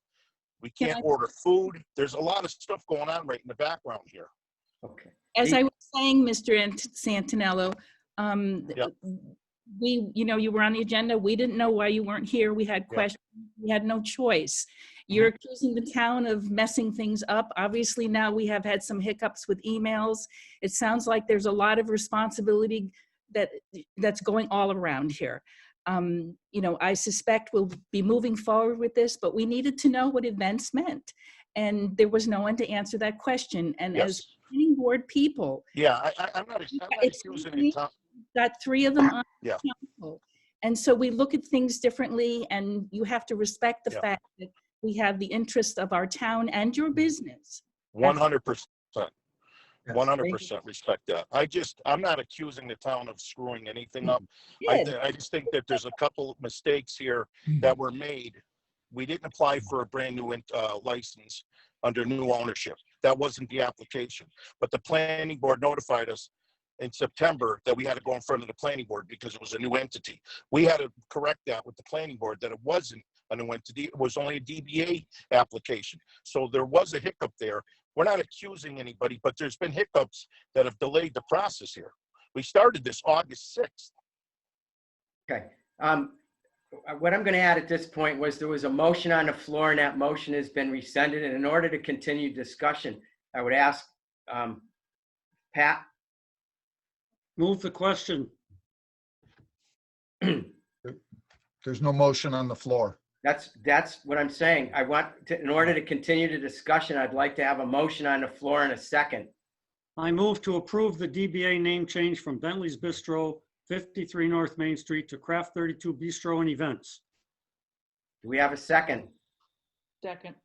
We can't order food. There's a lot of stuff going on right in the background here. Okay. As I was saying, Mr. Santinello, you were on the agenda. We didn't know why you weren't here. We had questions. We had no choice. You're accusing the town of messing things up. Obviously, now we have had some hiccups with emails. It sounds like there's a lot of responsibility that's going all around here. I suspect we'll be moving forward with this, but we needed to know what events meant. And there was no one to answer that question. And as planning board people, I'm not accusing the town. Got 3 of them on Yeah. council. And so we look at things differently, and you have to respect the fact that we have the interest of our town and your business. 100%. 100% respect that. I'm not accusing the town of screwing anything up. I just think that there's a couple of mistakes here that were made. We didn't apply for a brand new license under new ownership. That wasn't the application. But the planning board notified us in September that we had to go in front of the planning board because it was a new entity. We had to correct that with the planning board that it wasn't a new entity. It was only a DBA application. So there was a hiccup there. We're not accusing anybody, but there's been hiccups that have delayed the process here. We started this August 6th. Okay. What I'm going to add at this point was there was a motion on the floor, and that motion has been rescinded. And in order to continue discussion, I would ask Pat. Move the question. There's no motion on the floor. That's what I'm saying. In order to continue the discussion, I'd like to have a motion on the floor in a second. I move to approve the DBA name change from Bentley's Bistro, 53 North Main Street to Craft 32 Bistro and Events. Do we have a second? Second.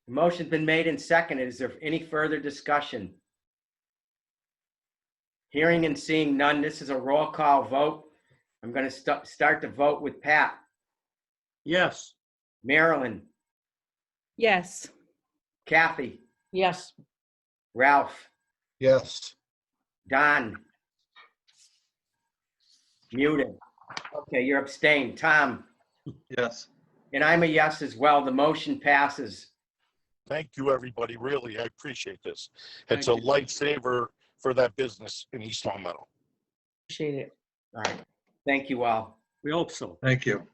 The motion's been made and seconded. Is there any further discussion? Hearing and seeing none, this is a roll call vote. I'm going to start the vote with Pat. Yes. Marilyn. Yes. Kathy. Yes. Ralph. Yes. Don. Muted. Okay, you're abstained. Tom. Yes. And I'm a yes as well. The motion passes. Thank you, everybody. Really, I appreciate this. It's a lifesaver for that business in East Long Meadow. Appreciate it. All right. Thank you all. We hope so. Thank you.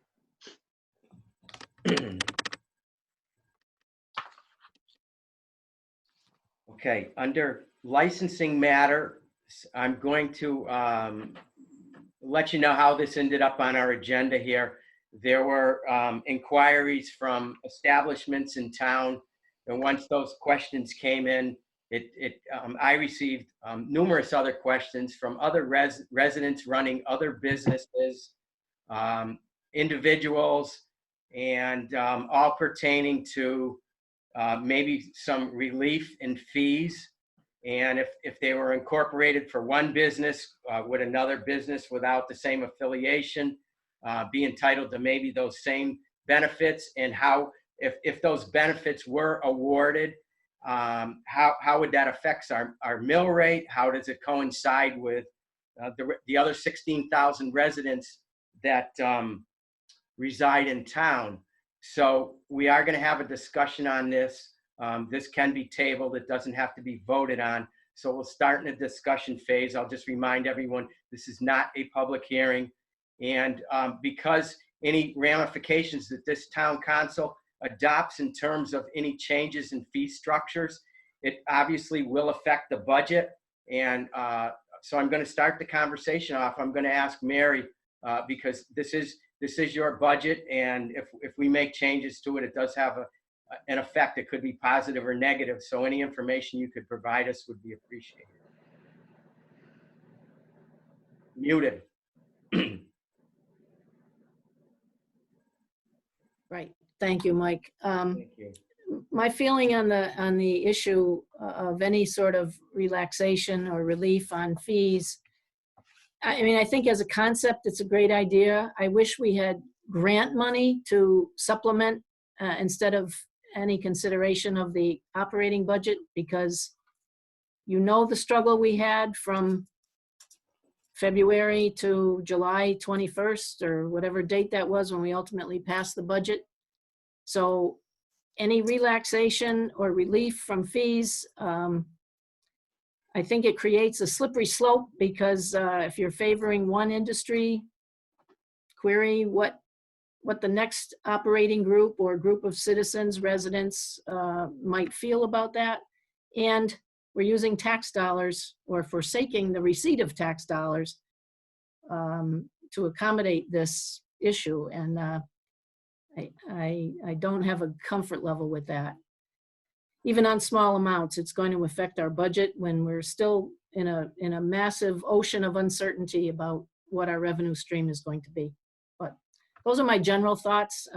Okay, under licensing matter, I'm going to let you know how this ended up on our agenda here. There were inquiries from establishments in town, and once those questions came in, I received numerous other questions from other residents running other businesses, individuals, and all pertaining to maybe some relief in fees. And if they were incorporated for one business, would another business without the same affiliation be entitled to maybe those same benefits? And how, if those benefits were awarded, how would that affect our mill rate? How does it coincide with the other 16,000 residents that reside in town? So we are going to have a discussion on this. This can be tabled. It doesn't have to be voted on. So we'll start in a discussion phase. I'll just remind everyone, this is not a public hearing. And because any ramifications that this town council adopts in terms of any changes in fee structures, it obviously will affect the budget. And so I'm going to start the conversation off. I'm going to ask Mary, because this is your budget, and if we make changes to it, it does have an effect. It could be positive or negative. So any information you could provide us would be appreciated. Muted. Right. Thank you, Mike. Thank you. My feeling on the issue of any sort of relaxation or relief on fees, I mean, I think as a concept, it's a great idea. I wish we had grant money to supplement instead of any consideration of the operating budget, because you know the struggle we had from February to July 21st or whatever date that was when we ultimately passed the budget. So any relaxation or relief from fees, I think it creates a slippery slope, because if you're favoring one industry, query what the next operating group or group of citizens, residents might feel about that. And we're using tax dollars, or forsaking the receipt of tax dollars to accommodate this issue. And I don't have a comfort level with that. Even on small amounts, it's going to affect our budget when we're still in a massive ocean of uncertainty about what our revenue stream is going to be. But those are my general thoughts.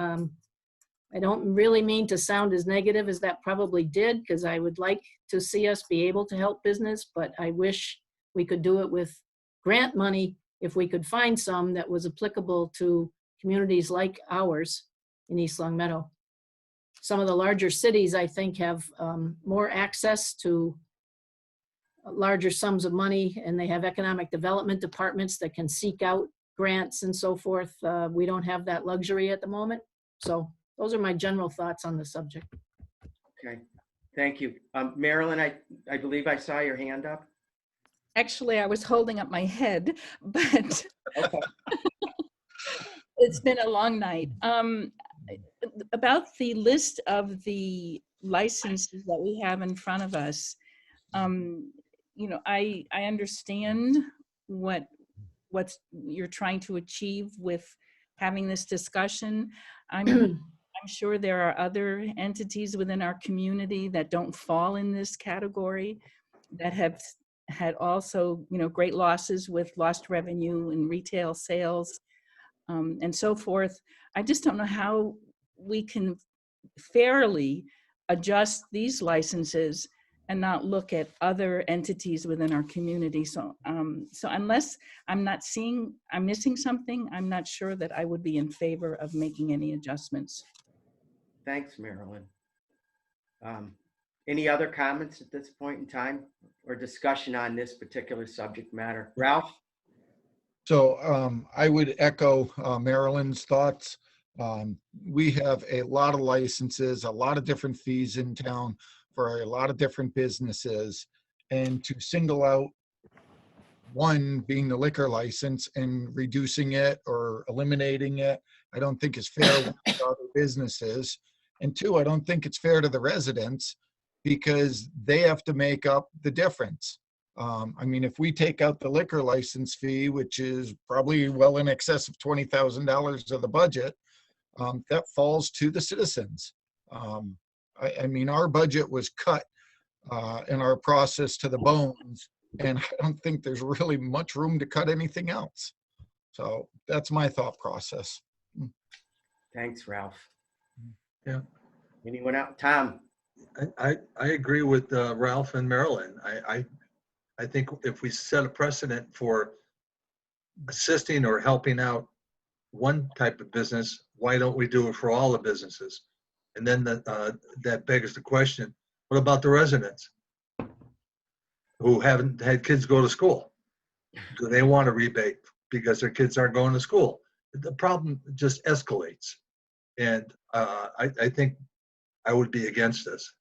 I don't really mean to sound as negative as that probably did, because I would like to see us be able to help business, but I wish we could do it with grant money if we could find some that was applicable to communities like ours in East Long Meadow. Some of the larger cities, I think, have more access to larger sums of money, and they have economic development departments that can seek out grants and so forth. We don't have that luxury at the moment. So those are my general thoughts on the subject. Okay, thank you. Marilyn, I believe I saw your hand up. Actually, I was holding up my head, but Okay. it's been a long night. About the list of the licenses that we have in front of us, you know, I understand what you're trying to achieve with having this discussion. I'm sure there are other entities within our community that don't fall in this category, that have had also, you know, great losses with lost revenue and retail sales and so forth. I just don't know how we can fairly adjust these licenses and not look at other entities within our community. So, so unless I'm missing something, I'm not sure that I would be in favor of making any adjustments. Thanks, Marilyn. Any other comments at this point in time or discussion on this particular subject matter? Ralph? So I would echo Marilyn's thoughts. We have a lot of licenses, a lot of different fees in town for a lot of different businesses, and to single out one being the liquor license and reducing it or eliminating it, I don't think is fair with other businesses. And two, I don't think it's fair to the residents, because they have to make up the difference. I mean, if we take out the liquor license fee, which is probably well in excess of $20,000 of the budget, that falls to the citizens. I mean, our budget was cut in our process to the bones, and I don't think there's really much room to cut anything else. So that's my thought process. Thanks, Ralph. Yeah. Anyone else? Tom? I agree with Ralph and Marilyn. I think if we set a precedent for assisting or helping out one type of business, why don't we do it for all the businesses? And then that begs the question, what about the residents who haven't had kids go to school? Do they want a rebate because their kids aren't going to school? The problem just escalates. And I think I would be against this.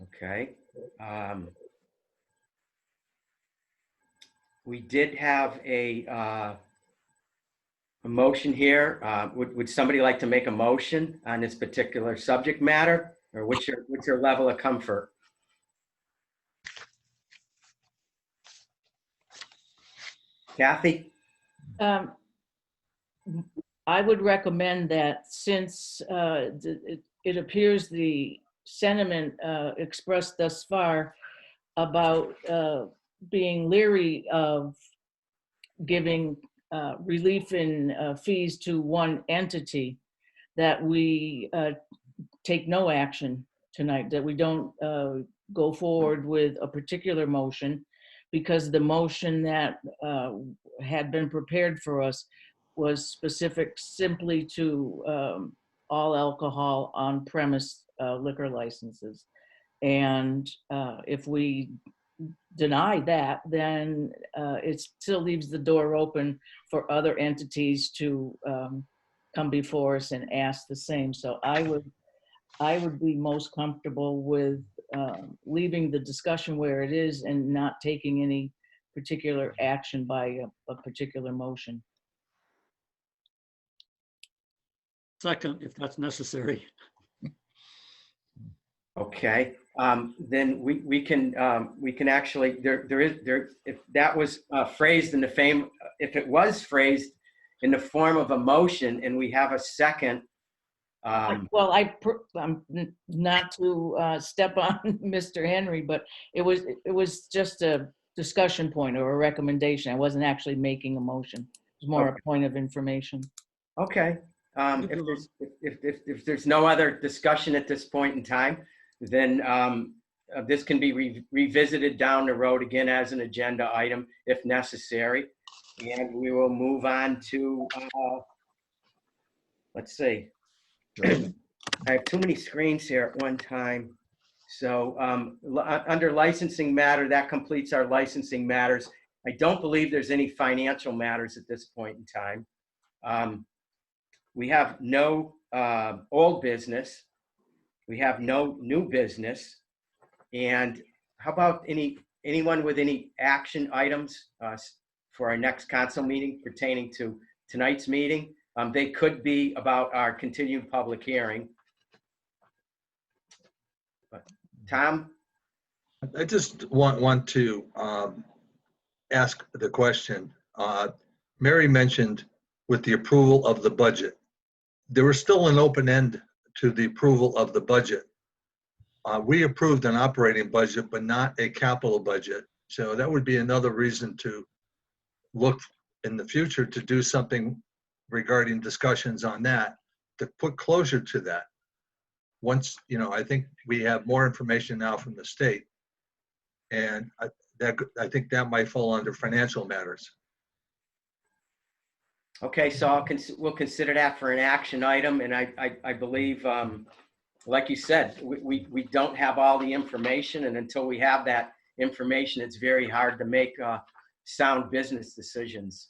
Okay. We did have a motion here. Would somebody like to make a motion on this particular subject matter, or what's your level of comfort? Kathy? I would recommend that, since it appears the sentiment expressed thus far about being leery of giving relief in fees to one entity, that we take no action tonight, that we don't go forward with a particular motion, because the motion that had been prepared for us was specific simply to all alcohol on premise liquor licenses. And if we deny that, then it still leaves the door open for other entities to come before us and ask the same. So I would be most comfortable with leaving the discussion where it is and not taking any particular action by a particular motion. Second, if that's necessary. Okay, then we can actually, if that was phrased in the same, if it was phrased in the form of a motion and we have a second. Well, I'm not to step on Mr. Henry, but it was just a discussion point or a recommendation. I wasn't actually making a motion. It was more a point of information. Okay, if there's no other discussion at this point in time, then this can be revisited down the road again as an agenda item if necessary. And we will move on to, let's see. I have too many screens here at one time. So under licensing matter, that completes our licensing matters. I don't believe there's any financial matters at this point in time. We have no old business. We have no new business. And how about anyone with any action items for our next council meeting pertaining to tonight's meeting? They could be about our continued public hearing. But, Tom? I just want to ask the question. Mary mentioned with the approval of the budget, there was still an open end to the approval of the budget. We approved an operating budget, but not a capital budget. So that would be another reason to look in the future to do something regarding discussions on that, to put closure to that. Once, I think we have more information now from the state, and I think that might fall under financial matters. Okay, so we'll consider that for an action item, and I believe, like you said, we don't have all the information, and until we have that information, it's very hard to make sound business decisions.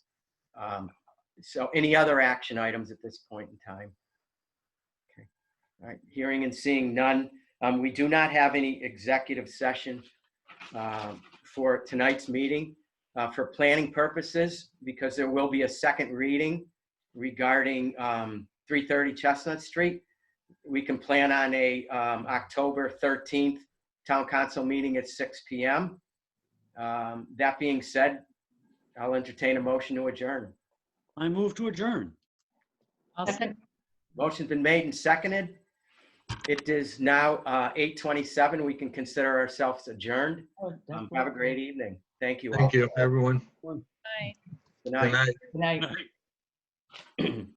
So any other action items at this point in time? Okay, all right, hearing and seeing none. We do not have any executive session for tonight's meeting. For planning purposes, because there will be a second reading regarding 330 Chestnut Street. We can plan on a October 13th Town Council meeting at 6 p.m. That being said, I'll entertain a motion to adjourn. I move to adjourn. Motion's been made and seconded. It is now 8:27. We can consider ourselves adjourned. Have a great evening. Thank you all. Thank you, everyone. Bye. Good night. Good night. Good night.